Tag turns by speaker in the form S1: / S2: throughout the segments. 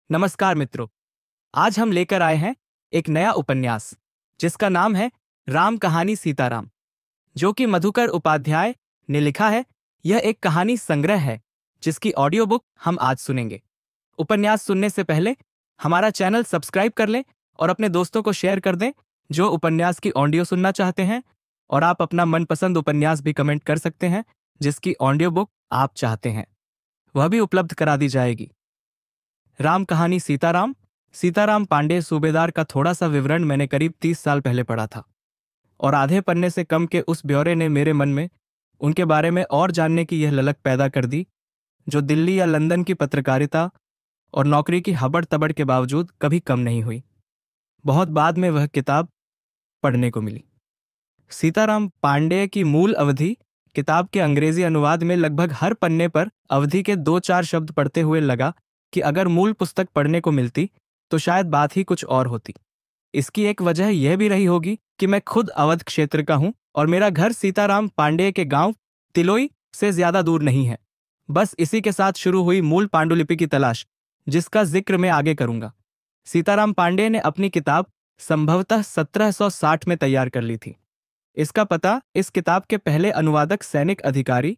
S1: नमस्कार मित्रों। आज हम लेकर आए हैं एक नया उपन्यास जिसका नाम है राम कहानी सीताराम, जो कि मधुकर उपाध्याय ने लिखा है। यह एक कहानी संग्रह है जिसकी ऑडियो बुक हम आज सुनेंगे। उपन्यास सुनने से पहले हमारा चैनल सब्सक्राइब कर लें और अपने दोस्तों को शेयर कर दें जो उपन्यास की ऑडियो सुनना चाहते हैं। और आप अपना मनपसंद उपन्यास भी कमेंट कर सकते हैं जिसकी ऑडियो बुक आप चाहते हैं, वह भी उपलब्ध करा दी जाएगी। राम कहानी सीताराम, सीताराम पांडे सूबेदार का थोड़ा सा विवरण मैंने करीब 30 साल पहले पढ़ा था, और आधे पन्ने से कम के उस ब्यौरे ने मेरे मन में उनके बारे में और जानने की यह ललक पैदा कर दी, जो दिल्ली या लंदन की पत्रकारिता और नौकरी की हबड़ तबड़ के बावजूद कभी कम नहीं हुई। बहुत बाद में वह किताब पढ़ने को मिली। सीताराम पांडे की मूल अवधि किताब के अंग्रेजी अनुवाद में लगभग हर पन्ने पर अवधि के 2-4 शब्द पढ़ते हुए लगा कि अगर मूल पुस्तक पढ़ने को मिलती तो शायद बात ही कुछ और होती। इसकी एक वजह यह भी रही होगी कि मैं खुद अवध क्षेत्र का हूं और मेरा घर सीताराम पांडे के गांव तिलोई से ज्यादा दूर नहीं है। बस इसी के साथ शुरू हुई मूल पांडुलिपि की तलाश, जिसका जिक्र मैं आगे करूंगा। सीताराम पांडे ने अपनी किताब संभवतः 1760 में तैयार कर ली थी। इसका पता इस किताब के पहले अनुवादक सैनिक अधिकारी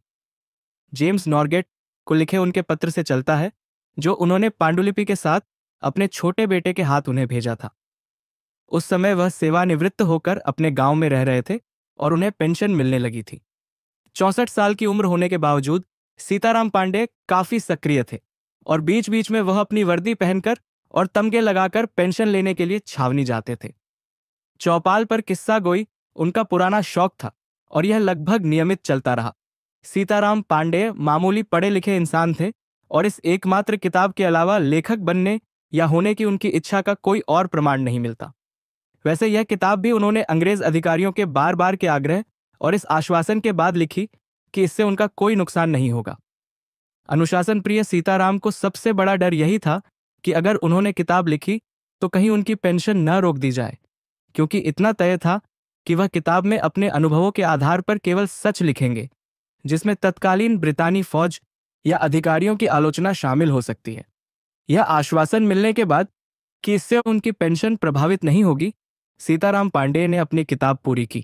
S1: जेम्स नॉरगेट को लिखे उनके पत्र से चलता है, जो उन्होंने पांडुलिपि के साथ अपने छोटे बेटे के हाथ उन्हें भेजा था। उस समय वह सेवानिवृत्त होकर अपने गांव में रह रहे थे और उन्हें पेंशन मिलने लगी थी। 64 साल की उम्र होने के बावजूद सीताराम पांडे काफी सक्रिय थे और बीच बीच में वह अपनी वर्दी पहनकर और तमगे लगाकर पेंशन लेने के लिए छावनी जाते थे। चौपाल पर किस्सा गोई उनका पुराना शौक था और यह लगभग नियमित चलता रहा। सीताराम पांडे मामूली पढ़े लिखे इंसान थे और इस एकमात्र किताब के अलावा लेखक बनने या होने की उनकी इच्छा का कोई और प्रमाण नहीं मिलता। वैसे यह किताब भी उन्होंने अंग्रेज अधिकारियों के बार बार के आग्रह और इस आश्वासन के बाद लिखी कि इससे उनका कोई नुकसान नहीं होगा। अनुशासन प्रिय सीताराम को सबसे बड़ा डर यही था कि अगर उन्होंने किताब लिखी तो कहीं उनकी पेंशन न रोक दी जाए, क्योंकि इतना तय था कि वह किताब में अपने अनुभवों के आधार पर केवल सच लिखेंगे, जिसमें तत्कालीन ब्रितानी फौज या अधिकारियों की आलोचना शामिल हो सकती है। यह आश्वासन मिलने के बाद कि इससे उनकी पेंशन प्रभावित नहीं होगी, सीताराम पांडे ने अपनी किताब पूरी की।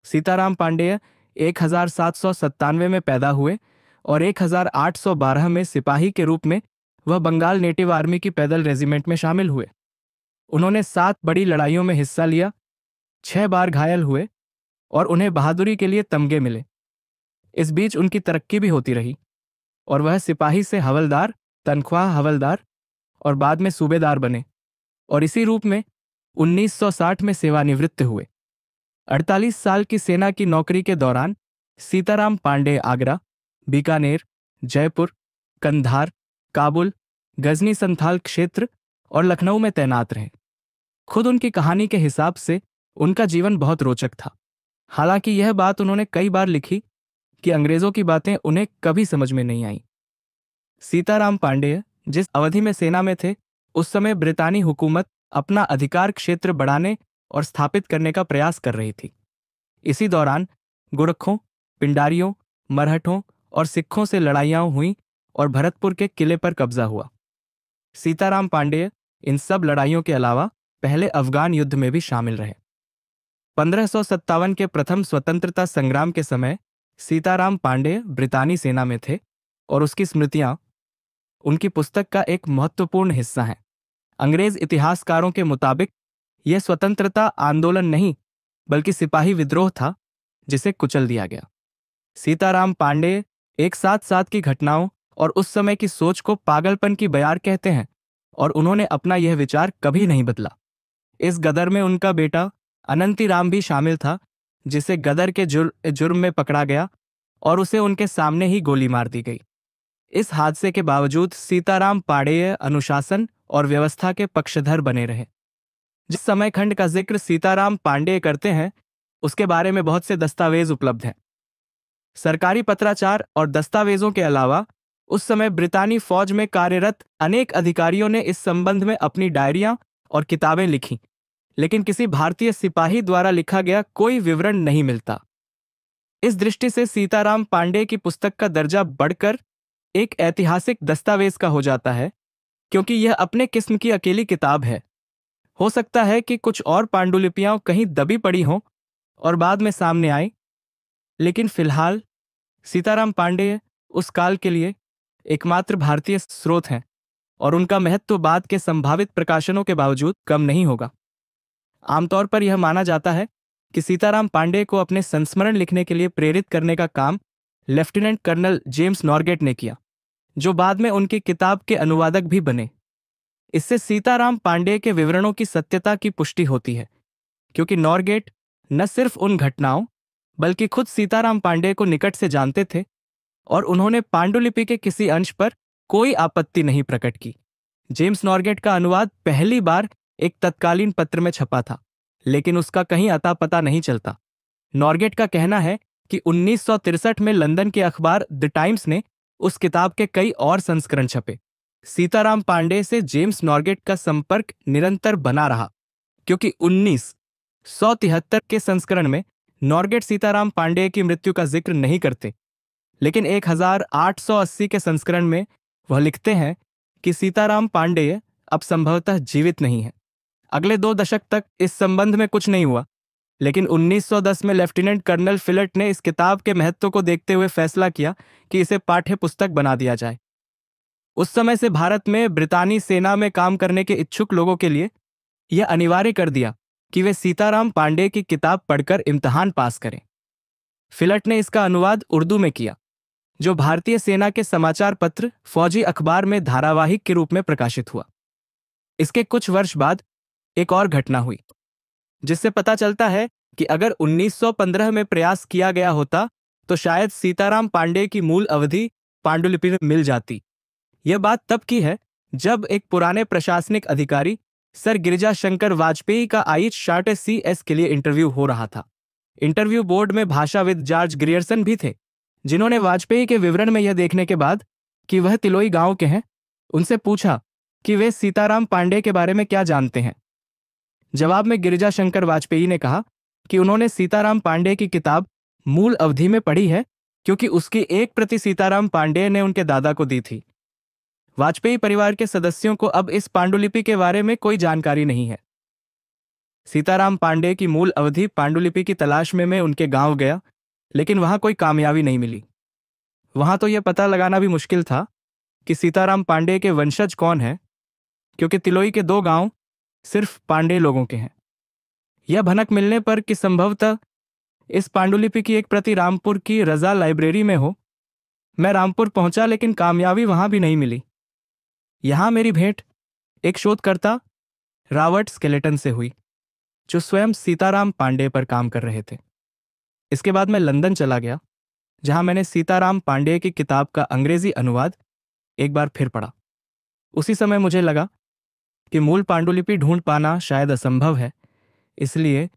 S1: सीताराम पांडे 1797 में पैदा हुए और 1812 में सिपाही के रूप में वह बंगाल नेटिव आर्मी की पैदल रेजिमेंट में शामिल हुए। उन्होंने 7 बड़ी लड़ाइयों में हिस्सा लिया, 6 बार घायल हुए और उन्हें बहादुरी के लिए तमगे मिले। इस बीच उनकी तरक्की भी होती रही और वह सिपाही से हवलदार, तनख्वाह हवलदार और बाद में सूबेदार बने और इसी रूप में 1960 में सेवानिवृत्त हुए। 48 साल की सेना की नौकरी के दौरान सीताराम पांडे आगरा, बीकानेर, जयपुर, कंधार, काबुल, गजनी संथाल क्षेत्र और लखनऊ में तैनात रहे। खुद उनकी कहानी के हिसाब से उनका जीवन बहुत रोचक था। हालांकि यह बात उन्होंने कई बार लिखी कि अंग्रेजों की बातें उन्हें कभी समझ में नहीं आई। सीताराम पांडे जिस अवधि में सेना में थे, उस समय ब्रितानी हुकूमत अपना अधिकार क्षेत्र बढ़ाने और स्थापित करने का प्रयास कर रही थी। इसी दौरान गोरखों, पिंडारियों, मरहठों और सिखों से लड़ाइयां हुई और भरतपुर के किले पर कब्जा हुआ। सीताराम पांडे इन सब लड़ाइयों के अलावा पहले अफगान युद्ध में भी शामिल रहे। 1557 के प्रथम स्वतंत्रता संग्राम के समय सीताराम पांडे ब्रितानी सेना में थे और उसकी स्मृतियां उनकी पुस्तक का एक महत्वपूर्ण हिस्सा हैं। अंग्रेज इतिहासकारों के मुताबिक यह स्वतंत्रता आंदोलन नहीं बल्कि सिपाही विद्रोह था जिसे कुचल दिया गया। सीताराम पांडे एक साथ साथ की घटनाओं और उस समय की सोच को पागलपन की बयार कहते हैं और उन्होंने अपना यह विचार कभी नहीं बदला। इस गदर में उनका बेटा अनंती राम भी शामिल था, जिसे गदर के जुर्म में पकड़ा गया और उसे उनके सामने ही गोली मार दी गई। इस हादसे के बावजूद सीताराम पांडे अनुशासन और व्यवस्था के पक्षधर बने रहे। जिस समय खंड का जिक्र सीताराम पांडे करते हैं, उसके बारे में बहुत से दस्तावेज उपलब्ध हैं। सरकारी पत्राचार और दस्तावेजों के अलावा उस समय ब्रितानी फौज में कार्यरत अनेक अधिकारियों ने इस संबंध में अपनी डायरियां और किताबें लिखी, लेकिन किसी भारतीय सिपाही द्वारा लिखा गया कोई विवरण नहीं मिलता। इस दृष्टि से सीताराम पांडे की पुस्तक का दर्जा बढ़कर एक ऐतिहासिक दस्तावेज का हो जाता है, क्योंकि यह अपने किस्म की अकेली किताब है। हो सकता है कि कुछ और पांडुलिपियां कहीं दबी पड़ी हों और बाद में सामने आई, लेकिन फिलहाल सीताराम पांडेय उस काल के लिए एकमात्र भारतीय स्रोत हैं और उनका महत्व बाद के संभावित प्रकाशनों के बावजूद कम नहीं होगा। आमतौर पर यह माना जाता है कि सीताराम पांडेय को अपने संस्मरण लिखने के लिए प्रेरित करने का काम लेफ्टिनेंट कर्नल जेम्स नॉरगेट ने किया, जो बाद में उनकी किताब के अनुवादक भी बने। इससे सीताराम पांडेय के विवरणों की सत्यता की पुष्टि होती है, क्योंकि नॉरगेट न सिर्फ उन घटनाओं बल्कि खुद सीताराम पांडेय को निकट से जानते थे और उन्होंने पांडुलिपि के किसी अंश पर कोई आपत्ति नहीं प्रकट की। जेम्स नॉरगेट का अनुवाद पहली बार एक तत्कालीन पत्र में छपा था, लेकिन उसका कहीं अता पता नहीं चलता। नॉरगेट का कहना है कि 1963 में लंदन के अखबार द टाइम्स ने उस किताब के कई और संस्करण छपे। सीताराम पांडेय से जेम्स नॉरगेट का संपर्क निरंतर बना रहा, क्योंकि 1973 के संस्करण में नॉरगेट सीताराम पांडेय की मृत्यु का जिक्र नहीं करते, लेकिन 1880 के संस्करण में वह लिखते हैं कि सीताराम पांडेय अब संभवतः जीवित नहीं है। अगले 2 दशक तक इस संबंध में कुछ नहीं हुआ, लेकिन 1910 में लेफ्टिनेंट कर्नल फिलट ने इस किताब के महत्व को देखते हुए फैसला किया कि इसे पाठ्य पुस्तक बना दिया जाए। उस समय से भारत में ब्रितानी सेना में काम करने के इच्छुक लोगों के लिए यह अनिवार्य कर दिया कि वे सीताराम पांडेय की किताब पढ़कर इम्तिहान पास करें। फिलट ने इसका अनुवाद उर्दू में किया, जो भारतीय सेना के समाचार पत्र फौजी अखबार में धारावाहिक के रूप में प्रकाशित हुआ। इसके कुछ वर्ष बाद एक और घटना हुई, जिससे पता चलता है कि अगर 1915 में प्रयास किया गया होता तो शायद सीताराम पांडेय की मूल अवधि पांडुलिपि में मिल जाती। यह बात तब की है जब एक पुराने प्रशासनिक अधिकारी सर गिरिजा शंकर वाजपेयी का IHCS के लिए इंटरव्यू हो रहा था। इंटरव्यू बोर्ड में भाषाविद जॉर्ज ग्रियर्सन भी थे, जिन्होंने वाजपेयी के विवरण में यह देखने के बाद कि वह तिलोई गांव के हैं, उनसे पूछा कि वे सीताराम पांडेय के बारे में क्या जानते हैं। जवाब में गिरिजा शंकर वाजपेयी ने कहा कि उन्होंने सीताराम पांडेय की किताब मूल अवधि में पढ़ी है, क्योंकि उसकी एक प्रति सीताराम पांडेय ने उनके दादा को दी थी। वाजपेयी परिवार के सदस्यों को अब इस पांडुलिपि के बारे में कोई जानकारी नहीं है। सीताराम पांडेय की मूल अवधि पांडुलिपि की तलाश में मैं उनके गांव गया, लेकिन वहां कोई कामयाबी नहीं मिली। वहां तो यह पता लगाना भी मुश्किल था कि सीताराम पांडेय के वंशज कौन हैं, क्योंकि तिलोई के 2 गांव सिर्फ पांडेय लोगों के हैं। यह भनक मिलने पर कि संभवतः इस पांडुलिपि की एक प्रति रामपुर की रजा लाइब्रेरी में हो, मैं रामपुर पहुंचा, लेकिन कामयाबी वहां भी नहीं मिली। यहां मेरी भेंट एक शोधकर्ता रॉबर्ट स्केलेटन से हुई, जो स्वयं सीताराम पांडेय पर काम कर रहे थे। इसके बाद मैं लंदन चला गया, जहां मैंने सीताराम पांडेय की किताब का अंग्रेजी अनुवाद एक बार फिर पढ़ा। उसी समय मुझे लगा कि मूल पांडुलिपि ढूंढ पाना शायद असंभव है, इसलिए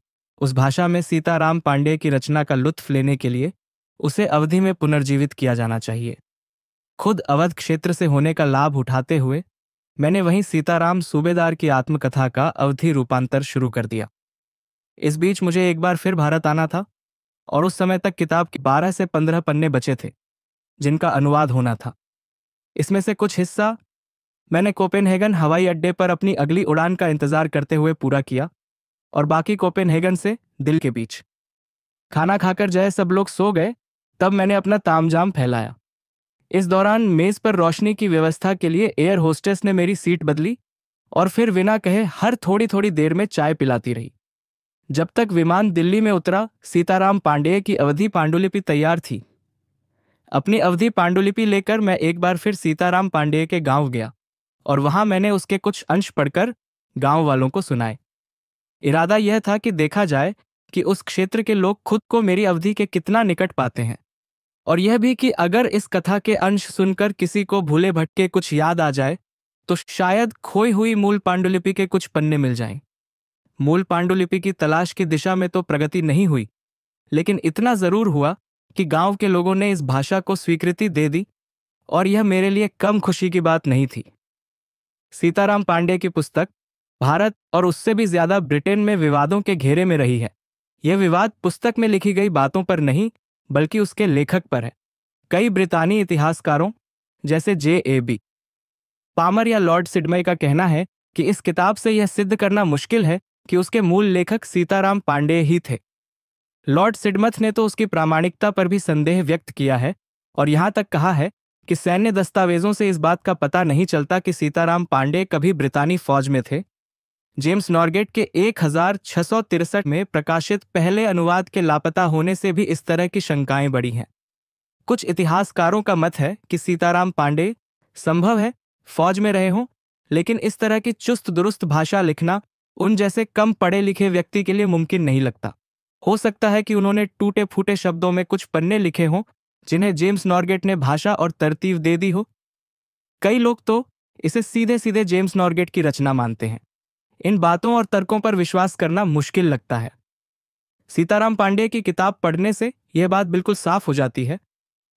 S1: उस भाषा में सीताराम पांडेय की रचना का लुत्फ लेने के लिए उसे अवधि में पुनर्जीवित किया जाना चाहिए। खुद अवध क्षेत्र से होने का लाभ उठाते हुए मैंने वहीं सीताराम सूबेदार की आत्मकथा का अवधि रूपांतर शुरू कर दिया। इस बीच मुझे एक बार फिर भारत आना था और उस समय तक किताब के 12 से 15 पन्ने बचे थे, जिनका अनुवाद होना था। इसमें से कुछ हिस्सा मैंने कोपेनहेगन हवाई अड्डे पर अपनी अगली उड़ान का इंतजार करते हुए पूरा किया और बाकी कोपेनहेगन से दिल के बीच। खाना खाकर जय सब लोग सो गए, तब मैंने अपना तामझाम फैलाया। इस दौरान मेज पर रोशनी की व्यवस्था के लिए एयर होस्टेस ने मेरी सीट बदली और फिर बिना कहे हर थोड़ी थोड़ी देर में चाय पिलाती रही। जब तक विमान दिल्ली में उतरा, सीताराम पांडेय की अवधि पांडुलिपि तैयार थी। अपनी अवधि पांडुलिपि लेकर मैं एक बार फिर सीताराम पांडेय के गांव गया और वहां मैंने उसके कुछ अंश पढ़कर गांव वालों को सुनाए। इरादा यह था कि देखा जाए कि उस क्षेत्र के लोग खुद को मेरी अवधि के कितना निकट पाते हैं, और यह भी कि अगर इस कथा के अंश सुनकर किसी को भूले भटके कुछ याद आ जाए तो शायद खोई हुई मूल पांडुलिपि के कुछ पन्ने मिल जाएं। मूल पांडुलिपि की तलाश की दिशा में तो प्रगति नहीं हुई, लेकिन इतना जरूर हुआ कि गांव के लोगों ने इस भाषा को स्वीकृति दे दी, और यह मेरे लिए कम खुशी की बात नहीं थी। सीताराम पांडेय की पुस्तक भारत और उससे भी ज्यादा ब्रिटेन में विवादों के घेरे में रही है। यह विवाद पुस्तक में लिखी गई बातों पर नहीं, बल्कि उसके लेखक पर है। कई ब्रितानी इतिहासकारों जैसे J.A.B. पामर या लॉर्ड सिडमय का कहना है कि इस किताब से यह सिद्ध करना मुश्किल है कि उसके मूल लेखक सीताराम पांडेय ही थे। लॉर्ड सिडमथ ने तो उसकी प्रामाणिकता पर भी संदेह व्यक्त किया है और यहां तक कहा है कि सैन्य दस्तावेजों से इस बात का पता नहीं चलता कि सीताराम पांडेय कभी ब्रितानी फौज में थे। जेम्स नॉरगेट के 1663 में प्रकाशित पहले अनुवाद के लापता होने से भी इस तरह की शंकाएं बढ़ी हैं। कुछ इतिहासकारों का मत है कि सीताराम पांडेय संभव है फौज में रहे हों, लेकिन इस तरह की चुस्त दुरुस्त भाषा लिखना उन जैसे कम पढ़े लिखे व्यक्ति के लिए मुमकिन नहीं लगता। हो सकता है कि उन्होंने टूटे फूटे शब्दों में कुछ पन्ने लिखे हों जिन्हें जेम्स नॉरगेट ने भाषा और तरतीब दे दी हो। कई लोग तो इसे सीधे सीधे जेम्स नॉरगेट की रचना मानते हैं। इन बातों और तर्कों पर विश्वास करना मुश्किल लगता है। सीताराम पांडेय की किताब पढ़ने से यह बात बिल्कुल साफ हो जाती है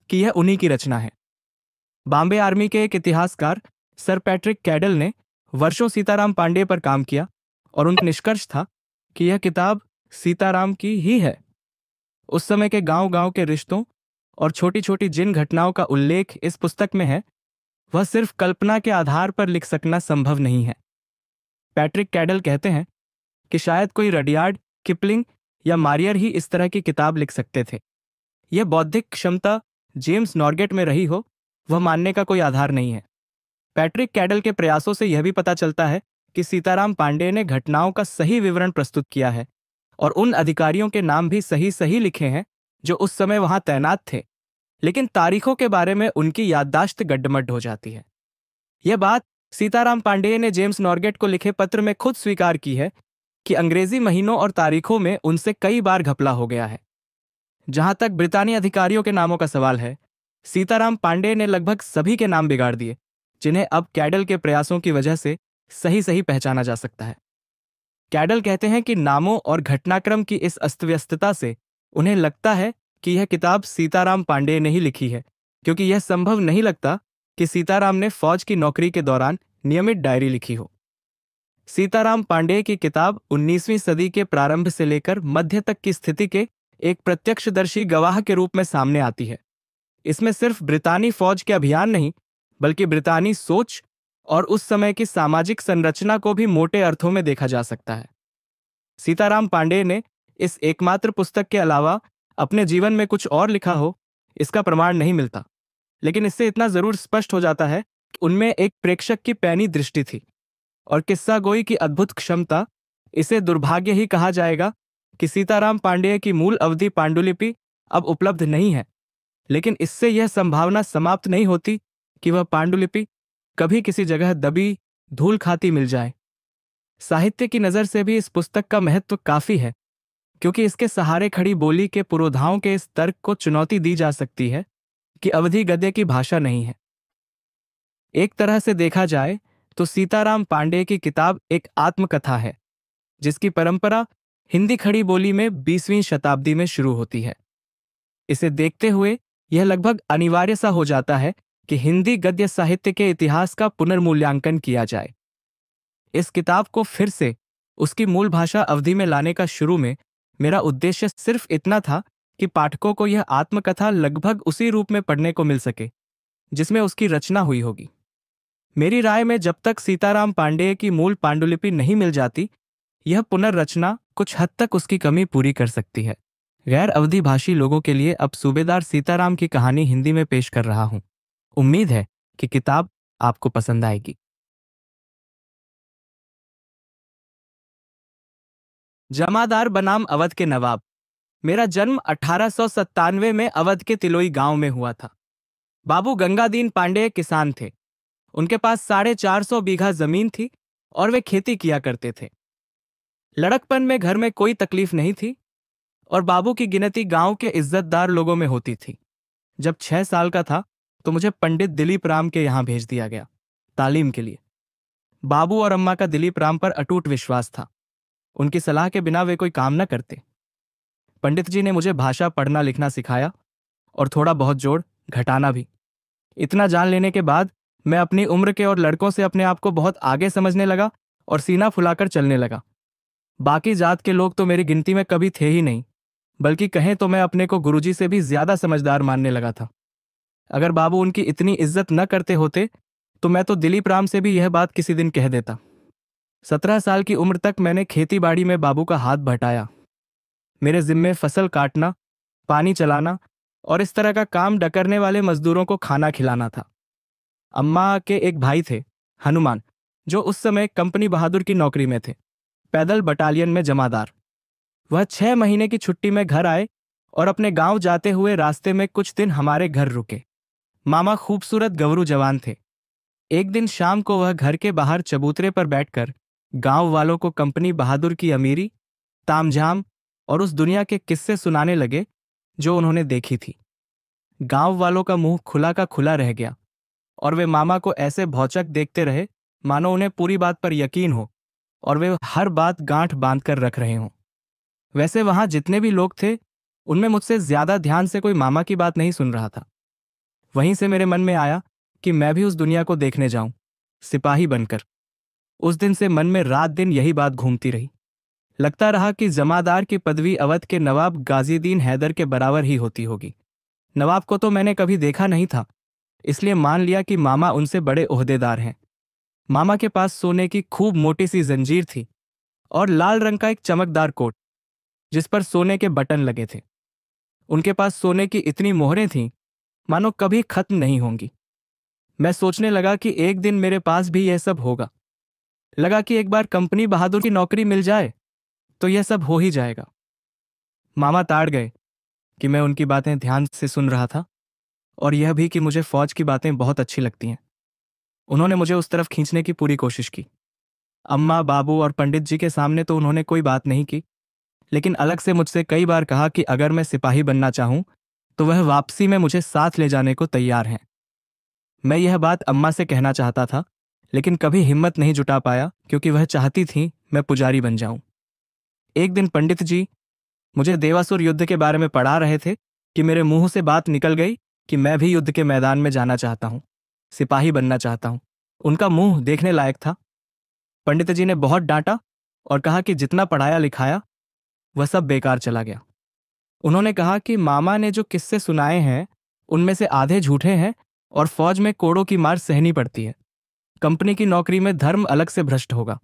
S1: कि यह उन्हीं की रचना है। बॉम्बे आर्मी के एक इतिहासकार सर पैट्रिक कैडल ने वर्षों सीताराम पांडेय पर काम किया और उनका निष्कर्ष था कि यह किताब सीताराम की ही है। उस समय के गांव-गांव के रिश्तों और छोटी छोटी जिन घटनाओं का उल्लेख इस पुस्तक में है, वह सिर्फ कल्पना के आधार पर लिख सकना संभव नहीं है। पैट्रिक कैडल कहते हैं कि शायद कोई रडियार्ड, किपलिंग या मारियर ही इस तरह की किताब लिख सकते थे। यह बौद्धिक क्षमता जेम्स नॉरगेट में रही हो, वह मानने का कोई आधार नहीं है। पैट्रिक कैडल के प्रयासों से यह भी पता चलता है कि सीताराम पांडेय ने घटनाओं का सही विवरण प्रस्तुत किया है और उन अधिकारियों के नाम भी सही सही लिखे हैं जो उस समय वहां तैनात थे, लेकिन तारीखों के बारे में उनकी याददाश्त गड्डमड्ड हो जाती है। यह बात सीताराम पांडेय ने जेम्स नॉरगेट को लिखे पत्र में खुद स्वीकार की है कि अंग्रेजी महीनों और तारीखों में उनसे कई बार घपला हो गया है। जहां तक ब्रितानी अधिकारियों के नामों का सवाल है, सीताराम पांडेय ने लगभग सभी के नाम बिगाड़ दिए जिन्हें अब कैडल के प्रयासों की वजह से सही सही पहचाना जा सकता है। कैडल कहते हैं कि नामों और घटनाक्रम की इस अस्तव्यस्तता से उन्हें लगता है कि यह किताब सीताराम पांडेय ने ही लिखी है, क्योंकि यह संभव नहीं लगता कि सीताराम ने फौज की नौकरी के दौरान नियमित डायरी लिखी हो। सीताराम पांडेय की किताब 19वीं सदी के प्रारंभ से लेकर मध्य तक की स्थिति के एक प्रत्यक्षदर्शी गवाह के रूप में सामने आती है। इसमें सिर्फ ब्रितानी फौज के अभियान नहीं, बल्कि ब्रितानी सोच और उस समय की सामाजिक संरचना को भी मोटे अर्थों में देखा जा सकता है। सीताराम पांडेय ने इस एकमात्र पुस्तक के अलावा अपने जीवन में कुछ और लिखा हो, इसका प्रमाण नहीं मिलता, लेकिन इससे इतना जरूर स्पष्ट हो जाता है कि उनमें एक प्रेक्षक की पैनी दृष्टि थी और किस्सा गोई की अद्भुत क्षमता। इसे दुर्भाग्य ही कहा जाएगा कि सीताराम पांडेय की मूल अवधि पांडुलिपि अब उपलब्ध नहीं है, लेकिन इससे यह संभावना समाप्त नहीं होती कि वह पांडुलिपि कभी किसी जगह दबी धूल खाती मिल जाए। साहित्य की नज़र से भी इस पुस्तक का महत्व काफी है, क्योंकि इसके सहारे खड़ी बोली के पुरोधाओं के इस तर्क को चुनौती दी जा सकती है कि अवधी गद्य की भाषा नहीं है। एक तरह से देखा जाए तो सीताराम पांडेय की किताब एक आत्मकथा है, जिसकी परंपरा हिंदी खड़ी बोली में 20वीं शताब्दी में शुरू होती है। इसे देखते हुए यह लगभग अनिवार्य सा हो जाता है कि हिंदी गद्य साहित्य के इतिहास का पुनर्मूल्यांकन किया जाए। इस किताब को फिर से उसकी मूल भाषा अवधि में लाने का शुरू में मेरा उद्देश्य सिर्फ इतना था कि पाठकों को यह आत्मकथा लगभग उसी रूप में पढ़ने को मिल सके जिसमें उसकी रचना हुई होगी। मेरी राय में जब तक सीताराम पांडेय की मूल पांडुलिपि नहीं मिल जाती, यह पुनर्रचना कुछ हद तक उसकी कमी पूरी कर सकती है। गैर अवधि भाषी लोगों के लिए अब सूबेदार सीताराम की कहानी हिंदी में पेश कर रहा हूं। उम्मीद है कि किताब आपको पसंद आएगी। जमादार बनाम अवध के नवाब। मेरा जन्म 1897 में अवध के तिलोई गांव में हुआ था। बाबू गंगादीन पांडेय किसान थे। उनके पास 450 बीघा जमीन थी और वे खेती किया करते थे। लड़कपन में घर में कोई तकलीफ नहीं थी और बाबू की गिनती गांव के इज्जतदार लोगों में होती थी। जब 6 साल का था तो मुझे पंडित दिलीप राम के यहाँ भेज दिया गया तालीम के लिए। बाबू और अम्मा का दिलीप राम पर अटूट विश्वास था। उनकी सलाह के बिना वे कोई काम न करते। पंडित जी ने मुझे भाषा पढ़ना लिखना सिखाया और थोड़ा बहुत जोड़ घटाना भी। इतना जान लेने के बाद मैं अपनी उम्र के और लड़कों से अपने आप को बहुत आगे समझने लगा और सीना फुलाकर चलने लगा। बाकी जात के लोग तो मेरी गिनती में कभी थे ही नहीं, बल्कि कहें तो मैं अपने को गुरुजी से भी ज्यादा समझदार मानने लगा था। अगर बाबू उनकी इतनी इज्जत न करते होते तो मैं तो दिलीप राम से भी यह बात किसी दिन कह देता। 17 साल की उम्र तक मैंने खेती बाड़ी में बाबू का हाथ बटाया। मेरे जिम्मे फसल काटना, पानी चलाना और इस तरह का काम डकरने वाले मजदूरों को खाना खिलाना था। अम्मा के एक भाई थे, हनुमान, जो उस समय कंपनी बहादुर की नौकरी में थे, पैदल बटालियन में जमादार। वह 6 महीने की छुट्टी में घर आए और अपने गांव जाते हुए रास्ते में कुछ दिन हमारे घर रुके। मामा खूबसूरत गवरू जवान थे। एक दिन शाम को वह घर के बाहर चबूतरे पर बैठकर गांव वालों को कंपनी बहादुर की अमीरी, तामझाम और उस दुनिया के किस्से सुनाने लगे जो उन्होंने देखी थी। गांव वालों का मुंह खुला का खुला रह गया और वे मामा को ऐसे भौचक देखते रहे मानो उन्हें पूरी बात पर यकीन हो और वे हर बात गांठ बांध कर रख रहे हों। वैसे वहां जितने भी लोग थे उनमें मुझसे ज्यादा ध्यान से कोई मामा की बात नहीं सुन रहा था। वहीं से मेरे मन में आया कि मैं भी उस दुनिया को देखने जाऊं, सिपाही बनकर। उस दिन से मन में रात दिन यही बात घूमती रही। लगता रहा कि जमादार की पदवी अवध के नवाब गाजीदीन हैदर के बराबर ही होती होगी। नवाब को तो मैंने कभी देखा नहीं था, इसलिए मान लिया कि मामा उनसे बड़े ओहदेदार हैं। मामा के पास सोने की खूब मोटी सी जंजीर थी और लाल रंग का एक चमकदार कोट जिस पर सोने के बटन लगे थे। उनके पास सोने की इतनी मोहरें थीं मानो कभी खत्म नहीं होंगी। मैं सोचने लगा कि एक दिन मेरे पास भी यह सब होगा। लगा कि एक बार कंपनी बहादुर की नौकरी मिल जाए तो यह सब हो ही जाएगा। मामा ताड़ गए कि मैं उनकी बातें ध्यान से सुन रहा था और यह भी कि मुझे फौज की बातें बहुत अच्छी लगती हैं। उन्होंने मुझे उस तरफ खींचने की पूरी कोशिश की। अम्मा, बाबू और पंडित जी के सामने तो उन्होंने कोई बात नहीं की, लेकिन अलग से मुझसे कई बार कहा कि अगर मैं सिपाही बनना चाहूं तो वह वापसी में मुझे साथ ले जाने को तैयार हैं। मैं यह बात अम्मा से कहना चाहता था, लेकिन कभी हिम्मत नहीं जुटा पाया क्योंकि वह चाहती थी मैं पुजारी बन जाऊं। एक दिन पंडित जी मुझे देवासुर युद्ध के बारे में पढ़ा रहे थे कि मेरे मुंह से बात निकल गई कि मैं भी युद्ध के मैदान में जाना चाहता हूं, सिपाही बनना चाहता हूं। उनका मुंह देखने लायक था। पंडित जी ने बहुत डांटा और कहा कि जितना पढ़ाया लिखाया वह सब बेकार चला गया। उन्होंने कहा कि मामा ने जो किस्से सुनाए हैं उनमें से आधे झूठे हैं और फौज में कोड़ों की मार सहनी पड़ती है। कंपनी की नौकरी में धर्म अलग से भ्रष्ट होगा।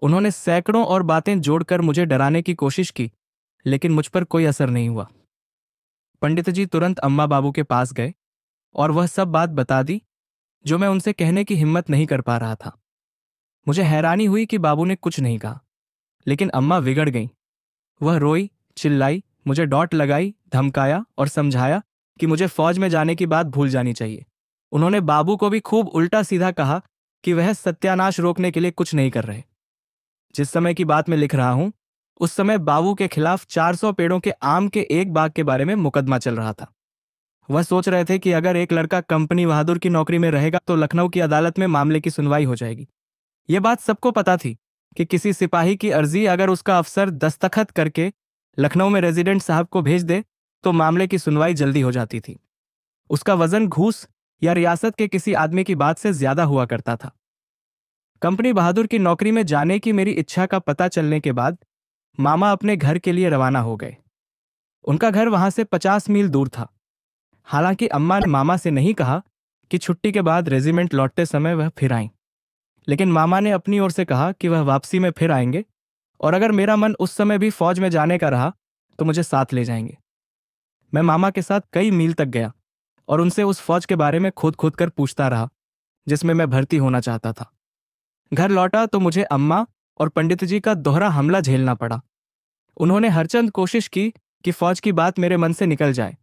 S1: उन्होंने सैकड़ों और बातें जोड़कर मुझे डराने की कोशिश की, लेकिन मुझ पर कोई असर नहीं हुआ। पंडित जी तुरंत अम्मा बाबू के पास गए और वह सब बात बता दी जो मैं उनसे कहने की हिम्मत नहीं कर पा रहा था। मुझे हैरानी हुई कि बाबू ने कुछ नहीं कहा, लेकिन अम्मा बिगड़ गईं। वह रोई, चिल्लाई, मुझे डॉट लगाई, धमकाया और समझाया कि मुझे फौज में जाने की बात भूल जानी चाहिए। उन्होंने बाबू को भी खूब उल्टा सीधा कहा कि वह सत्यानाश रोकने के लिए कुछ नहीं कर रहे। जिस समय की बात मैं लिख रहा हूं उस समय बाबू के खिलाफ 400 पेड़ों के आम के एक बाग के बारे में मुकदमा चल रहा था। वह सोच रहे थे कि अगर एक लड़का कंपनी बहादुर की नौकरी में रहेगा तो लखनऊ की अदालत में मामले की सुनवाई हो जाएगी। यह बात सबको पता थी कि किसी सिपाही की अर्जी अगर उसका अफसर दस्तखत करके लखनऊ में रेजिडेंट साहब को भेज दे तो मामले की सुनवाई जल्दी हो जाती थी। उसका वजन घूस या रियासत के किसी आदमी की बात से ज्यादा हुआ करता था। कंपनी बहादुर की नौकरी में जाने की मेरी इच्छा का पता चलने के बाद मामा अपने घर के लिए रवाना हो गए। उनका घर वहां से 50 मील दूर था। हालांकि अम्मा ने मामा से नहीं कहा कि छुट्टी के बाद रेजिमेंट लौटते समय वह फिर आएं, लेकिन मामा ने अपनी ओर से कहा कि वह वापसी में फिर आएंगे और अगर मेरा मन उस समय भी फौज में जाने का रहा तो मुझे साथ ले जाएंगे। मैं मामा के साथ कई मील तक गया और उनसे उस फौज के बारे में खोद खोद कर पूछता रहा जिसमें मैं भर्ती होना चाहता था। घर लौटा तो मुझे अम्मा और पंडित जी का दोहरा हमला झेलना पड़ा। उन्होंने हरचंद कोशिश की कि फौज की बात मेरे मन से निकल जाए।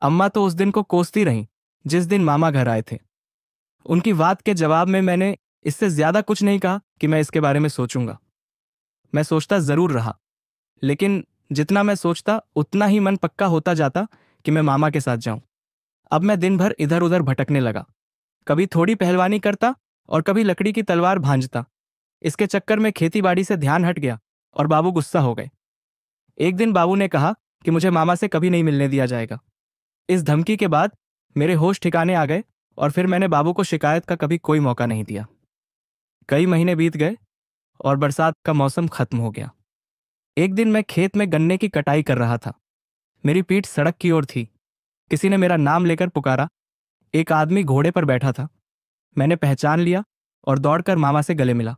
S1: अम्मा तो उस दिन को कोसती रहीं जिस दिन मामा घर आए थे। उनकी बात के जवाब में मैंने इससे ज्यादा कुछ नहीं कहा कि मैं इसके बारे में सोचूंगा। मैं सोचता जरूर रहा, लेकिन जितना मैं सोचता उतना ही मन पक्का होता जाता कि मैं मामा के साथ जाऊं। अब मैं दिन भर इधर उधर भटकने लगा। कभी थोड़ी पहलवानी करता और कभी लकड़ी की तलवार भांजता। इसके चक्कर में खेती बाड़ी से ध्यान हट गया और बाबू गुस्सा हो गए। एक दिन बाबू ने कहा कि मुझे मामा से कभी नहीं मिलने दिया जाएगा। इस धमकी के बाद मेरे होश ठिकाने आ गए और फिर मैंने बाबू को शिकायत का कभी कोई मौका नहीं दिया। कई महीने बीत गए और बरसात का मौसम खत्म हो गया। एक दिन मैं खेत में गन्ने की कटाई कर रहा था। मेरी पीठ सड़क की ओर थी। किसी ने मेरा नाम लेकर पुकारा। एक आदमी घोड़े पर बैठा था। मैंने पहचान लिया और दौड़कर मामा से गले मिला।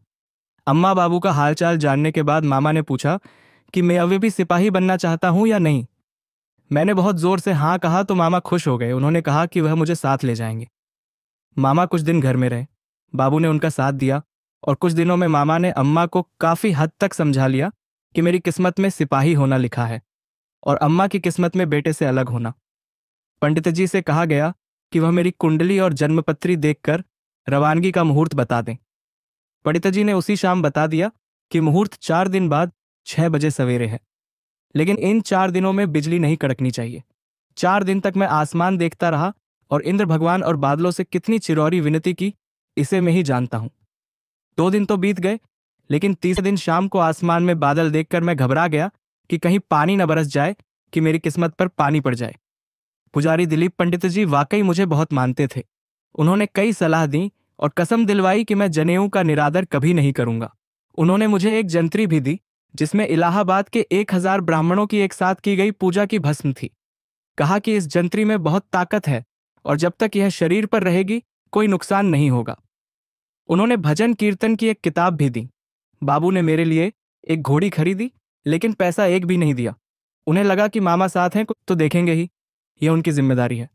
S1: अम्मा बाबू का हालचाल जानने के बाद मामा ने पूछा कि मैं अभी भी सिपाही बनना चाहता हूं या नहीं। मैंने बहुत जोर से हाँ कहा तो मामा खुश हो गए। उन्होंने कहा कि वह मुझे साथ ले जाएंगे। मामा कुछ दिन घर में रहे। बाबू ने उनका साथ दिया और कुछ दिनों में मामा ने अम्मा को काफी हद तक समझा लिया कि मेरी किस्मत में सिपाही होना लिखा है और अम्मा की किस्मत में बेटे से अलग होना। पंडित जी से कहा गया कि वह मेरी कुंडली और जन्मपत्री देखकर रवानगी का मुहूर्त बता दें। पंडित जी ने उसी शाम बता दिया कि मुहूर्त 4 दिन बाद 6 बजे सवेरे है, लेकिन इन 4 दिनों में बिजली नहीं कड़कनी चाहिए। 4 दिन तक मैं आसमान देखता रहा और इंद्र भगवान और बादलों से कितनी चिरौरी विनती की, इसे मैं ही जानता हूं। 2 दिन तो बीत गए, लेकिन तीसरे दिन शाम को आसमान में बादल देखकर मैं घबरा गया कि कहीं पानी न बरस जाए कि मेरी किस्मत पर पानी पड़ जाए। पुजारी दिलीप पंडित जी वाकई मुझे बहुत मानते थे। उन्होंने कई सलाह दी और कसम दिलवाई कि मैं जनेऊ का निरादर कभी नहीं करूंगा। उन्होंने मुझे एक जंतरी भी दी जिसमें इलाहाबाद के 1000 ब्राह्मणों की एक साथ की गई पूजा की भस्म थी। कहा कि इस जंतरी में बहुत ताकत है और जब तक यह शरीर पर रहेगी कोई नुकसान नहीं होगा। उन्होंने भजन कीर्तन की एक किताब भी दी। बाबू ने मेरे लिए एक घोड़ी खरीदी, लेकिन पैसा एक भी नहीं दिया। उन्हें लगा कि मामा साथ हैं तो देखेंगे ही, यह उनकी जिम्मेदारी है।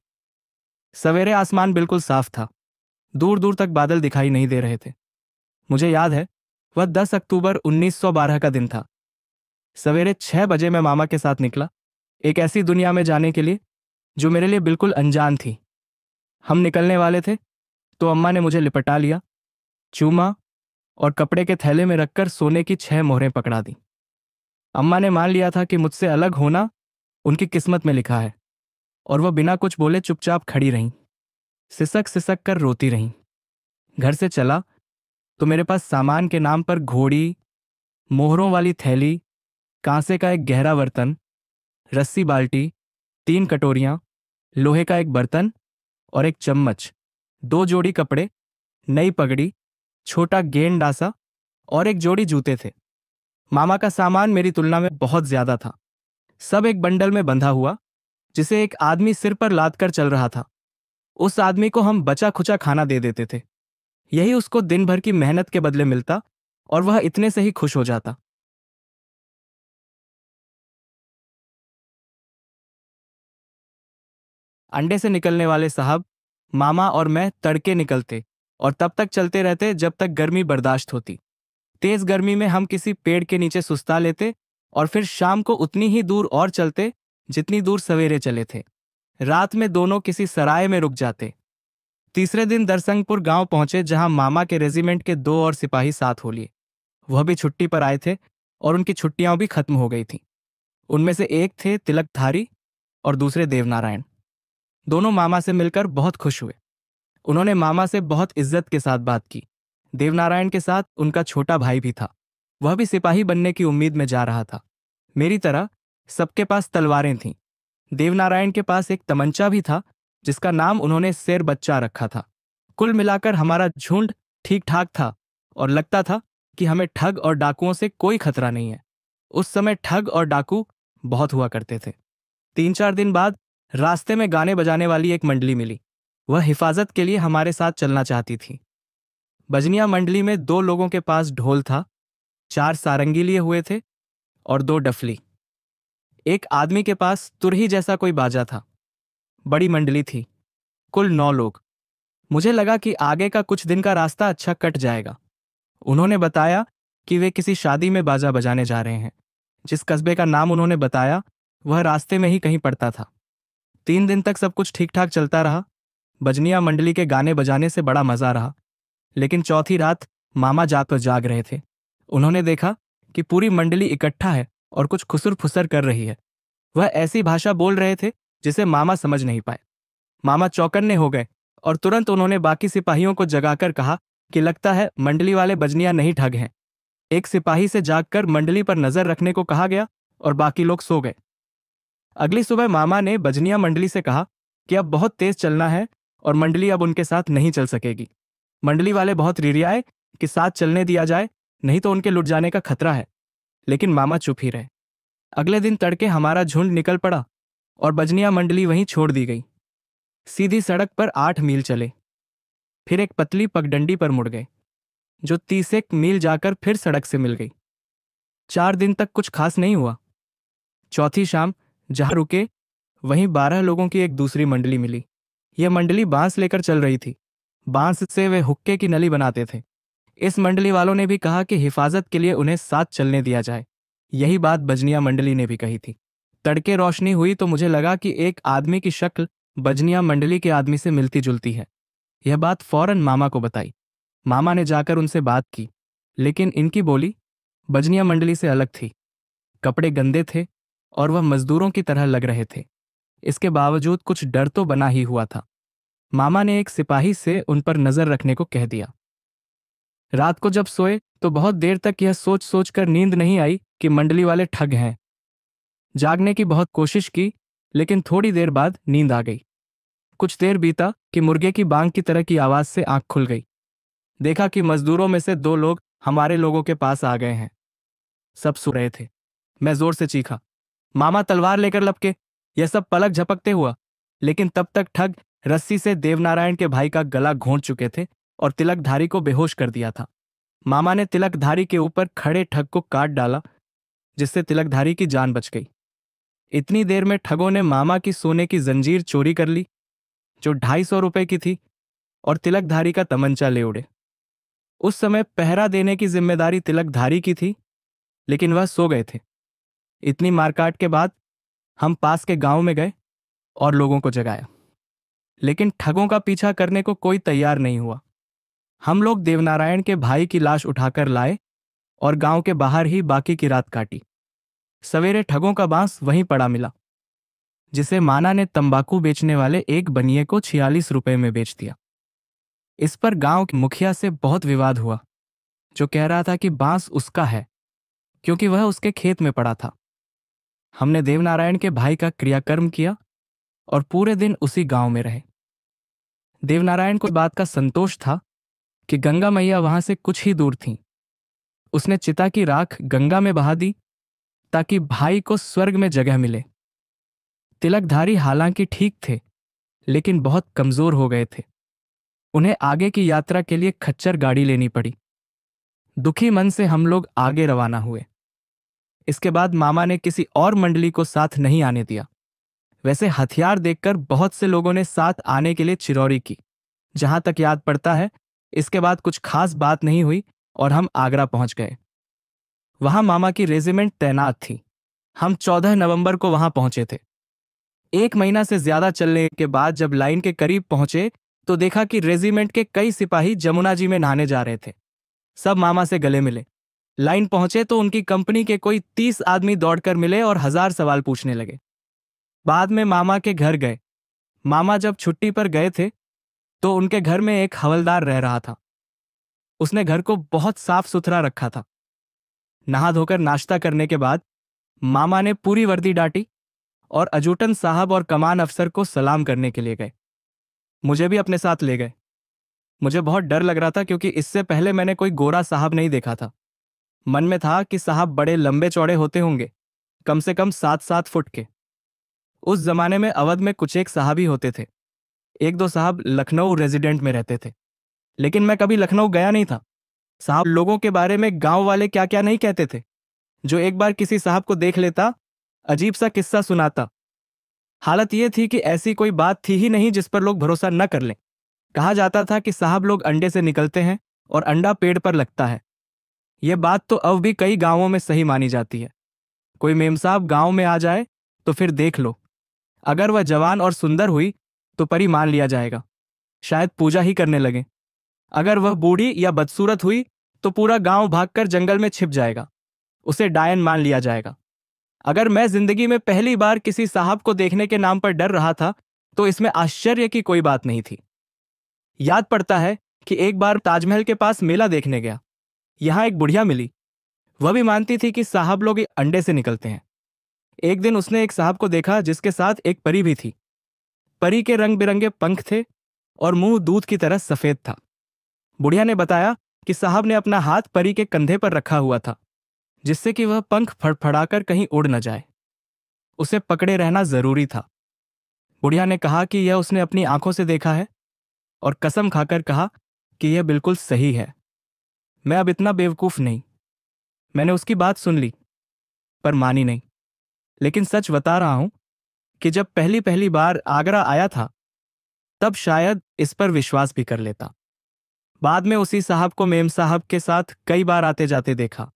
S1: सवेरे आसमान बिल्कुल साफ था। दूर दूर तक बादल दिखाई नहीं दे रहे थे। मुझे याद है वह 10 अक्टूबर 1912 का दिन था। सवेरे 6 बजे मैं मामा के साथ निकला, एक ऐसी दुनिया में जाने के लिए जो मेरे लिए बिल्कुल अनजान थी। हम निकलने वाले थे तो अम्मा ने मुझे लिपटा लिया, चूमा और कपड़े के थैले में रखकर सोने की 6 मोहरें पकड़ा दी। अम्मा ने मान लिया था कि मुझसे अलग होना उनकी किस्मत में लिखा है और वह बिना कुछ बोले चुपचाप खड़ी रहीं, सिसक सिसक कर रोती रहीं। घर से चला तो मेरे पास सामान के नाम पर घोड़ी, मोहरों वाली थैली, कांसे का एक गहरा बर्तन, रस्सी बाल्टी, 3 कटोरियां, लोहे का एक बर्तन और एक चम्मच, 2 जोड़ी कपड़े, नई पगड़ी, छोटा गेंद डासा और एक जोड़ी जूते थे। मामा का सामान मेरी तुलना में बहुत ज्यादा था। सब एक बंडल में बंधा हुआ जिसे एक आदमी सिर पर लाद कर चल रहा था। उस आदमी को हम बचा खुचा खाना दे देते थे। यही उसको दिन भर की मेहनत के बदले मिलता और वह इतने से ही खुश हो जाता। अंडे से निकलने वाले साहब, मामा और मैं तड़के निकलते और तब तक चलते रहते जब तक गर्मी बर्दाश्त होती। तेज गर्मी में हम किसी पेड़ के नीचे सुस्ता लेते और फिर शाम को उतनी ही दूर और चलते जितनी दूर सवेरे चले थे। रात में दोनों किसी सराय में रुक जाते। तीसरे दिन दरसंगपुर गांव पहुंचे जहां मामा के रेजिमेंट के 2 और सिपाही साथ हो लिए। वह भी छुट्टी पर आए थे और उनकी छुट्टियां भी खत्म हो गई थीं। उनमें से एक थे तिलकधारी और दूसरे देवनारायण। दोनों मामा से मिलकर बहुत खुश हुए। उन्होंने मामा से बहुत इज्जत के साथ बात की। देवनारायण के साथ उनका छोटा भाई भी था। वह भी सिपाही बनने की उम्मीद में जा रहा था। मेरी तरह सबके पास तलवारें थीं। देवनारायण के पास एक तमंचा भी था जिसका नाम उन्होंने शेर बच्चा रखा था। कुल मिलाकर हमारा झुंड ठीक ठाक था और लगता था कि हमें ठग और डाकुओं से कोई खतरा नहीं है। उस समय ठग और डाकू बहुत हुआ करते थे। 3-4 दिन बाद रास्ते में गाने बजाने वाली एक मंडली मिली। वह हिफाजत के लिए हमारे साथ चलना चाहती थी। बजनिया मंडली में 2 लोगों के पास ढोल था, 4 सारंगी लिए हुए थे और 2 डफली। एक आदमी के पास तुरही जैसा कोई बाजा था। बड़ी मंडली थी, कुल 9 लोग। मुझे लगा कि आगे का कुछ दिन का रास्ता अच्छा कट जाएगा। उन्होंने बताया कि वे किसी शादी में बाजा बजाने जा रहे हैं। जिस कस्बे का नाम उन्होंने बताया वह रास्ते में ही कहीं पड़ता था। 3 दिन तक सब कुछ ठीक ठाक चलता रहा। बजनिया मंडली के गाने बजाने से बड़ा मजा रहा, लेकिन चौथी रात मामा जाग जाग रहे थे। उन्होंने देखा कि पूरी मंडली इकट्ठा है और कुछ खुसर फुसर कर रही है। वह ऐसी भाषा बोल रहे थे जिसे मामा समझ नहीं पाए। मामा चौकन्ने हो गए और तुरंत उन्होंने बाकी सिपाहियों को जगाकर कहा कि लगता है मंडली वाले बजनिया नहीं ठग हैं। एक सिपाही से जागकर मंडली पर नजर रखने को कहा गया और बाकी लोग सो गए। अगली सुबह मामा ने बजनिया मंडली से कहा कि अब बहुत तेज चलना है और मंडली अब उनके साथ नहीं चल सकेगी। मंडली वाले बहुत रिरियाए कि साथ चलने दिया जाए, नहीं तो उनके लुट जाने का खतरा है, लेकिन मामा चुप ही रहे। अगले दिन तड़के हमारा झुंड निकल पड़ा और बजनिया मंडली वहीं छोड़ दी गई। सीधी सड़क पर 8 मील चले। फिर एक पतली पगडंडी पर मुड़ गए जो 30 मील जाकर फिर सड़क से मिल गई। 4 दिन तक कुछ खास नहीं हुआ। चौथी शाम जहां रुके वहीं 12 लोगों की एक दूसरी मंडली मिली। यह मंडली बांस लेकर चल रही थी। बांस से वे हुक्के की नली बनाते थे। इस मंडली वालों ने भी कहा कि हिफाजत के लिए उन्हें साथ चलने दिया जाए। यही बात बजनिया मंडली ने भी कही थी। तड़के रोशनी हुई तो मुझे लगा कि एक आदमी की शक्ल बजनिया मंडली के आदमी से मिलती जुलती है। यह बात फौरन मामा को बताई। मामा ने जाकर उनसे बात की, लेकिन इनकी बोली बजनिया मंडली से अलग थी। कपड़े गंदे थे और वह मजदूरों की तरह लग रहे थे। इसके बावजूद कुछ डर तो बना ही हुआ था। मामा ने एक सिपाही से उन पर नजर रखने को कह दिया। रात को जब सोए तो बहुत देर तक यह सोच सोच कर नींद नहीं आई कि मंडली वाले ठग हैं। जागने की बहुत कोशिश की, लेकिन थोड़ी देर बाद नींद आ गई। कुछ देर बीता कि मुर्गे की बांग की तरह की आवाज से आंख खुल गई। देखा कि मजदूरों में से 2 लोग हमारे लोगों के पास आ गए हैं। सब सो रहे थे। मैं जोर से चीखा, मामा तलवार लेकर लपके। यह सब पलक झपकते हुआ, लेकिन तब तक ठग रस्सी से देवनारायण के भाई का गला घोंट चुके थे और तिलकधारी को बेहोश कर दिया था। मामा ने तिलकधारी के ऊपर खड़े ठग को काट डाला, जिससे तिलकधारी की जान बच गई। इतनी देर में ठगों ने मामा की सोने की जंजीर चोरी कर ली, जो 250 रुपए की थी, और तिलकधारी का तमंचा ले उड़े। उस समय पहरा देने की जिम्मेदारी तिलकधारी की थी, लेकिन वह सो गए थे। इतनी मारकाट के बाद हम पास के गांव में गए और लोगों को जगाया, लेकिन ठगों का पीछा करने को कोई तैयार नहीं हुआ। हम लोग देवनारायण के भाई की लाश उठाकर लाए और गांव के बाहर ही बाकी की रात काटी। सवेरे ठगों का बांस वहीं पड़ा मिला, जिसे माना ने तंबाकू बेचने वाले एक बनिए को 46 रुपए में बेच दिया। इस पर गांव के मुखिया से बहुत विवाद हुआ, जो कह रहा था कि बांस उसका है क्योंकि वह उसके खेत में पड़ा था। हमने देवनारायण के भाई का क्रियाकर्म किया और पूरे दिन उसी गांव में रहे। देवनारायण को इस बात का संतोष था कि गंगा मैया वहां से कुछ ही दूर थीं। उसने चिता की राख गंगा में बहा दी ताकि भाई को स्वर्ग में जगह मिले। तिलकधारी हालांकि ठीक थे, लेकिन बहुत कमजोर हो गए थे। उन्हें आगे की यात्रा के लिए खच्चर गाड़ी लेनी पड़ी। दुखी मन से हम लोग आगे रवाना हुए। इसके बाद मामा ने किसी और मंडली को साथ नहीं आने दिया। वैसे हथियार देखकर बहुत से लोगों ने साथ आने के लिए चिरौरी की। जहां तक याद पड़ता है, इसके बाद कुछ खास बात नहीं हुई और हम आगरा पहुंच गए। वहां मामा की रेजिमेंट तैनात थी। हम 14 नवंबर को वहां पहुंचे थे। 1 महीना से ज्यादा चलने के बाद जब लाइन के करीब पहुंचे तो देखा कि रेजिमेंट के कई सिपाही जमुना जी में नहाने जा रहे थे। सब मामा से गले मिले। लाइन पहुंचे तो उनकी कंपनी के कोई 30 आदमी दौड़कर मिले और 1000 सवाल पूछने लगे। बाद में मामा के घर गए। मामा जब छुट्टी पर गए थे तो उनके घर में एक हवलदार रह रहा था। उसने घर को बहुत साफ सुथरा रखा था। नहा धोकर नाश्ता करने के बाद मामा ने पूरी वर्दी डांटी और अजूटन साहब और कमान अफसर को सलाम करने के लिए गए। मुझे भी अपने साथ ले गए। मुझे बहुत डर लग रहा था क्योंकि इससे पहले मैंने कोई गोरा साहब नहीं देखा था। मन में था कि साहब बड़े लंबे चौड़े होते होंगे, कम से कम 7-7 फुट के। उस जमाने में अवध में कुछ एक साहब ही होते थे। 1-2 साहब लखनऊ रेजिडेंट में रहते थे, लेकिन मैं कभी लखनऊ गया नहीं था। साहब लोगों के बारे में गांव वाले क्या क्या नहीं कहते थे। जो एक बार किसी साहब को देख लेता, अजीब सा किस्सा सुनाता। हालत यह थी कि ऐसी कोई बात थी ही नहीं जिस पर लोग भरोसा न कर लें। कहा जाता था कि साहब लोग अंडे से निकलते हैं और अंडा पेड़ पर लगता है। यह बात तो अब भी कई गांवों में सही मानी जाती है। कोई मेमसाहब गांव में आ जाए तो फिर देख लो, अगर वह जवान और सुंदर हुई तो परी मान लिया जाएगा, शायद पूजा ही करने लगे। अगर वह बूढ़ी या बदसूरत हुई तो पूरा गांव भागकर जंगल में छिप जाएगा, उसे डायन मान लिया जाएगा। अगर मैं जिंदगी में पहली बार किसी साहब को देखने के नाम पर डर रहा था तो इसमें आश्चर्य की कोई बात नहीं थी। याद पड़ता है कि एक बार ताजमहल के पास मेला देखने गया। यहां एक बुढ़िया मिली। वह भी मानती थी कि साहब लोग अंडे से निकलते हैं। एक दिन उसने एक साहब को देखा जिसके साथ एक परी भी थी। परी के रंग बिरंगे पंख थे और मुंह दूध की तरह सफेद था। बुढ़िया ने बताया कि साहब ने अपना हाथ परी के कंधे पर रखा हुआ था, जिससे कि वह पंख फड़फड़ाकर कहीं उड़ न जाए। उसे पकड़े रहना जरूरी था। बुढ़िया ने कहा कि यह उसने अपनी आंखों से देखा है और कसम खाकर कहा कि यह बिल्कुल सही है। मैं अब इतना बेवकूफ नहीं। मैंने उसकी बात सुन ली, पर मानी नहीं। लेकिन सच बता रहा हूं कि जब पहली पहली बार आगरा आया था, तब शायद इस पर विश्वास भी कर लेता। बाद में उसी साहब को मेम साहब के साथ कई बार आते जाते देखा।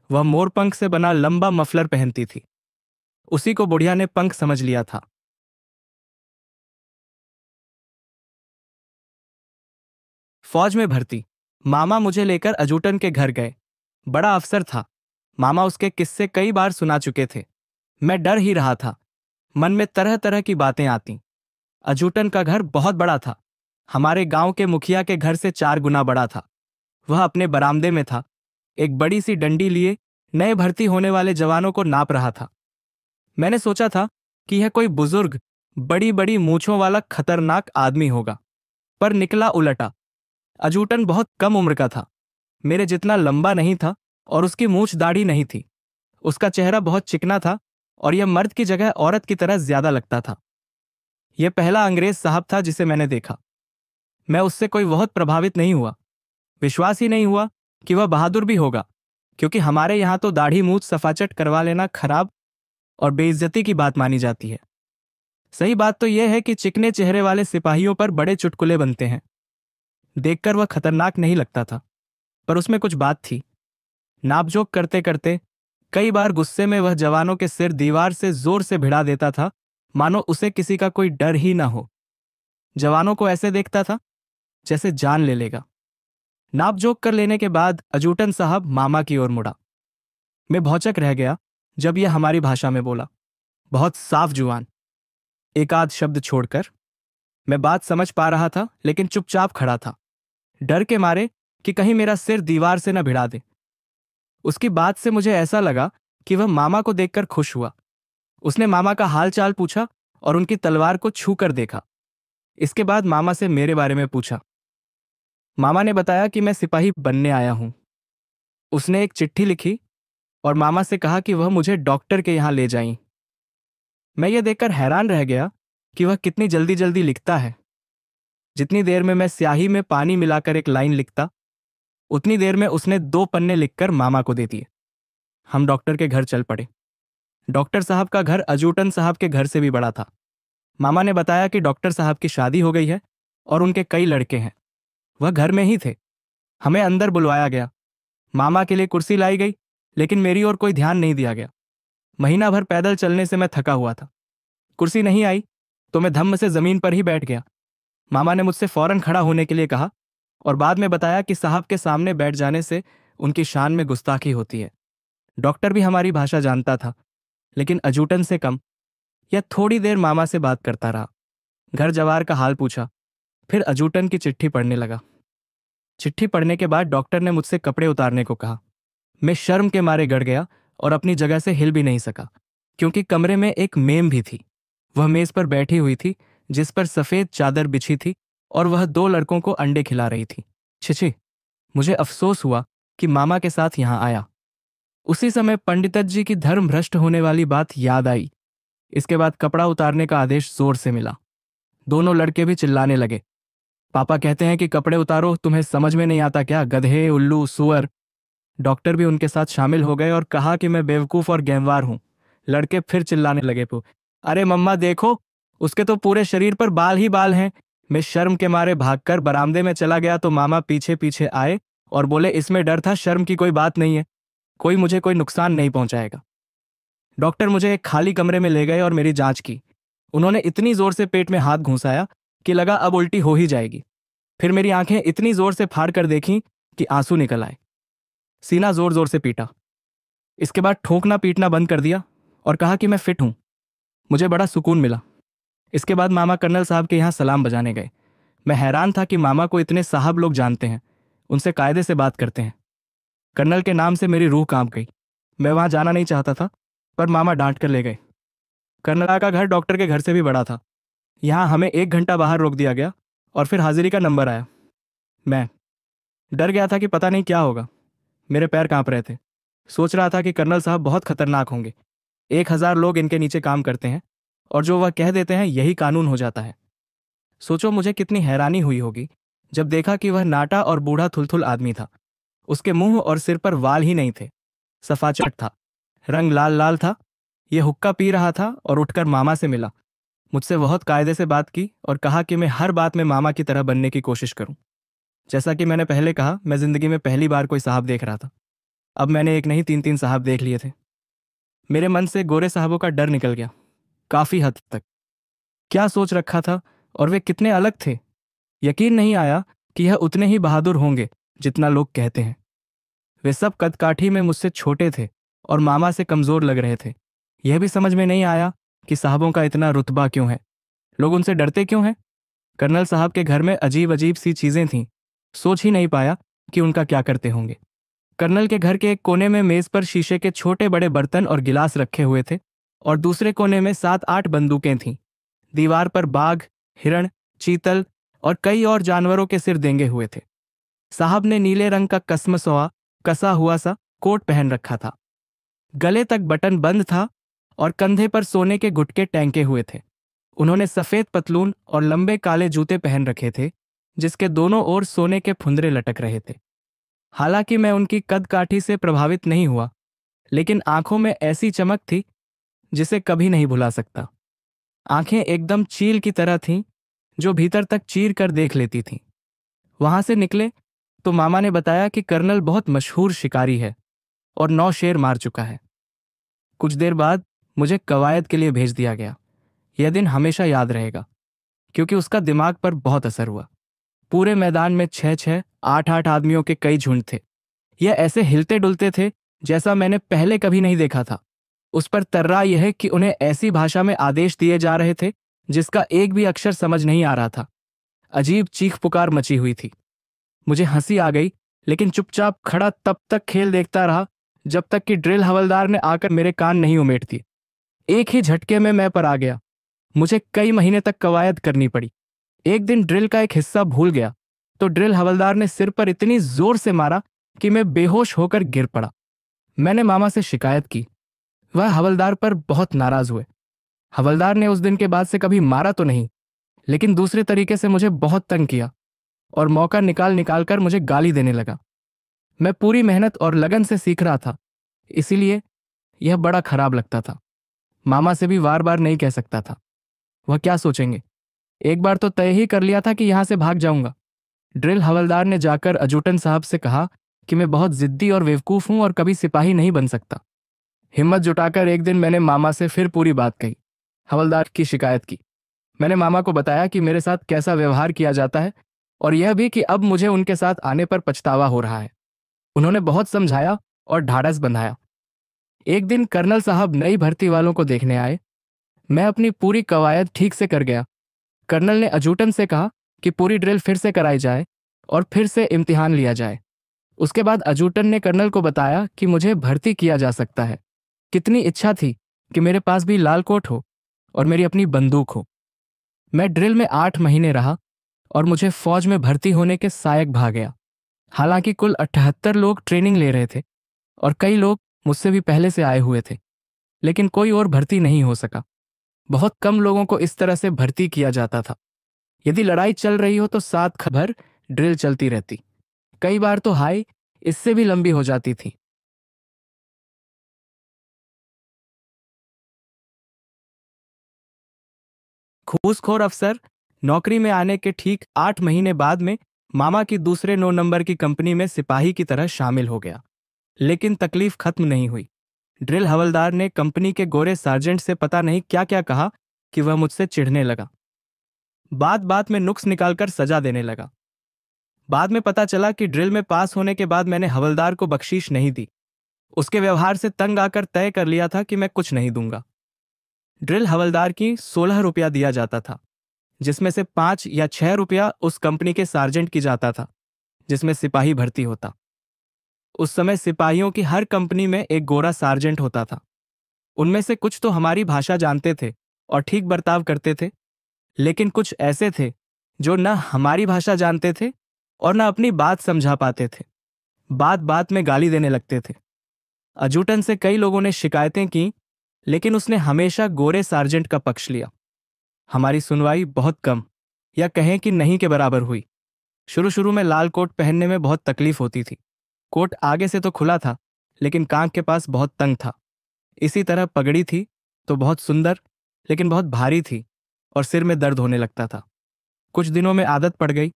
S1: वह मोरपंख से बना लंबा मफलर पहनती थी। उसी को बुढ़िया ने पंख समझ लिया था। फौज में भर्ती। मामा मुझे लेकर अजूटन के घर गए। बड़ा अफसर था। मामा उसके किस्से कई बार सुना चुके थे। मैं डर ही रहा था। मन में तरह तरह की बातें आती। अजूटन का घर बहुत बड़ा था। हमारे गांव के मुखिया के घर से 4 गुना बड़ा था। वह अपने बरामदे में था, एक बड़ी सी डंडी लिए नए भर्ती होने वाले जवानों को नाप रहा था। मैंने सोचा था कि यह कोई बुजुर्ग, बड़ी बड़ी मूंछों वाला खतरनाक आदमी होगा, पर निकला उलटा। अजूटन बहुत कम उम्र का था, मेरे जितना लंबा नहीं था और उसकी मूंछ दाढ़ी नहीं थी। उसका चेहरा बहुत चिकना था और यह मर्द की जगह औरत की तरह ज्यादा लगता था। यह पहला अंग्रेज साहब था जिसे मैंने देखा। मैं उससे कोई बहुत प्रभावित नहीं हुआ। विश्वास ही नहीं हुआ कि वह बहादुर भी होगा, क्योंकि हमारे यहां तो दाढ़ी मूंछ सफाचट करवा लेना खराब और बेइज्जती की बात मानी जाती है। सही बात तो यह है कि चिकने चेहरे वाले सिपाहियों पर बड़े चुटकुले बनते हैं। देखकर वह खतरनाक नहीं लगता था, पर उसमें कुछ बात थी। नापजोक करते करते कई बार गुस्से में वह जवानों के सिर दीवार से जोर से भिड़ा देता था, मानो उसे किसी का कोई डर ही ना हो। जवानों को ऐसे देखता था जैसे जान ले लेगा। नापजोक कर लेने के बाद अजूटन साहब मामा की ओर मुड़ा। मैं भौचक रह गया जब यह हमारी भाषा में बोला, बहुत साफ जुबान, एक आध शब्द छोड़कर। मैं बात समझ पा रहा था, लेकिन चुपचाप खड़ा था, डर के मारे कि कहीं मेरा सिर दीवार से न भिड़ा दे। उसकी बात से मुझे ऐसा लगा कि वह मामा को देखकर खुश हुआ। उसने मामा का हाल चाल पूछा और उनकी तलवार को छू कर देखा। इसके बाद मामा से मेरे बारे में पूछा। मामा ने बताया कि मैं सिपाही बनने आया हूं। उसने एक चिट्ठी लिखी और मामा से कहा कि वह मुझे डॉक्टर के यहां ले जाएं। मैं यह देखकर हैरान रह गया कि वह कितनी जल्दी जल्दी लिखता है। जितनी देर में मैं स्याही में पानी मिलाकर एक लाइन लिखता, उतनी देर में उसने 2 पन्ने लिखकर मामा को दे दिए। हम डॉक्टर के घर चल पड़े। डॉक्टर साहब का घर अजूटन साहब के घर से भी बड़ा था। मामा ने बताया कि डॉक्टर साहब की शादी हो गई है और उनके कई लड़के हैं। वह घर में ही थे। हमें अंदर बुलवाया गया। मामा के लिए कुर्सी लाई गई, लेकिन मेरी ओर कोई ध्यान नहीं दिया गया। महीना भर पैदल चलने से मैं थका हुआ था। कुर्सी नहीं आई तो मैं धम्म से जमीन पर ही बैठ गया। मामा ने मुझसे फौरन खड़ा होने के लिए कहा और बाद में बताया कि साहब के सामने बैठ जाने से उनकी शान में गुस्ताखी होती है। डॉक्टर भी हमारी भाषा जानता था, लेकिन अजूटन से कम। यह थोड़ी देर मामा से बात करता रहा, घर जवार का हाल पूछा, फिर अजूटन की चिट्ठी पढ़ने लगा। चिट्ठी पढ़ने के बाद डॉक्टर ने मुझसे कपड़े उतारने को कहा। मैं शर्म के मारे गड़ गया और अपनी जगह से हिल भी नहीं सका, क्योंकि कमरे में एक मेम भी थी। वह मेज पर बैठी हुई थी, जिस पर सफेद चादर बिछी थी, और वह 2 लड़कों को अंडे खिला रही थी। छिछि, मुझे अफसोस हुआ कि मामा के साथ यहां आया। उसी समय पंडितत जी की धर्म भ्रष्ट होने वाली बात याद आई। इसके बाद कपड़ा उतारने का आदेश जोर से मिला। दोनों लड़के भी चिल्लाने लगे, पापा कहते हैं कि कपड़े उतारो, तुम्हें समझ में नहीं आता क्या, गधे, उल्लू, सुअर। डॉक्टर भी उनके साथ शामिल हो गए और कहा कि मैं बेवकूफ और गैंवार हूं। लड़के फिर चिल्लाने लगे, अरे मम्मा देखो, उसके तो पूरे शरीर पर बाल ही बाल हैं। मैं शर्म के मारे भागकर बरामदे में चला गया तो मामा पीछे पीछे आए और बोले, इसमें डर था, शर्म की कोई बात नहीं है, कोई मुझे कोई नुकसान नहीं पहुंचाएगा। डॉक्टर मुझे एक खाली कमरे में ले गए और मेरी जांच की। उन्होंने इतनी जोर से पेट में हाथ घुसाया कि लगा अब उल्टी हो ही जाएगी। फिर मेरी आंखें इतनी जोर से फाड़ कर देखीं कि आंसू निकल आए। सीना जोर जोर से पीटा। इसके बाद ठोकना पीटना बंद कर दिया और कहा कि मैं फिट हूं। मुझे बड़ा सुकून मिला। इसके बाद मामा कर्नल साहब के यहाँ सलाम बजाने गए। मैं हैरान था कि मामा को इतने साहब लोग जानते हैं, उनसे कायदे से बात करते हैं। कर्नल के नाम से मेरी रूह कांप गई। मैं वहां जाना नहीं चाहता था, पर मामा डांट कर ले गए। कर्नल का घर डॉक्टर के घर से भी बड़ा था। यहाँ हमें 1 घंटा बाहर रोक दिया गया और फिर हाजिरी का नंबर आया। मैं डर गया था कि पता नहीं क्या होगा। मेरे पैर कांप रहे थे। सोच रहा था कि कर्नल साहब बहुत खतरनाक होंगे। 1000 लोग इनके नीचे काम करते हैं और जो वह कह देते हैं यही कानून हो जाता है। सोचो मुझे कितनी हैरानी हुई होगी जब देखा कि वह नाटा और बूढ़ा थुलथुल आदमी था। उसके मुंह और सिर पर वाल ही नहीं थे, सफाचट था, रंग लाल लाल था। यह हुक्का पी रहा था और उठकर मामा से मिला। मुझसे बहुत कायदे से बात की और कहा कि मैं हर बात में मामा की तरह बनने की कोशिश करूं। जैसा कि मैंने पहले कहा, मैं जिंदगी में पहली बार कोई साहब देख रहा था। अब मैंने एक नहीं 3-3 साहब देख लिए थे। मेरे मन से गोरे साहबों का डर निकल गया, काफी हद तक। क्या सोच रखा था और वे कितने अलग थे। यकीन नहीं आया कि यह उतने ही बहादुर होंगे जितना लोग कहते हैं। वे सब कदकाठी में मुझसे छोटे थे और मामा से कमजोर लग रहे थे। यह भी समझ में नहीं आया कि साहबों का इतना रुतबा क्यों है, लोग उनसे डरते क्यों हैं। कर्नल साहब के घर में अजीब अजीब सी चीजें थीं, सोच ही नहीं पाया कि उनका क्या करते होंगे। कर्नल के घर के एक कोने में मेज पर शीशे के छोटे बड़े बर्तन और गिलास रखे हुए थे और दूसरे कोने में 7-8 बंदूकें थीं। दीवार पर बाघ, हिरण, चीतल और कई और जानवरों के सिर देंगे हुए थे। साहब ने नीले रंग का कसमसवा कसा हुआ सा कोट पहन रखा था। गले तक बटन बंद था और कंधे पर सोने के गुटके टैंके हुए थे। उन्होंने सफेद पतलून और लंबे काले जूते पहन रखे थे जिसके दोनों ओर सोने के फुंदरे लटक रहे थे। हालांकि मैं उनकी कद काठी से प्रभावित नहीं हुआ, लेकिन आंखों में ऐसी चमक थी जिसे कभी नहीं भुला सकता। आंखें एकदम चील की तरह थीं, जो भीतर तक चीर कर देख लेती थीं। वहां से निकले तो मामा ने बताया कि कर्नल बहुत मशहूर शिकारी है और 9 शेर मार चुका है। कुछ देर बाद मुझे कवायद के लिए भेज दिया गया। यह दिन हमेशा याद रहेगा, क्योंकि उसका दिमाग पर बहुत असर हुआ। पूरे मैदान में 6-6, 8-8 आदमियों के कई झुंड थे। यह ऐसे हिलते डुलते थे जैसा मैंने पहले कभी नहीं देखा था। उस पर तर्रा यह कि उन्हें ऐसी भाषा में आदेश दिए जा रहे थे जिसका एक भी अक्षर समझ नहीं आ रहा था। अजीब चीख पुकार मची हुई थी। मुझे हंसी आ गई, लेकिन चुपचाप खड़ा तब तक खेल देखता रहा जब तक कि ड्रिल हवलदार ने आकर मेरे कान नहीं उमेट दिए। एक ही झटके में मैं पर आ गया। मुझे कई महीने तक कवायद करनी पड़ी। एक दिन ड्रिल का एक हिस्सा भूल गया तो ड्रिल हवलदार ने सिर पर इतनी जोर से मारा कि मैं बेहोश होकर गिर पड़ा। मैंने मामा से शिकायत की। वह हवलदार पर बहुत नाराज हुए। हवलदार ने उस दिन के बाद से कभी मारा तो नहीं, लेकिन दूसरे तरीके से मुझे बहुत तंग किया और मौका निकाल निकाल कर मुझे गाली देने लगा। मैं पूरी मेहनत और लगन से सीख रहा था, इसीलिए यह बड़ा खराब लगता था। मामा से भी वार बार नहीं कह सकता था, वह क्या सोचेंगे। एक बार तो तय ही कर लिया था कि यहां से भाग जाऊंगा। ड्रिल हवलदार ने जाकर अजूटन साहब से कहा कि मैं बहुत जिद्दी और बेवकूफ हूं और कभी सिपाही नहीं बन सकता। हिम्मत जुटाकर एक दिन मैंने मामा से फिर पूरी बात कही, हवलदार की शिकायत की। मैंने मामा को बताया कि मेरे साथ कैसा व्यवहार किया जाता है और यह भी कि अब मुझे उनके साथ आने पर पछतावा हो रहा है। उन्होंने बहुत समझाया और ढाढ़स बंधाया। एक दिन कर्नल साहब नई भर्ती वालों को देखने आए। मैं अपनी पूरी कवायद ठीक से कर गया। कर्नल ने अजूटन से कहा कि पूरी ड्रिल फिर से कराई जाए और फिर से इम्तिहान लिया जाए। उसके बाद अजूटन ने कर्नल को बताया कि मुझे भर्ती किया जा सकता है। कितनी इच्छा थी कि मेरे पास भी लाल कोट हो और मेरी अपनी बंदूक हो। मैं ड्रिल में 8 महीने रहा और मुझे फौज में भर्ती होने के सायक भा गया। हालांकि कुल 78 लोग ट्रेनिंग ले रहे थे और कई लोग मुझसे भी पहले से आए हुए थे, लेकिन कोई और भर्ती नहीं हो सका। बहुत कम लोगों को इस तरह से भर्ती किया जाता था। यदि लड़ाई चल रही हो तो 7 खबर ड्रिल चलती रहती। कई बार तो हाई इससे भी लंबी हो जाती थी। घूसखोर अफसर नौकरी में आने के ठीक 8 महीने बाद में मामा की दूसरे 9 नंबर की कंपनी में सिपाही की तरह शामिल हो गया। लेकिन तकलीफ खत्म नहीं हुई। ड्रिल हवलदार ने कंपनी के गोरे सार्जेंट से पता नहीं क्या क्या कहा कि वह मुझसे चिढ़ने लगा। बात बात में नुक्स निकालकर सजा देने लगा। बाद में पता चला कि ड्रिल में पास होने के बाद मैंने हवलदार को बख्शीश नहीं दी। उसके व्यवहार से तंग आकर तय कर लिया था कि मैं कुछ नहीं दूंगा। ड्रिल हवलदार की 16 रुपया दिया जाता था, जिसमें से 5 या 6 रुपया उस कंपनी के सार्जेंट की जाता था जिसमें सिपाही भर्ती होता। उस समय सिपाहियों की हर कंपनी में एक गोरा सार्जेंट होता था। उनमें से कुछ तो हमारी भाषा जानते थे और ठीक बर्ताव करते थे, लेकिन कुछ ऐसे थे जो न हमारी भाषा जानते थे और न अपनी बात समझा पाते थे। बात बात में गाली देने लगते थे। अजूटन से कई लोगों ने शिकायतें की, लेकिन उसने हमेशा गोरे सार्जेंट का पक्ष लिया। हमारी सुनवाई बहुत कम या कहें कि नहीं के बराबर हुई। शुरू शुरू में लाल कोट पहनने में बहुत तकलीफ होती थी। कोट आगे से तो खुला था, लेकिन कांख के पास बहुत तंग था। इसी तरह पगड़ी थी तो बहुत सुंदर, लेकिन बहुत भारी थी और सिर में दर्द होने लगता था। कुछ दिनों में आदत पड़ गई,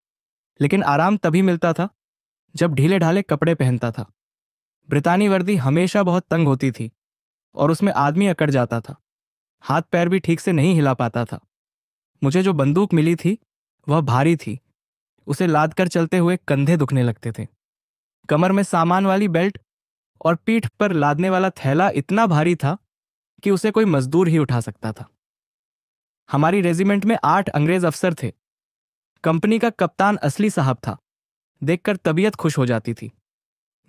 S1: लेकिन आराम तभी मिलता था जब ढीले ढाले कपड़े पहनता था। ब्रितानी वर्दी हमेशा बहुत तंग होती थी और उसमें आदमी अकड़ जाता था। हाथ पैर भी ठीक से नहीं हिला पाता था। मुझे जो बंदूक मिली थी वह भारी थी। उसे लाद कर चलते हुए कंधे दुखने लगते थे। कमर में सामान वाली बेल्ट और पीठ पर लादने वाला थैला इतना भारी था कि उसे कोई मजदूर ही उठा सकता था। हमारी रेजिमेंट में 8 अंग्रेज अफसर थे। कंपनी का कप्तान असली साहब था। देखकर तबीयत खुश हो जाती थी।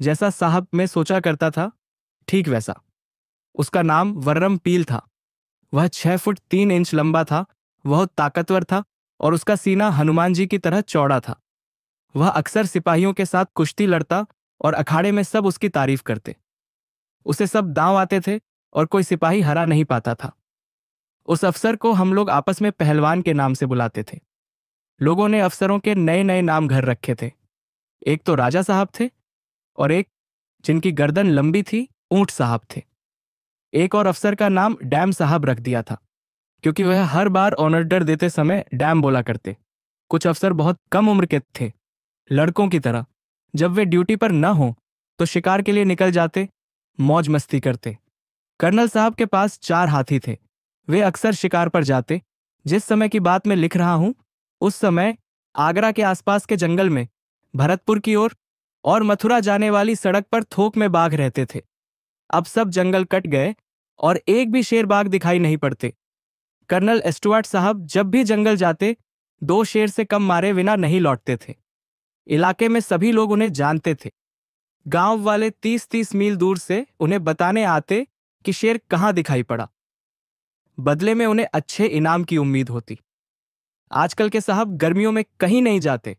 S1: जैसा साहब मैं सोचा करता था, ठीक वैसा। उसका नाम वर्रम पील था। वह 6 फुट 3 इंच लंबा था, बहुत ताकतवर था और उसका सीना हनुमान जी की तरह चौड़ा था। वह अक्सर सिपाहियों के साथ कुश्ती लड़ता और अखाड़े में सब उसकी तारीफ करते। उसे सब दांव आते थे और कोई सिपाही हरा नहीं पाता था। उस अफसर को हम लोग आपस में पहलवान के नाम से बुलाते थे। लोगों ने अफसरों के नए नए नाम घर रखे थे। एक तो राजा साहब थे और एक, जिनकी गर्दन लंबी थी, ऊंट साहब थे। एक और अफसर का नाम डैम साहब रख दिया था, क्योंकि वह हर बार ऑनर्डर देते समय डैम बोला करते। कुछ अफसर बहुत कम उम्र के थे, लड़कों की तरह। जब वे ड्यूटी पर न हो तो शिकार के लिए निकल जाते, मौज मस्ती करते। कर्नल साहब के पास 4 हाथी थे। वे अक्सर शिकार पर जाते। जिस समय की बात मैं लिख रहा हूं, उस समय आगरा के आसपास के जंगल में, भरतपुर की ओर और मथुरा जाने वाली सड़क पर थोक में बाघ रहते थे। अब सब जंगल कट गए और एक भी शेर बाघ दिखाई नहीं पड़ते। कर्नल एस्टुअर्ट साहब जब भी जंगल जाते 2 शेर से कम मारे बिना नहीं लौटते थे। इलाके में सभी लोग उन्हें जानते थे। गांव वाले 30-30 मील दूर से उन्हें बताने आते कि शेर कहां दिखाई पड़ा। बदले में उन्हें अच्छे इनाम की उम्मीद होती। आजकल के साहब गर्मियों में कहीं नहीं जाते,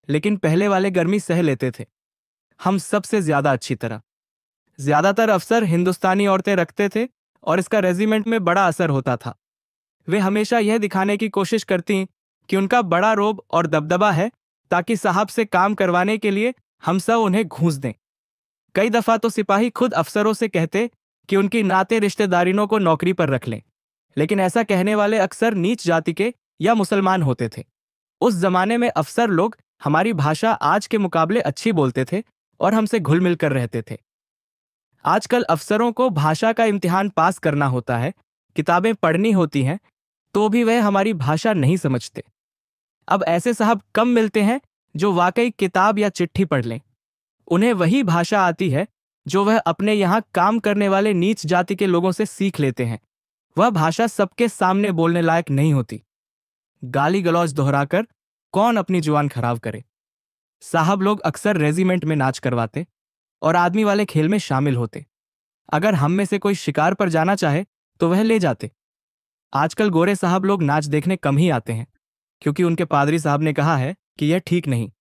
S1: लेकिन पहले वाले गर्मी सह लेते थे, हम सबसे ज्यादा अच्छी तरह। ज्यादातर अफसर हिंदुस्तानी औरतें रखते थे और इसका रेजिमेंट में बड़ा असर होता था। वे हमेशा यह दिखाने की कोशिश करती कि उनका बड़ा रोब और दबदबा है, ताकि साहब से काम करवाने के लिए हम सब उन्हें घूंस दें। कई दफा तो सिपाही खुद अफसरों से कहते कि उनकी नाते रिश्तेदारियों को नौकरी पर रख लें, लेकिन ऐसा कहने वाले अक्सर नीच जाति के या मुसलमान होते थे। उस जमाने में अफसर लोग हमारी भाषा आज के मुकाबले अच्छी बोलते थे और हमसे घुल मिल कर रहते थे। आजकल अफसरों को भाषा का इम्तिहान पास करना होता है, किताबें पढ़नी होती हैं, तो भी वह हमारी भाषा नहीं समझते। अब ऐसे साहब कम मिलते हैं जो वाकई किताब या चिट्ठी पढ़ लें। उन्हें वही भाषा आती है जो वह अपने यहाँ काम करने वाले नीच जाति के लोगों से सीख लेते हैं। वह भाषा सबके सामने बोलने लायक नहीं होती। गाली गलौज दोहराकर कौन अपनी जुबान खराब करे। साहब लोग अक्सर रेजिमेंट में नाच करवाते और आदमी वाले खेल में शामिल होते। अगर हम में से कोई शिकार पर जाना चाहे तो वह ले जाते। आजकल गोरे साहब लोग नाच देखने कम ही आते हैं, क्योंकि उनके पादरी साहब ने कहा है कि यह ठीक नहीं।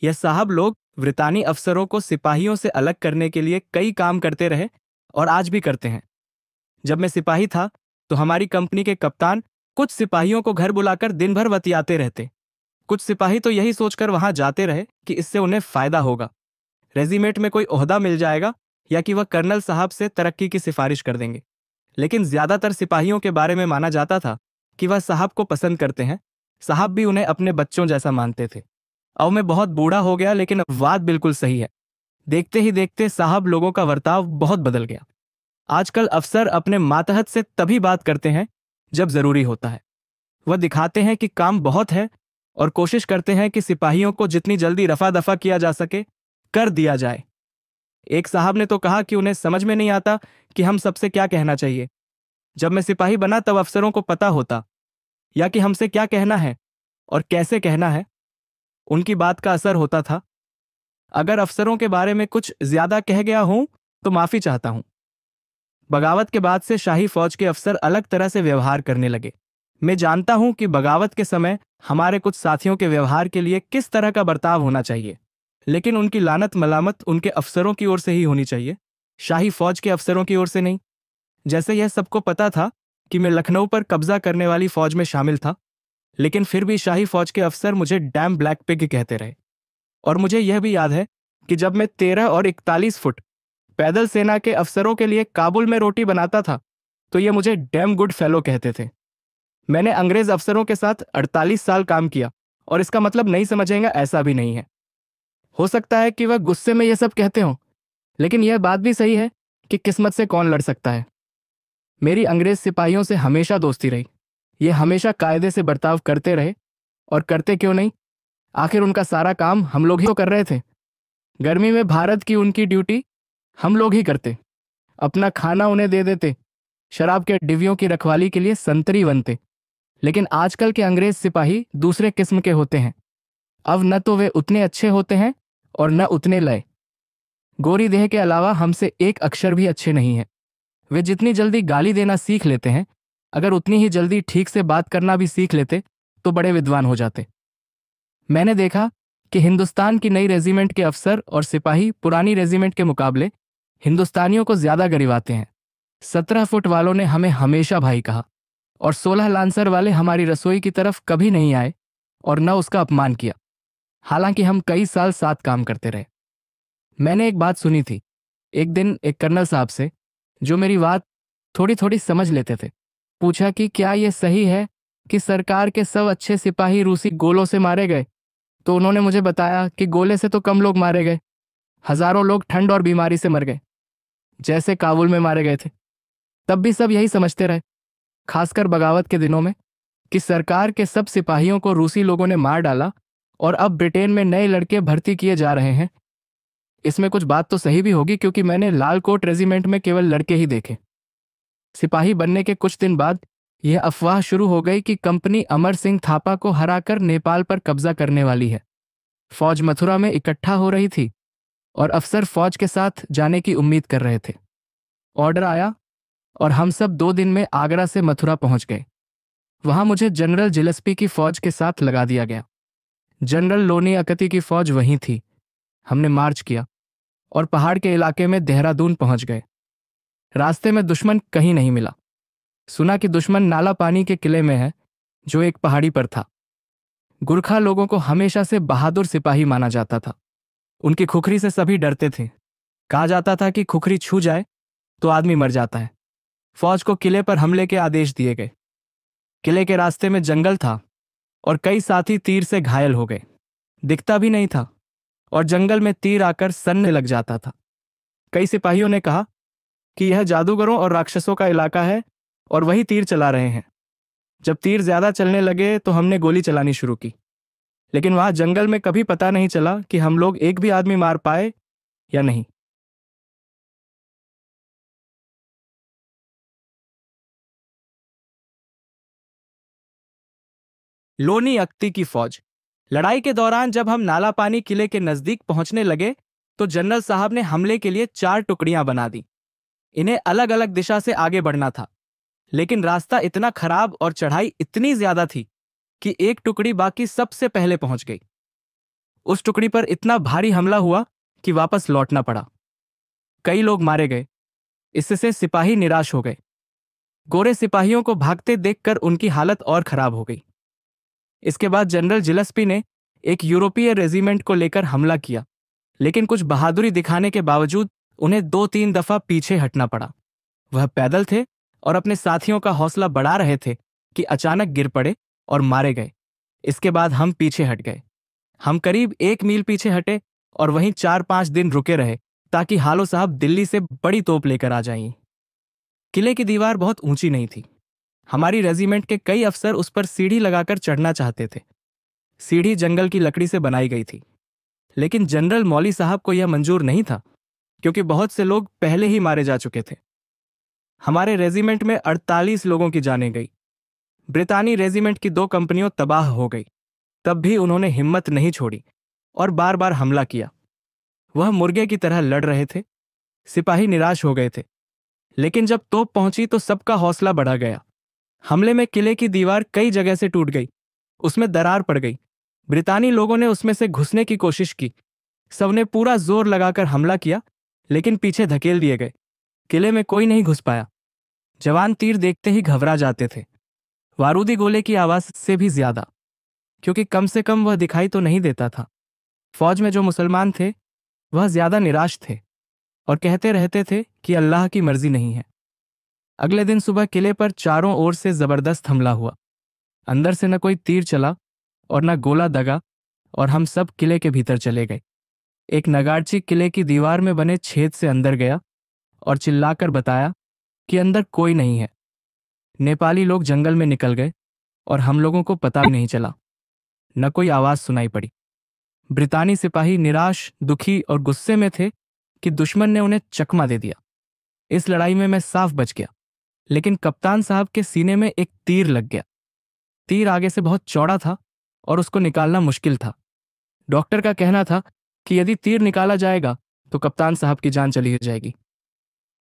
S1: यह साहब लोग ब्रितानी अफसरों को सिपाहियों से अलग करने के लिए कई काम करते रहे और आज भी करते हैं। जब मैं सिपाही था तो हमारी कंपनी के कप्तान कुछ सिपाहियों को घर बुलाकर दिन भर बतियाते रहते। कुछ सिपाही तो यही सोचकर वहां जाते रहे कि इससे उन्हें फायदा होगा, रेजिमेंट में कोई ओहदा मिल जाएगा या कि वह कर्नल साहब से तरक्की की सिफारिश कर देंगे। लेकिन ज्यादातर सिपाहियों के बारे में माना जाता था कि वह साहब को पसंद करते हैं। साहब भी उन्हें अपने बच्चों जैसा मानते थे। अब मैं बहुत बूढ़ा हो गया, लेकिन बात बिल्कुल सही है। देखते ही देखते साहब लोगों का बर्ताव बहुत बदल गया। आजकल अफसर अपने मातहत से तभी बात करते हैं जब जरूरी होता है। वह दिखाते हैं कि काम बहुत है और कोशिश करते हैं कि सिपाहियों को जितनी जल्दी रफा दफा किया जा सके कर दिया जाए। एक साहब ने तो कहा कि उन्हें समझ में नहीं आता कि हम सबसे क्या कहना चाहिए। जब मैं सिपाही बना तब अफसरों को पता होता या कि हमसे क्या कहना है और कैसे कहना है। उनकी बात का असर होता था। अगर अफसरों के बारे में कुछ ज्यादा कह गया हूं तो माफी चाहता हूं। बगावत के बाद से शाही फौज के अफसर अलग तरह से व्यवहार करने लगे। मैं जानता हूं कि बगावत के समय हमारे कुछ साथियों के व्यवहार के लिए किस तरह का बर्ताव होना चाहिए, लेकिन उनकी लानत मलामत उनके अफसरों की ओर से ही होनी चाहिए, शाही फौज के अफसरों की ओर से नहीं। जैसे यह सबको पता था कि मैं लखनऊ पर कब्जा करने वाली फौज में शामिल था, लेकिन फिर भी शाही फौज के अफसर मुझे डैम ब्लैक पिग कहते रहे। और मुझे यह भी याद है कि जब मैं 13 और 41 फुट पैदल सेना के अफसरों के लिए काबुल में रोटी बनाता था तो ये मुझे डैम गुड फेलो कहते थे। मैंने अंग्रेज अफसरों के साथ 48 साल काम किया और इसका मतलब नहीं समझेंगे ऐसा भी नहीं है। हो सकता है कि वह गुस्से में यह सब कहते हों, लेकिन यह बात भी सही है कि किस्मत से कौन लड़ सकता है। मेरी अंग्रेज सिपाहियों से हमेशा दोस्ती रही। ये हमेशा कायदे से बर्ताव करते रहे, और करते क्यों नहीं, आखिर उनका सारा काम हम लोग ही तो कर रहे थे। गर्मी में भारत की उनकी ड्यूटी हम लोग ही करते, अपना खाना उन्हें दे देते, शराब के डिवियों की रखवाली के लिए संतरी बनते। लेकिन आजकल के अंग्रेज सिपाही दूसरे किस्म के होते हैं। अब न तो वे उतने अच्छे होते हैं और न उतने लय। गोरी देह के अलावा हमसे एक अक्षर भी अच्छे नहीं है। वे जितनी जल्दी गाली देना सीख लेते हैं, अगर उतनी ही जल्दी ठीक से बात करना भी सीख लेते तो बड़े विद्वान हो जाते। मैंने देखा कि हिंदुस्तान की नई रेजिमेंट के अफसर और सिपाही पुरानी रेजिमेंट के मुकाबले हिंदुस्तानियों को ज्यादा गरिवाते हैं। 17 फुट वालों ने हमें हमेशा भाई कहा, और 16 लांसर वाले हमारी रसोई की तरफ कभी नहीं आए और न उसका अपमान किया, हालांकि हम कई साल साथ काम करते रहे। मैंने एक बात सुनी थी एक दिन एक कर्नल साहब से, जो मेरी बात थोड़ी थोड़ी समझ लेते थे। पूछा कि क्या यह सही है कि सरकार के सब अच्छे सिपाही रूसी गोलों से मारे गए? तो उन्होंने मुझे बताया कि गोले से तो कम लोग मारे गए, हजारों लोग ठंड और बीमारी से मर गए, जैसे काबुल में मारे गए थे। तब भी सब यही समझते रहे, खासकर बगावत के दिनों में, कि सरकार के सब सिपाहियों को रूसी लोगों ने मार डाला और अब ब्रिटेन में नए लड़के भर्ती किए जा रहे हैं। इसमें कुछ बात तो सही भी होगी, क्योंकि मैंने लाल कोट रेजिमेंट में केवल लड़के ही देखे। सिपाही बनने के कुछ दिन बाद यह अफवाह शुरू हो गई कि कंपनी अमर सिंह थापा को हराकर नेपाल पर कब्जा करने वाली है। फौज मथुरा में इकट्ठा हो रही थी और अफसर फौज के साथ जाने की उम्मीद कर रहे थे। ऑर्डर आया और हम सब 2 दिन में आगरा से मथुरा पहुंच गए। वहां मुझे जनरल जिलेस्पी की फौज के साथ लगा दिया गया। जनरल लोनी अकती की फौज वहीं थी। हमने मार्च किया और पहाड़ के इलाके में देहरादून पहुंच गए। रास्ते में दुश्मन कहीं नहीं मिला। सुना कि दुश्मन नाला पानी के किले में है, जो एक पहाड़ी पर था। गुरखा लोगों को हमेशा से बहादुर सिपाही माना जाता था। उनकी खुखरी से सभी डरते थे। कहा जाता था कि खुखरी छू जाए तो आदमी मर जाता है। फौज को किले पर हमले के आदेश दिए गए। किले के रास्ते में जंगल था और कई साथी तीर से घायल हो गए। दिखता भी नहीं था और जंगल में तीर आकर सनने लग जाता था। कई सिपाहियों ने कहा कि यह जादूगरों और राक्षसों का इलाका है और वही तीर चला रहे हैं। जब तीर ज्यादा चलने लगे तो हमने गोली चलानी शुरू की, लेकिन वहां जंगल में कभी पता नहीं चला कि हम लोग एक भी आदमी मार पाए या नहीं। लोनी अख्ती की फौज। लड़ाई के दौरान जब हम नाला पानी किले के नजदीक पहुंचने लगे तो जनरल साहब ने हमले के लिए 4 टुकड़ियां बना दी। इन्हें अलग अलग दिशा से आगे बढ़ना था, लेकिन रास्ता इतना खराब और चढ़ाई इतनी ज्यादा थी कि एक टुकड़ी बाकी सबसे पहले पहुंच गई। उस टुकड़ी पर इतना भारी हमला हुआ कि वापस लौटना पड़ा। कई लोग मारे गए। इससे सिपाही निराश हो गए। गोरे सिपाहियों को भागते देखकर उनकी हालत और खराब हो गई। इसके बाद जनरल जिलेस्पी ने एक यूरोपीय रेजिमेंट को लेकर हमला किया, लेकिन कुछ बहादुरी दिखाने के बावजूद उन्हें 2-3 दफा पीछे हटना पड़ा। वह पैदल थे और अपने साथियों का हौसला बढ़ा रहे थे कि अचानक गिर पड़े और मारे गए। इसके बाद हम पीछे हट गए। हम करीब 1 मील पीछे हटे और वहीं 4-5 दिन रुके रहे, ताकि हालो साहब दिल्ली से बड़ी तोप लेकर आ जाएं। किले की दीवार बहुत ऊंची नहीं थी। हमारी रेजिमेंट के कई अफसर उस पर सीढ़ी लगाकर चढ़ना चाहते थे। सीढ़ी जंगल की लकड़ी से बनाई गई थी, लेकिन जनरल मौली साहब को यह मंजूर नहीं था, क्योंकि बहुत से लोग पहले ही मारे जा चुके थे। हमारे रेजिमेंट में 48 लोगों की जानें गई। ब्रितानी रेजिमेंट की 2 कंपनियों तबाह हो गई। तब भी उन्होंने हिम्मत नहीं छोड़ी और बार बार हमला किया। वह मुर्गे की तरह लड़ रहे थे। सिपाही निराश हो गए थे, लेकिन जब तोप पहुंची तो सबका हौसला बढ़ा गया। हमले में किले की दीवार कई जगह से टूट गई। उसमें दरार पड़ गई। ब्रितानी लोगों ने उसमें से घुसने की कोशिश की। सबने पूरा जोर लगाकर हमला किया, लेकिन पीछे धकेल दिए गए। किले में कोई नहीं घुस पाया। जवान तीर देखते ही घबरा जाते थे। बारूदी गोले की आवाज से भी ज्यादा, क्योंकि कम से कम वह दिखाई तो नहीं देता था। फौज में जो मुसलमान थे वह ज्यादा निराश थे और कहते रहते थे कि अल्लाह की मर्जी नहीं है। अगले दिन सुबह किले पर चारों ओर से जबरदस्त हमला हुआ। अंदर से न कोई तीर चला और न गोला दगा, और हम सब किले के भीतर चले गए। एक नगाड़ची किले की दीवार में बने छेद से अंदर गया और चिल्लाकर बताया कि अंदर कोई नहीं है। नेपाली लोग जंगल में निकल गए और हम लोगों को पता भी नहीं चला। न कोई आवाज सुनाई पड़ी। ब्रितानी सिपाही निराश, दुखी और गुस्से में थे कि दुश्मन ने उन्हें चकमा दे दिया। इस लड़ाई में मैं साफ बच गया, लेकिन कप्तान साहब के सीने में एक तीर लग गया। तीर आगे से बहुत चौड़ा था और उसको निकालना मुश्किल था। डॉक्टर का कहना था कि यदि तीर निकाला जाएगा तो कप्तान साहब की जान चली जाएगी।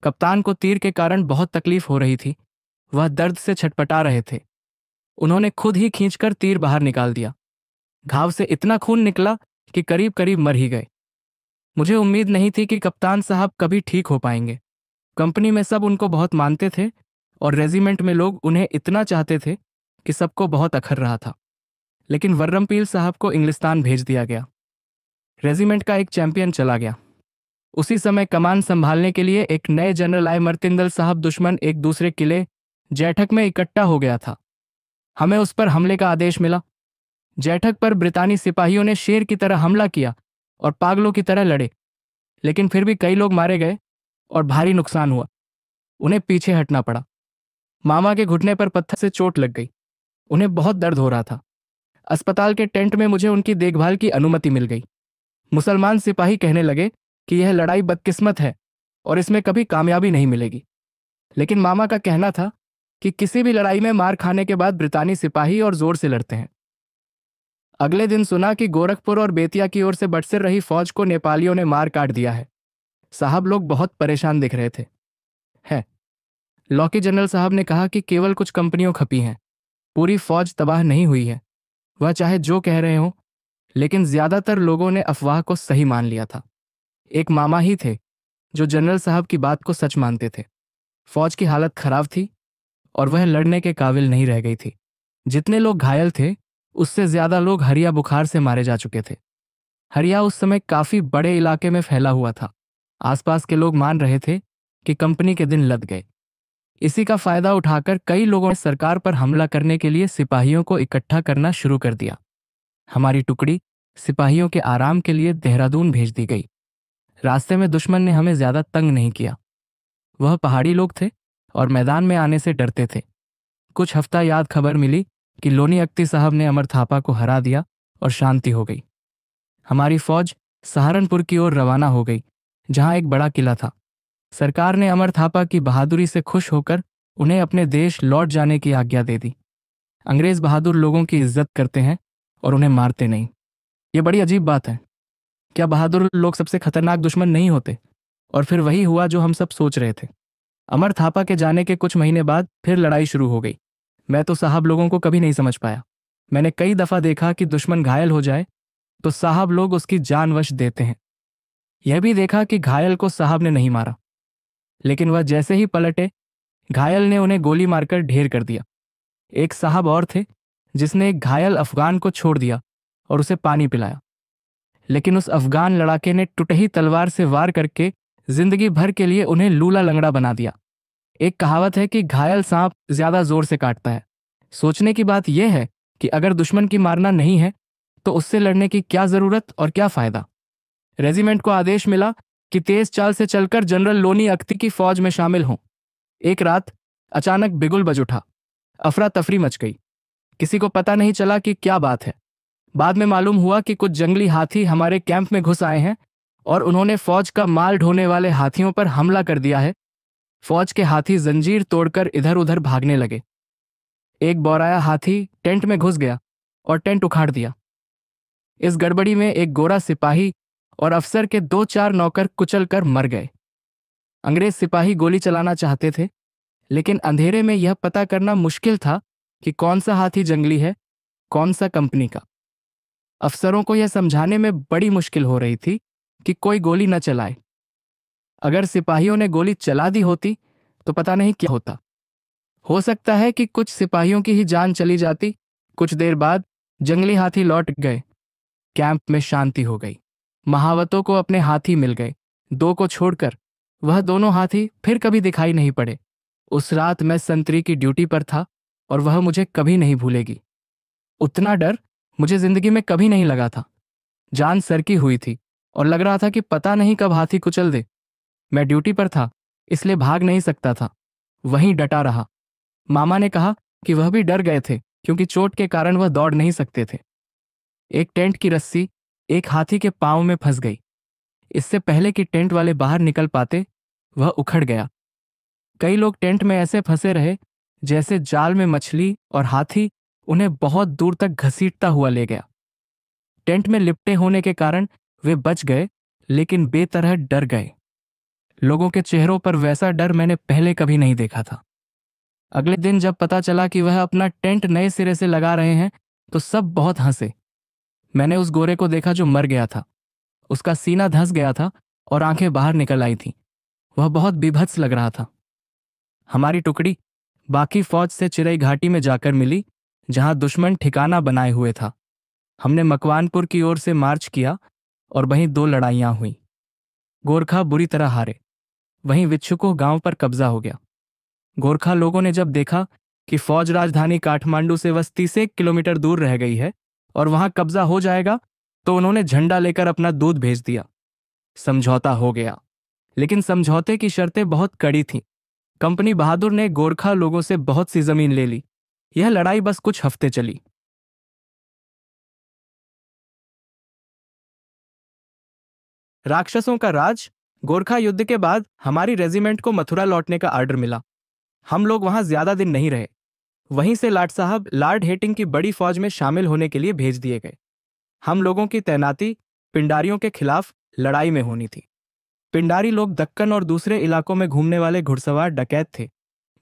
S1: कप्तान को तीर के कारण बहुत तकलीफ हो रही थी। वह दर्द से छटपटा रहे थे। उन्होंने खुद ही खींचकर तीर बाहर निकाल दिया। घाव से इतना खून निकला कि करीब करीब मर ही गए। मुझे उम्मीद नहीं थी कि कप्तान साहब कभी ठीक हो पाएंगे। कंपनी में सब उनको बहुत मानते थे और रेजिमेंट में लोग उन्हें इतना चाहते थे कि सबको बहुत अखर रहा था। लेकिन वर्रमपील साहब को इंग्लिस्तान भेज दिया गया। रेजिमेंट का एक चैंपियन चला गया। उसी समय कमान संभालने के लिए एक नए जनरल आए। मर्तिंदल साहब दुश्मन एक दूसरे किले जैठक में इकट्ठा हो गया था। हमें उस पर हमले का आदेश मिला। जैठक पर ब्रितानी सिपाहियों ने शेर की तरह हमला किया और पागलों की तरह लड़े, लेकिन फिर भी कई लोग मारे गए और भारी नुकसान हुआ। उन्हें पीछे हटना पड़ा। मामा के घुटने पर पत्थर से चोट लग गई। उन्हें बहुत दर्द हो रहा था। अस्पताल के टेंट में मुझे उनकी देखभाल की अनुमति मिल गई। मुसलमान सिपाही कहने लगे कि यह लड़ाई बदकिस्मत है और इसमें कभी कामयाबी नहीं मिलेगी, लेकिन मामा का कहना था कि किसी भी लड़ाई में मार खाने के बाद ब्रितानी सिपाही और जोर से लड़ते हैं। अगले दिन सुना कि गोरखपुर और बेतिया की ओर से बरसर रही फौज को नेपालियों ने मार काट दिया है। साहब लोग बहुत परेशान दिख रहे थे। लॉकी जनरल साहब ने कहा कि केवल कुछ कंपनियों खपी हैं, पूरी फौज तबाह नहीं हुई है। वह चाहे जो कह रहे हो, लेकिन ज्यादातर लोगों ने अफवाह को सही मान लिया था। एक मामा ही थे जो जनरल साहब की बात को सच मानते थे। फौज की हालत खराब थी और वह लड़ने के काबिल नहीं रह गई थी। जितने लोग घायल थे उससे ज्यादा लोग हरिया बुखार से मारे जा चुके थे। हरिया उस समय काफी बड़े इलाके में फैला हुआ था। आसपास के लोग मान रहे थे कि कंपनी के दिन लद गए। इसी का फायदा उठाकर कई लोगों ने सरकार पर हमला करने के लिए सिपाहियों को इकट्ठा करना शुरू कर दिया। हमारी टुकड़ी सिपाहियों के आराम के लिए देहरादून भेज दी गई। रास्ते में दुश्मन ने हमें ज्यादा तंग नहीं किया। वह पहाड़ी लोग थे और मैदान में आने से डरते थे। कुछ हफ्ता याद खबर मिली कि लोनी अख्ती साहब ने अमर थापा को हरा दिया और शांति हो गई। हमारी फौज सहारनपुर की ओर रवाना हो गई, जहां एक बड़ा किला था। सरकार ने अमर थापा की बहादुरी से खुश होकर उन्हें अपने देश लौट जाने की आज्ञा दे दी। अंग्रेज बहादुर लोगों की इज्जत करते हैं और उन्हें मारते नहीं। ये बड़ी अजीब बात है। क्या बहादुर लोग सबसे खतरनाक दुश्मन नहीं होते? और फिर वही हुआ जो हम सब सोच रहे थे। अमर थापा के जाने के कुछ महीने बाद फिर लड़ाई शुरू हो गई। मैं तो साहब लोगों को कभी नहीं समझ पाया। मैंने कई दफा देखा कि दुश्मन घायल हो जाए तो साहब लोग उसकी जान वश देते हैं। यह भी देखा कि घायल को साहब ने नहीं मारा, लेकिन वह जैसे ही पलटे घायल ने उन्हें गोली मारकर ढेर कर दिया। एक साहब और थे जिसने एक घायल अफगान को छोड़ दिया और उसे पानी पिलाया, लेकिन उस अफगान लड़ाके ने टुटही तलवार से वार करके जिंदगी भर के लिए उन्हें लूला लंगड़ा बना दिया। एक कहावत है कि घायल सांप ज्यादा जोर से काटता है। सोचने की बात यह है कि अगर दुश्मन की मारना नहीं है तो उससे लड़ने की क्या जरूरत और क्या फायदा। रेजिमेंट को आदेश मिला कि तेज चाल से चलकर जनरल लोनी अख्ती की फौज में शामिल हों। एक रात अचानक बिगुल बज उठा। अफरा तफरी मच गई। किसी को पता नहीं चला कि क्या बात है। बाद में मालूम हुआ कि कुछ जंगली हाथी हमारे कैंप में घुस आए हैं और उन्होंने फौज का माल ढोने वाले हाथियों पर हमला कर दिया है। फौज के हाथी जंजीर तोड़कर इधर उधर भागने लगे। एक बौराया हाथी टेंट में घुस गया और टेंट उखाड़ दिया। इस गड़बड़ी में एक गोरा सिपाही और अफसर के 2-4 नौकर कुचल कर मर गए। अंग्रेज सिपाही गोली चलाना चाहते थे, लेकिन अंधेरे में यह पता करना मुश्किल था कि कौन सा हाथी जंगली है, कौन सा कंपनी का। अफसरों को यह समझाने में बड़ी मुश्किल हो रही थी कि कोई गोली न चलाए। अगर सिपाहियों ने गोली चला दी होती तो पता नहीं क्या होता। हो सकता है कि कुछ सिपाहियों की ही जान चली जाती। कुछ देर बाद जंगली हाथी लौट गए। कैंप में शांति हो गई। महावतों को अपने हाथी मिल गए। 2 को छोड़कर वह दोनों हाथी फिर कभी दिखाई नहीं पड़े। उस रात मैं संतरी की ड्यूटी पर था और वह मुझे कभी नहीं भूलेगी। उतना डर मुझे जिंदगी में कभी नहीं लगा था। जान सरकी हुई थी और लग रहा था कि पता नहीं कब हाथी कुचल दे। मैं ड्यूटी पर था, इसलिए भाग नहीं सकता था। वहीं डटा रहा। मामा ने कहा कि वह भी डर गए थे क्योंकि चोट के कारण वह दौड़ नहीं सकते थे। एक टेंट की रस्सी एक हाथी के पांव में फंस गई। इससे पहले कि टेंट वाले बाहर निकल पाते, वह उखड़ गया। कई लोग टेंट में ऐसे फंसे रहे जैसे जाल में मछली, और हाथी उन्हें बहुत दूर तक घसीटता हुआ ले गया। टेंट में लिपटे होने के कारण वे बच गए, लेकिन बेतरह डर गए। लोगों के चेहरों पर वैसा डर मैंने पहले कभी नहीं देखा था। अगले दिन जब पता चला कि वह अपना टेंट नए सिरे से लगा रहे हैं, तो सब बहुत हंसे। मैंने उस गोरे को देखा जो मर गया था। उसका सीना धंस गया था और आंखें बाहर निकल आई थीं। वह बहुत बीभत्स लग रहा था। हमारी टुकड़ी बाकी फौज से चिरई घाटी में जाकर मिली, जहां दुश्मन ठिकाना बनाए हुए था। हमने मकवानपुर की ओर से मार्च किया और वहीं 2 लड़ाइयां हुई। गोरखा बुरी तरह हारे। वहीं विच्छुको गांव पर कब्जा हो गया। गोरखा लोगों ने जब देखा कि फौज राजधानी काठमांडू से बस 30 किलोमीटर दूर रह गई है और वहां कब्जा हो जाएगा, तो उन्होंने झंडा लेकर अपना दूध भेज दिया। समझौता हो गया, लेकिन समझौते की शर्तें बहुत कड़ी थीं। कंपनी बहादुर ने गोरखा लोगों से बहुत सी जमीन ले ली। यह लड़ाई बस कुछ हफ्ते चली। राक्षसों का राज। गोरखा युद्ध के बाद हमारी रेजिमेंट को मथुरा लौटने का आर्डर मिला। हम लोग वहां ज्यादा दिन नहीं रहे। वहीं से लाट साहब लॉर्ड हेटिंग की बड़ी फौज में शामिल होने के लिए भेज दिए गए। हम लोगों की तैनाती पिंडारियों के खिलाफ लड़ाई में होनी थी। पिंडारी लोग दक्कन और दूसरे इलाकों में घूमने वाले घुड़सवार डकैत थे,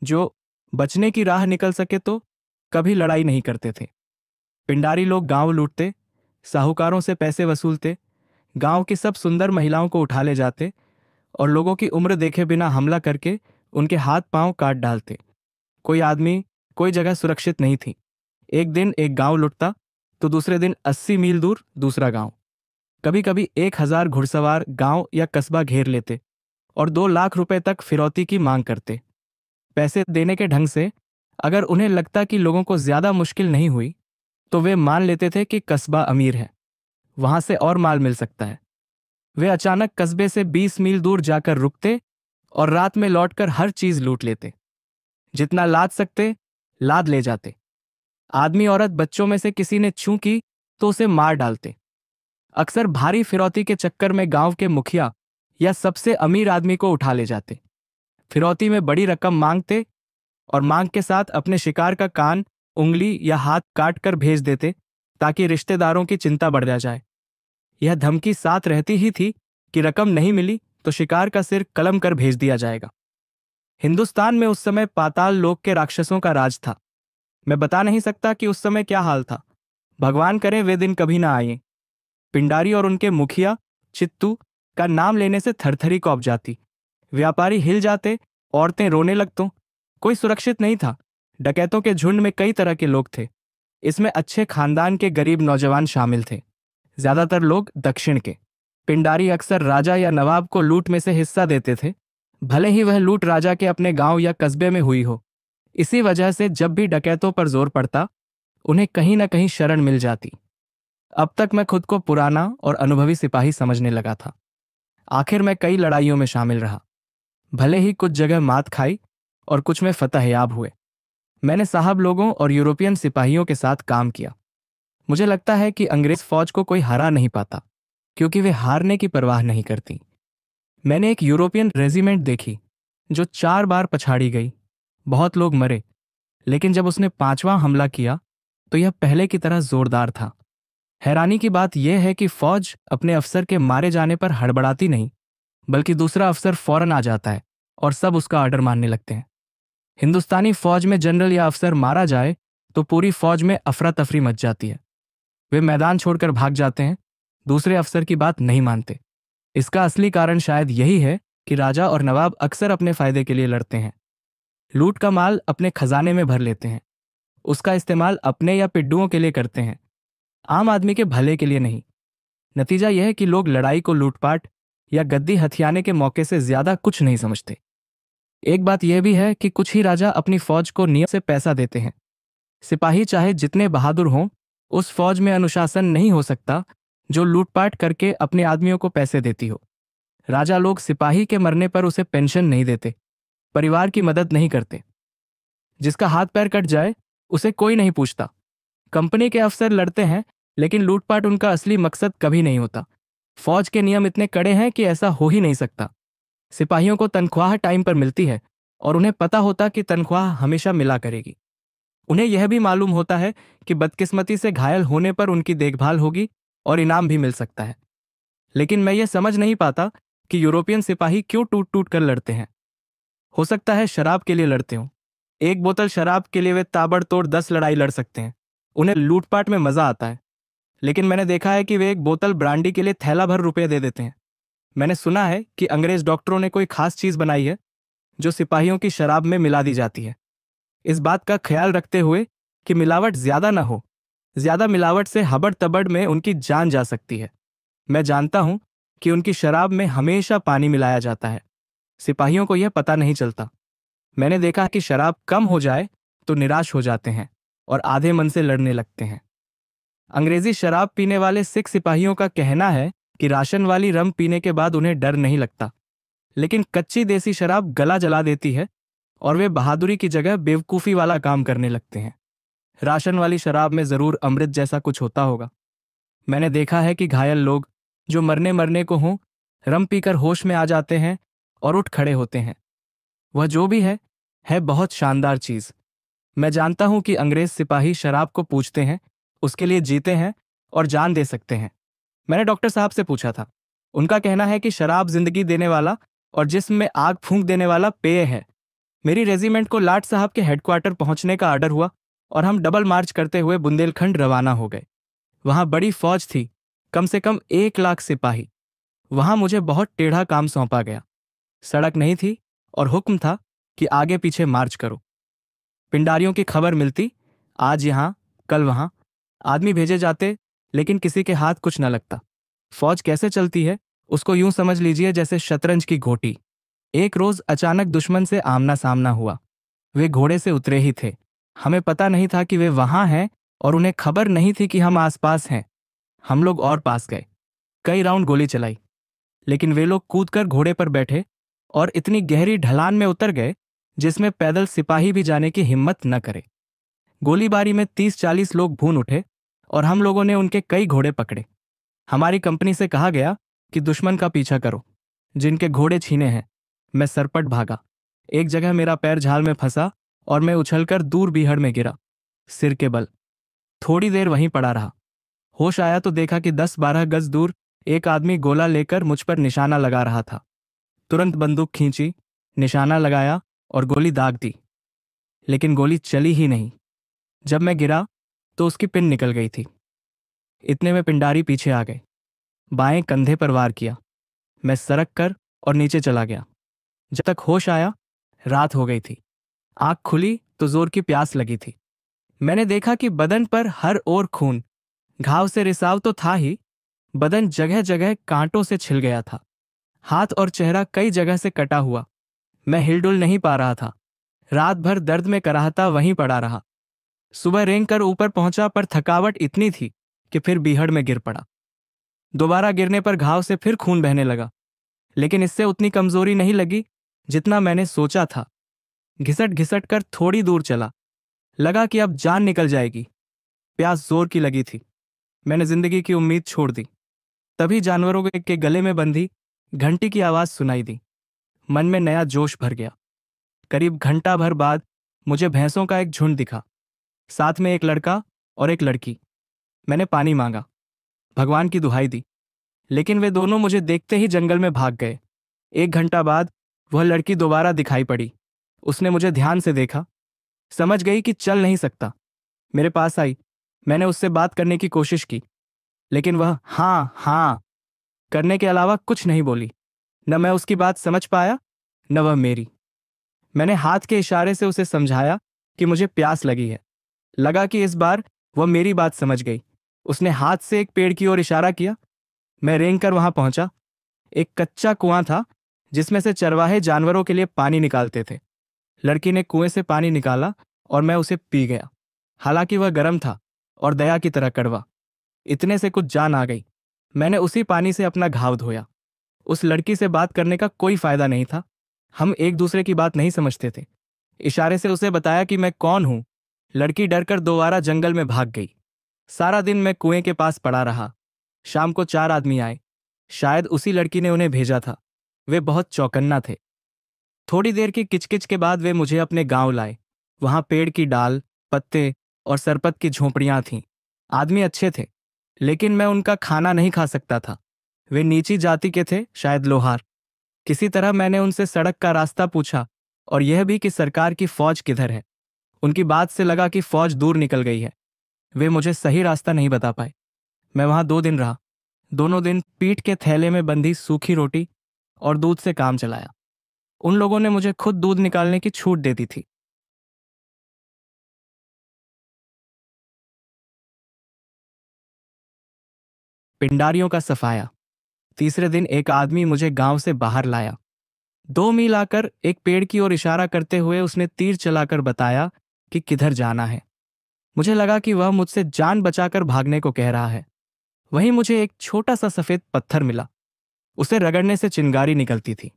S1: जो बचने की राह निकल सके तो कभी लड़ाई नहीं करते थे। पिंडारी लोग गांव लूटते, साहूकारों से पैसे वसूलते, गांव की सब सुंदर महिलाओं को उठा ले जाते और लोगों की उम्र देखे बिना हमला करके उनके हाथ पांव काट डालते। कोई आदमी, कोई जगह सुरक्षित नहीं थी। एक दिन एक गांव लुटता तो दूसरे दिन 80 मील दूर दूसरा गांव। कभी कभी 1000 घुड़सवार गांव या कस्बा घेर लेते और 2 लाख रुपए तक फिरौती की मांग करते। पैसे देने के ढंग से अगर उन्हें लगता कि लोगों को ज्यादा मुश्किल नहीं हुई, तो वे मान लेते थे कि कस्बा अमीर है, वहां से और माल मिल सकता है। वे अचानक कस्बे से 20 मील दूर जाकर रुकते और रात में लौटकर हर चीज लूट लेते। जितना लाद सकते लाद ले जाते। आदमी औरत बच्चों में से किसी ने छू की तो उसे मार डालते। अक्सर भारी फिरौती के चक्कर में गांव के मुखिया या सबसे अमीर आदमी को उठा ले जाते। फिरौती में बड़ी रकम मांगते और मांग के साथ अपने शिकार का कान, उंगली या हाथ काट कर भेज देते, ताकि रिश्तेदारों की चिंता बढ़ जाए। यह धमकी साथ रहती ही थी कि रकम नहीं मिली तो शिकार का सिर कलम कर भेज दिया जाएगा। हिंदुस्तान में उस समय पाताल लोक के राक्षसों का राज था। मैं बता नहीं सकता कि उस समय क्या हाल था। भगवान करे वे दिन कभी ना आए। पिंडारी और उनके मुखिया चित्तू का नाम लेने से थरथरी कौंप जाती। व्यापारी हिल जाते, औरतें रोने लगतों। कोई सुरक्षित नहीं था। डकैतों के झुंड में कई तरह के लोग थे। इसमें अच्छे खानदान के गरीब नौजवान शामिल थे, ज्यादातर लोग दक्षिण के। पिंडारी अक्सर राजा या नवाब को लूट में से हिस्सा देते थे, भले ही वह लूट राजा के अपने गांव या कस्बे में हुई हो। इसी वजह से जब भी डकैतों पर जोर पड़ता, उन्हें कहीं ना कहीं शरण मिल जाती। अब तक मैं खुद को पुराना और अनुभवी सिपाही समझने लगा था। आखिर मैं कई लड़ाइयों में शामिल रहा। भले ही कुछ जगह मात खाई और कुछ में फतहयाब हुए। मैंने साहब लोगों और यूरोपियन सिपाहियों के साथ काम किया। मुझे लगता है कि अंग्रेज फौज को कोई हरा नहीं पाता, क्योंकि वे हारने की परवाह नहीं करती। मैंने एक यूरोपियन रेजिमेंट देखी जो 4 बार पछाड़ी गई। बहुत लोग मरे, लेकिन जब उसने 5वां हमला किया तो यह पहले की तरह जोरदार था। हैरानी की बात यह है कि फौज अपने अफसर के मारे जाने पर हड़बड़ाती नहीं, बल्कि दूसरा अफसर फौरन आ जाता है और सब उसका ऑर्डर मानने लगते हैं। हिंदुस्तानी फौज में जनरल या अफसर मारा जाए तो पूरी फौज में अफरा तफरी मच जाती है। वे मैदान छोड़कर भाग जाते हैं, दूसरे अफसर की बात नहीं मानते। इसका असली कारण शायद यही है कि राजा और नवाब अक्सर अपने फायदे के लिए लड़ते हैं। लूट का माल अपने खजाने में भर लेते हैं, उसका इस्तेमाल अपने या पिड्डुओं के लिए करते हैं, आम आदमी के भले के लिए नहीं। नतीजा यह है कि लोग लड़ाई को लूटपाट या गद्दी हथियाने के मौके से ज्यादा कुछ नहीं समझते। एक बात यह भी है कि कुछ ही राजा अपनी फौज को नियम से पैसा देते हैं। सिपाही चाहे जितने बहादुर हों, उस फौज में अनुशासन नहीं हो सकता जो लूटपाट करके अपने आदमियों को पैसे देती हो। राजा लोग सिपाही के मरने पर उसे पेंशन नहीं देते, परिवार की मदद नहीं करते। जिसका हाथ पैर कट जाए उसे कोई नहीं पूछता। कंपनी के अफसर लड़ते हैं, लेकिन लूटपाट उनका असली मकसद कभी नहीं होता। फौज के नियम इतने कड़े हैं कि ऐसा हो ही नहीं सकता। सिपाहियों को तनख्वाह टाइम पर मिलती है और उन्हें पता होता कि तनख्वाह हमेशा मिला करेगी। उन्हें यह भी मालूम होता है कि बदकिस्मती से घायल होने पर उनकी देखभाल होगी और इनाम भी मिल सकता है। लेकिन मैं ये समझ नहीं पाता कि यूरोपियन सिपाही क्यों टूट टूट कर लड़ते हैं। हो सकता है शराब के लिए लड़ते हों। एक बोतल शराब के लिए वे ताबड़तोड़ 10 लड़ाई लड़ सकते हैं। उन्हें लूटपाट में मजा आता है। लेकिन मैंने देखा है कि वे एक बोतल ब्रांडी के लिए थैला भर रुपए दे देते हैं। मैंने सुना है कि अंग्रेज डॉक्टरों ने कोई खास चीज बनाई है जो सिपाहियों की शराब में मिला दी जाती है, इस बात का ख्याल रखते हुए कि मिलावट ज्यादा ना हो। ज्यादा मिलावट से हबड़ तबड़ में उनकी जान जा सकती है। मैं जानता हूं कि उनकी शराब में हमेशा पानी मिलाया जाता है। सिपाहियों को यह पता नहीं चलता। मैंने देखा कि शराब कम हो जाए तो निराश हो जाते हैं और आधे मन से लड़ने लगते हैं। अंग्रेजी शराब पीने वाले सिख सिपाहियों का कहना है कि राशन वाली रम पीने के बाद उन्हें डर नहीं लगता, लेकिन कच्ची देसी शराब गला जला देती है और वे बहादुरी की जगह बेवकूफ़ी वाला काम करने लगते हैं। राशन वाली शराब में जरूर अमृत जैसा कुछ होता होगा। मैंने देखा है कि घायल लोग जो मरने मरने को हों, रम पीकर होश में आ जाते हैं और उठ खड़े होते हैं। वह जो भी है बहुत शानदार चीज। मैं जानता हूं कि अंग्रेज सिपाही शराब को पूछते हैं, उसके लिए जीते हैं और जान दे सकते हैं। मैंने डॉक्टर साहब से पूछा था। उनका कहना है कि शराब जिंदगी देने वाला और जिस्म में आग फूंक देने वाला पेय है। मेरी रेजिमेंट को लाट साहब के हेडक्वार्टर पहुंचने का आर्डर हुआ और हम डबल मार्च करते हुए बुंदेलखंड रवाना हो गए। वहां बड़ी फौज थी, कम से कम 1 लाख सिपाही। वहां मुझे बहुत टेढ़ा काम सौंपा गया। सड़क नहीं थी और हुक्म था कि आगे पीछे मार्च करो। पिंडारियों की खबर मिलती, आज यहां कल वहां। आदमी भेजे जाते, लेकिन किसी के हाथ कुछ न लगता। फौज कैसे चलती है उसको यूं समझ लीजिए जैसे शतरंज की घोटी। एक रोज अचानक दुश्मन से आमना सामना हुआ। वे घोड़े से उतरे ही थे। हमें पता नहीं था कि वे वहां हैं और उन्हें खबर नहीं थी कि हम आसपास हैं। हम लोग और पास गए, कई राउंड गोली चलाई, लेकिन वे लोग कूदकर घोड़े पर बैठे और इतनी गहरी ढलान में उतर गए जिसमें पैदल सिपाही भी जाने की हिम्मत न करे। गोलीबारी में 30-40 लोग भून उठे और हम लोगों ने उनके कई घोड़े पकड़े। हमारी कंपनी से कहा गया कि दुश्मन का पीछा करो, जिनके घोड़े छीने हैं। मैं सरपट भागा। एक जगह मेरा पैर झाल में फंसा और मैं उछलकर दूर बीहड़ में गिरा, सिर के बल। थोड़ी देर वहीं पड़ा रहा। होश आया तो देखा कि 10-12 गज दूर एक आदमी गोला लेकर मुझ पर निशाना लगा रहा था। तुरंत बंदूक खींची, निशाना लगाया और गोली दाग दी, लेकिन गोली चली ही नहीं। जब मैं गिरा तो उसकी पिन निकल गई थी। इतने में पिंडारी पीछे आ गए। बाएं कंधे पर वार किया। मैं सरक कर और नीचे चला गया। जब तक होश आया रात हो गई थी। आंख खुली तो जोर की प्यास लगी थी। मैंने देखा कि बदन पर हर ओर खून। घाव से रिसाव तो था ही, बदन जगह जगह कांटों से छिल गया था। हाथ और चेहरा कई जगह से कटा हुआ। मैं हिलडुल नहीं पा रहा था। रात भर दर्द में कराहता वहीं पड़ा रहा। सुबह रेंग कर ऊपर पहुंचा पर थकावट इतनी थी कि फिर बीहड़ में गिर पड़ा। दोबारा गिरने पर घाव से फिर खून बहने लगा, लेकिन इससे उतनी कमजोरी नहीं लगी जितना मैंने सोचा था। घिसट घिसट कर थोड़ी दूर चला। लगा कि अब जान निकल जाएगी। प्यास जोर की लगी थी। मैंने जिंदगी की उम्मीद छोड़ दी। तभी जानवरों के गले में बंधी घंटी की आवाज सुनाई दी। मन में नया जोश भर गया। करीब घंटा भर बाद मुझे भैंसों का एक झुंड दिखा, साथ में एक लड़का और एक लड़की। मैंने पानी मांगा, भगवान की दुहाई दी, लेकिन वे दोनों मुझे देखते ही जंगल में भाग गए। 1 घंटा बाद वह लड़की दोबारा दिखाई पड़ी। उसने मुझे ध्यान से देखा, समझ गई कि चल नहीं सकता। मेरे पास आई। मैंने उससे बात करने की कोशिश की, लेकिन वह हाँ हाँ करने के अलावा कुछ नहीं बोली। न मैं उसकी बात समझ पाया, न वह मेरी। मैंने हाथ के इशारे से उसे समझाया कि मुझे प्यास लगी है। लगा कि इस बार वह मेरी बात समझ गई। उसने हाथ से एक पेड़ की ओर इशारा किया। मैं रेंग कर वहां पहुंचा। एक कच्चा कुआं था जिसमें से चरवाहे जानवरों के लिए पानी निकालते थे। लड़की ने कुएं से पानी निकाला और मैं उसे पी गया। हालांकि वह गर्म था और दया की तरह कड़वा। इतने से कुछ जान आ गई। मैंने उसी पानी से अपना घाव धोया। उस लड़की से बात करने का कोई फायदा नहीं था। हम एक दूसरे की बात नहीं समझते थे। इशारे से उसे बताया कि मैं कौन हूं। लड़की डरकर दोबारा जंगल में भाग गई। सारा दिन मैं कुएं के पास पड़ा रहा। शाम को 4 आदमी आए। शायद उसी लड़की ने उन्हें भेजा था। वे बहुत चौकन्ना थे। थोड़ी देर की किचकिच के बाद वे मुझे अपने गांव लाए। वहां पेड़ की डाल, पत्ते और सरपत की झोंपड़ियां थीं। आदमी अच्छे थे, लेकिन मैं उनका खाना नहीं खा सकता था। वे नीची जाति के थे, शायद लोहार। किसी तरह मैंने उनसे सड़क का रास्ता पूछा और यह भी कि सरकार की फौज किधर है। उनकी बात से लगा कि फौज दूर निकल गई है। वे मुझे सही रास्ता नहीं बता पाए। मैं वहां 2 दिन रहा। दोनों दिन पीठ के थैले में बंधी सूखी रोटी और दूध से काम चलाया। उन लोगों ने मुझे खुद दूध निकालने की छूट दे दी थी। पिंडारियों का सफाया। तीसरे दिन एक आदमी मुझे गांव से बाहर लाया। 2 मील आकर एक पेड़ की ओर इशारा करते हुए उसने तीर चलाकर बताया कि किधर जाना है। मुझे लगा कि वह मुझसे जान बचाकर भागने को कह रहा है। वहीं मुझे एक छोटा सा सफेद पत्थर मिला। उसे रगड़ने से चिंगारी निकलती थी।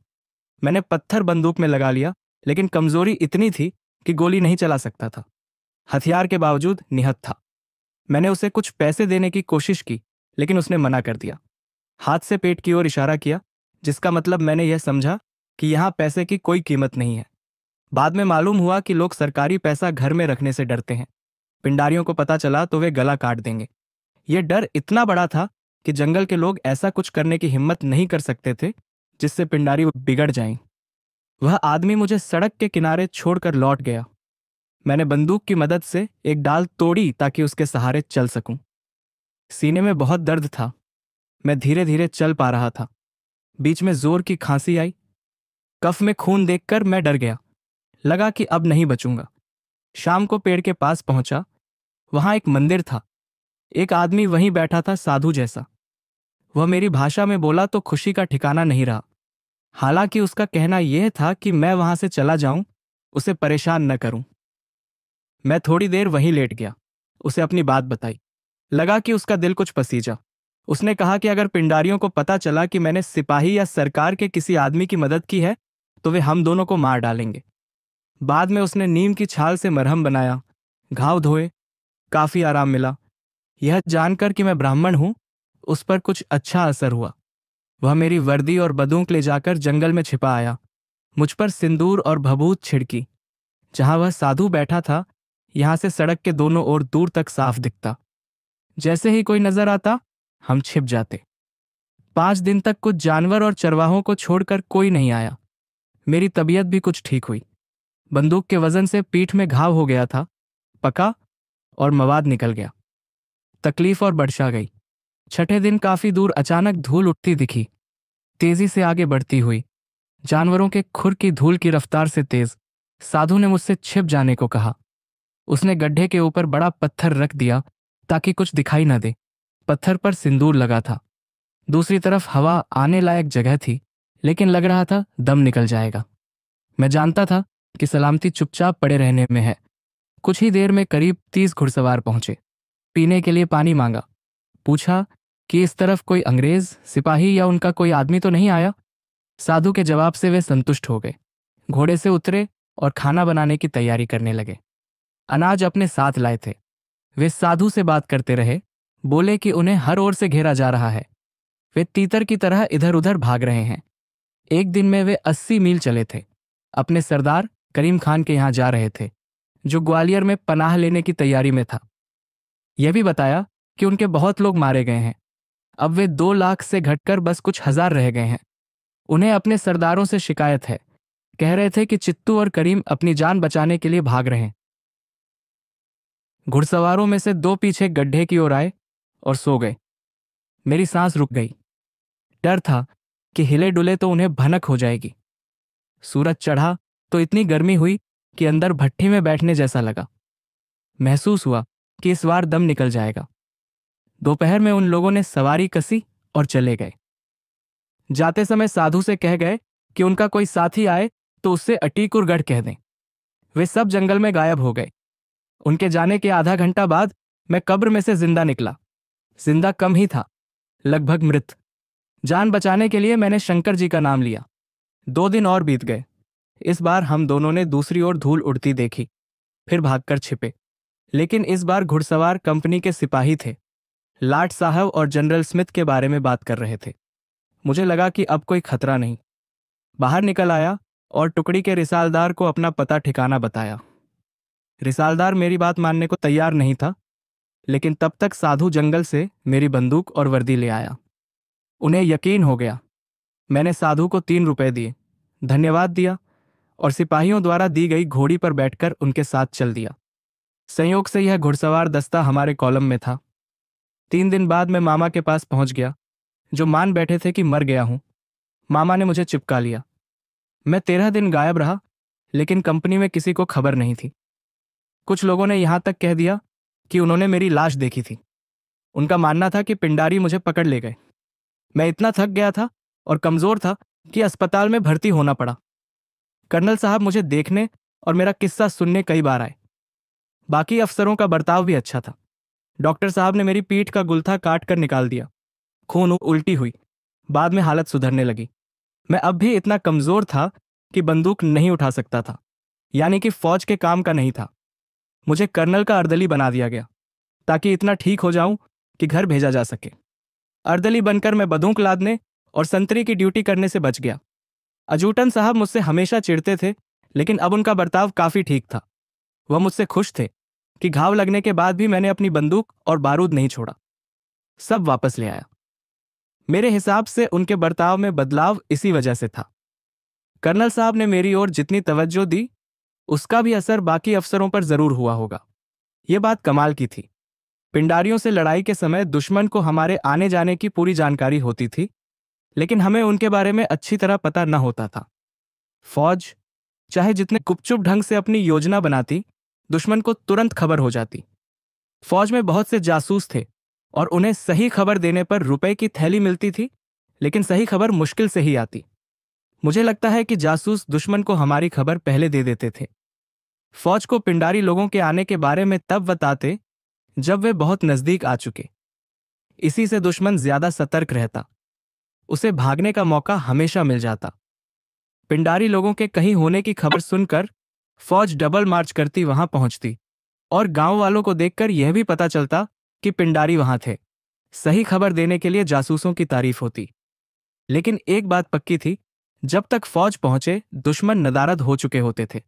S1: मैंने पत्थर बंदूक में लगा लिया, लेकिन कमजोरी इतनी थी कि गोली नहीं चला सकता था। हथियार के बावजूद निहत्था था। मैंने उसे कुछ पैसे देने की कोशिश की, लेकिन उसने मना कर दिया। हाथ से पेट की ओर इशारा किया, जिसका मतलब मैंने यह समझा कि यहां पैसे की कोई कीमत नहीं है। बाद में मालूम हुआ कि लोग सरकारी पैसा घर में रखने से डरते हैं। पिंडारियों को पता चला तो वे गला काट देंगे। यह डर इतना बड़ा था कि जंगल के लोग ऐसा कुछ करने की हिम्मत नहीं कर सकते थे जिससे पिंडारी बिगड़ जाएं। वह आदमी मुझे सड़क के किनारे छोड़कर लौट गया। मैंने बंदूक की मदद से एक डाल तोड़ी ताकि उसके सहारे चल सकूं। सीने में बहुत दर्द था। मैं धीरे धीरे चल पा रहा था। बीच में जोर की खांसी आई। कफ में खून देखकर मैं डर गया। लगा कि अब नहीं बचूंगा। शाम को पेड़ के पास पहुंचा। वहां एक मंदिर था। एक आदमी वहीं बैठा था, साधु जैसा। वह मेरी भाषा में बोला तो खुशी का ठिकाना नहीं रहा। हालांकि उसका कहना यह था कि मैं वहां से चला जाऊं, उसे परेशान न करूं। मैं थोड़ी देर वहीं लेट गया। उसे अपनी बात बताई। लगा कि उसका दिल कुछ पसीजा। उसने कहा कि अगर पिंडारियों को पता चला कि मैंने सिपाही या सरकार के किसी आदमी की मदद की है तो वे हम दोनों को मार डालेंगे। बाद में उसने नीम की छाल से मरहम बनाया, घाव धोए। काफी आराम मिला। यह जानकर कि मैं ब्राह्मण हूं, उस पर कुछ अच्छा असर हुआ। वह मेरी वर्दी और बंदूक ले जाकर जंगल में छिपा आया। मुझ पर सिंदूर और भभूत छिड़की। जहां वह साधु बैठा था, यहां से सड़क के दोनों ओर दूर तक साफ दिखता। जैसे ही कोई नजर आता, हम छिप जाते। 5 दिन तक कुछ जानवर और चरवाहों को छोड़कर कोई नहीं आया। मेरी तबीयत भी कुछ ठीक हुई। बंदूक के वजन से पीठ में घाव हो गया था, पका और मवाद निकल गया। तकलीफ और बढ़ा गई। छठे दिन काफी दूर अचानक धूल उठती दिखी, तेजी से आगे बढ़ती हुई, जानवरों के खुर की धूल की रफ्तार से तेज। साधु ने मुझसे छिप जाने को कहा। उसने गड्ढे के ऊपर बड़ा पत्थर रख दिया ताकि कुछ दिखाई न दे। पत्थर पर सिंदूर लगा था। दूसरी तरफ हवा आने लायक जगह थी, लेकिन लग रहा था दम निकल जाएगा। मैं जानता था कि सलामती चुपचाप पड़े रहने में है। कुछ ही देर में करीब 30 घुड़सवार पहुंचे। पीने के लिए पानी मांगा। पूछा कि इस तरफ कोई अंग्रेज, सिपाही या उनका कोई आदमी तो नहीं आया। साधु के जवाब से वे संतुष्ट हो गए। घोड़े से उतरे और खाना बनाने की तैयारी करने लगे। अनाज अपने साथ लाए थे। वे साधु से बात करते रहे। बोले कि उन्हें हर ओर से घेरा जा रहा है। वे तीतर की तरह इधर उधर भाग रहे हैं। एक दिन में वे 80 मील चले थे। अपने सरदार करीम खान के यहाँ जा रहे थे, जो ग्वालियर में पनाह लेने की तैयारी में था। यह भी बताया कि उनके बहुत लोग मारे गए हैं। अब वे 2 लाख से घटकर बस कुछ हजार रह गए हैं। उन्हें अपने सरदारों से शिकायत है। कह रहे थे कि चित्तू और करीम अपनी जान बचाने के लिए भाग रहे हैं। घुड़सवारों में से 2 पीछे गड्ढे की ओर आए और सो गए। मेरी सांस रुक गई। डर था कि हिले डुले तो उन्हें भनक हो जाएगी। सूरज चढ़ा तो इतनी गर्मी हुई कि अंदर भट्ठी में बैठने जैसा लगा। महसूस हुआ कि इस बार दम निकल जाएगा। दोपहर में उन लोगों ने सवारी कसी और चले गए। जाते समय साधु से कह गए कि उनका कोई साथी आए तो उससे अटीकुरगढ़ कह दें। वे सब जंगल में गायब हो गए। उनके जाने के आधा घंटा बाद मैं कब्र में से जिंदा निकला। जिंदा कम ही था, लगभग मृत। जान बचाने के लिए मैंने शंकर जी का नाम लिया। 2 दिन और बीत गए। इस बार हम दोनों ने दूसरी ओर धूल उड़ती देखी, फिर भागकर छिपे। लेकिन इस बार घुड़सवार कंपनी के सिपाही थे। लाट साहब और जनरल स्मिथ के बारे में बात कर रहे थे। मुझे लगा कि अब कोई खतरा नहीं। बाहर निकल आया और टुकड़ी के रिसालदार को अपना पता ठिकाना बताया। रिसालदार मेरी बात मानने को तैयार नहीं था, लेकिन तब तक साधु जंगल से मेरी बंदूक और वर्दी ले आया। उन्हें यकीन हो गया। मैंने साधु को 3 रुपए दिए, धन्यवाद दिया और सिपाहियों द्वारा दी गई घोड़ी पर बैठकर उनके साथ चल दिया। संयोग से यह घुड़सवार दस्ता हमारे कॉलम में था। 3 दिन बाद मैं मामा के पास पहुंच गया, जो मान बैठे थे कि मर गया हूं। मामा ने मुझे चिपका लिया। मैं 13 दिन गायब रहा, लेकिन कंपनी में किसी को खबर नहीं थी। कुछ लोगों ने यहां तक कह दिया कि उन्होंने मेरी लाश देखी थी। उनका मानना था कि पिंडारी मुझे पकड़ ले गए। मैं इतना थक गया था और कमजोर था कि अस्पताल में भर्ती होना पड़ा। कर्नल साहब मुझे देखने और मेरा किस्सा सुनने कई बार आए। बाकी अफसरों का बर्ताव भी अच्छा था। डॉक्टर साहब ने मेरी पीठ का गुलथा काट कर निकाल दिया। खून उल्टी हुई। बाद में हालत सुधरने लगी। मैं अब भी इतना कमजोर था कि बंदूक नहीं उठा सकता था, यानी कि फौज के काम का नहीं था। मुझे कर्नल का अर्दली बना दिया गया ताकि इतना ठीक हो जाऊं कि घर भेजा जा सके। अर्दली बनकर मैं बंदूक लादने और संतरी की ड्यूटी करने से बच गया। अजूटन साहब मुझसे हमेशा चिढ़ते थे, लेकिन अब उनका बर्ताव काफी ठीक था। वह मुझसे खुश थे कि घाव लगने के बाद भी मैंने अपनी बंदूक और बारूद नहीं छोड़ा। सब वापस ले आया। मेरे हिसाब से उनके बर्ताव में बदलाव इसी वजह से था। कर्नल साहब ने मेरी ओर जितनी तवज्जो दी, उसका भी असर बाकी अफसरों पर जरूर हुआ होगा। यह बात कमाल की थी। पिंडारियों से लड़ाई के समय दुश्मन को हमारे आने जाने की पूरी जानकारी होती थी, लेकिन हमें उनके बारे में अच्छी तरह पता न होता था। फौज चाहे जितने गुपचुप ढंग से अपनी योजना बनाती, दुश्मन को तुरंत खबर हो जाती। फौज में बहुत से जासूस थे और उन्हें सही खबर देने पर रुपए की थैली मिलती थी, लेकिन सही खबर मुश्किल से ही आती। मुझे लगता है कि जासूस दुश्मन को हमारी खबर पहले दे देते थे। फौज को पिंडारी लोगों के आने के बारे में तब बताते जब वे बहुत नजदीक आ चुके। इसी से दुश्मन ज्यादा सतर्क रहता। उसे भागने का मौका हमेशा मिल जाता। पिंडारी लोगों के कहीं होने की खबर सुनकर फौज डबल मार्च करती वहां पहुंचती और गांव वालों को देखकर यह भी पता चलता कि पिंडारी वहां थे। सही खबर देने के लिए जासूसों की तारीफ होती। लेकिन एक बात पक्की थी, जब तक फौज पहुंचे दुश्मन नदारद हो चुके होते थे।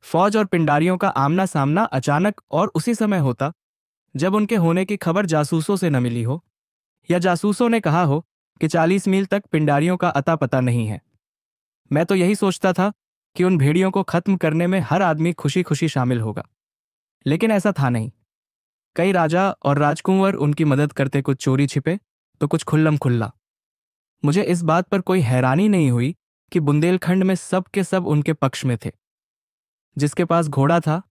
S1: फौज और पिंडारियों का आमना सामना अचानक और उसी समय होता जब उनके होने की खबर जासूसों से न मिली हो, या जासूसों ने कहा हो कि 40 मील तक पिंडारियों का अता पता नहीं है। मैं तो यही सोचता था कि उन भेड़ियों को खत्म करने में हर आदमी खुशी खुशी शामिल होगा, लेकिन ऐसा था नहीं। कई राजा और राजकुंवर उनकी मदद करते, कुछ चोरी छिपे तो कुछ खुल्लम खुल्ला। मुझे इस बात पर कोई हैरानी नहीं हुई कि बुंदेलखंड में सब के सब उनके पक्ष में थे। जिसके पास घोड़ा था,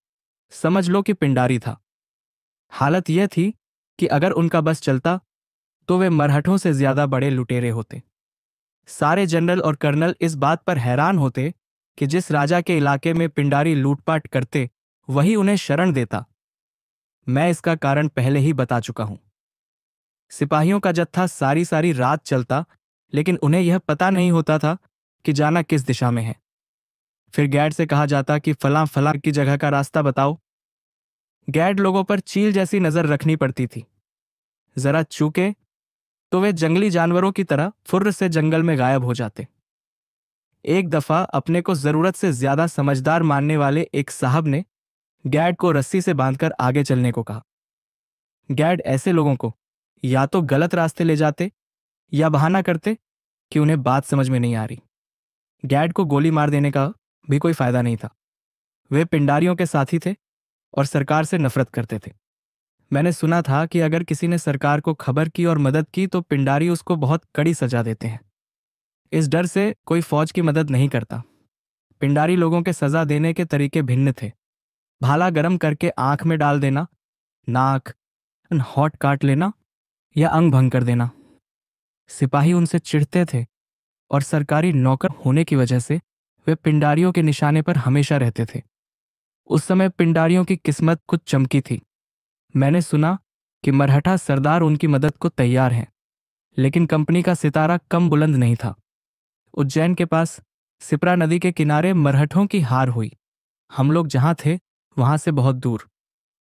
S1: समझ लो कि पिंडारी था। हालत यह थी कि अगर उनका बस चलता तो वे मरहठों से ज्यादा बड़े लुटेरे होते। सारे जनरल और कर्नल इस बात पर हैरान होते कि जिस राजा के इलाके में पिंडारी लूटपाट करते वही उन्हें शरण देता। मैं इसका कारण पहले ही बता चुका हूं। सिपाहियों का जत्था सारी सारी रात चलता, लेकिन उन्हें यह पता नहीं होता था कि जाना किस दिशा में है। फिर गैड से कहा जाता कि फलां फलां की जगह का रास्ता बताओ। गैड लोगों पर चील जैसी नजर रखनी पड़ती थी। जरा चूके तो वे जंगली जानवरों की तरह फुर्र से जंगल में गायब हो जाते। एक दफा अपने को जरूरत से ज्यादा समझदार मानने वाले एक साहब ने गैड को रस्सी से बांधकर आगे चलने को कहा। गैड ऐसे लोगों को या तो गलत रास्ते ले जाते या बहाना करते कि उन्हें बात समझ में नहीं आ रही। गैड को गोली मार देने का भी कोई फायदा नहीं था। वे पिंडारियों के साथी थे और सरकार से नफरत करते थे। मैंने सुना था कि अगर किसी ने सरकार को खबर की और मदद की तो पिंडारी उसको बहुत कड़ी सजा देते हैं। इस डर से कोई फौज की मदद नहीं करता। पिंडारी लोगों के सजा देने के तरीके भिन्न थे। भाला गर्म करके आंख में डाल देना, नाक होठ काट लेना या अंग भंग कर देना। सिपाही उनसे चिढ़ते थे और सरकारी नौकर होने की वजह से वे पिंडारियों के निशाने पर हमेशा रहते थे। उस समय पिंडारियों की किस्मत कुछ चमकी थी। मैंने सुना कि मरहठा सरदार उनकी मदद को तैयार हैं, लेकिन कंपनी का सितारा कम बुलंद नहीं था। उज्जैन के पास सिप्रा नदी के किनारे मरहठों की हार हुई। हम लोग जहां थे वहां से बहुत दूर।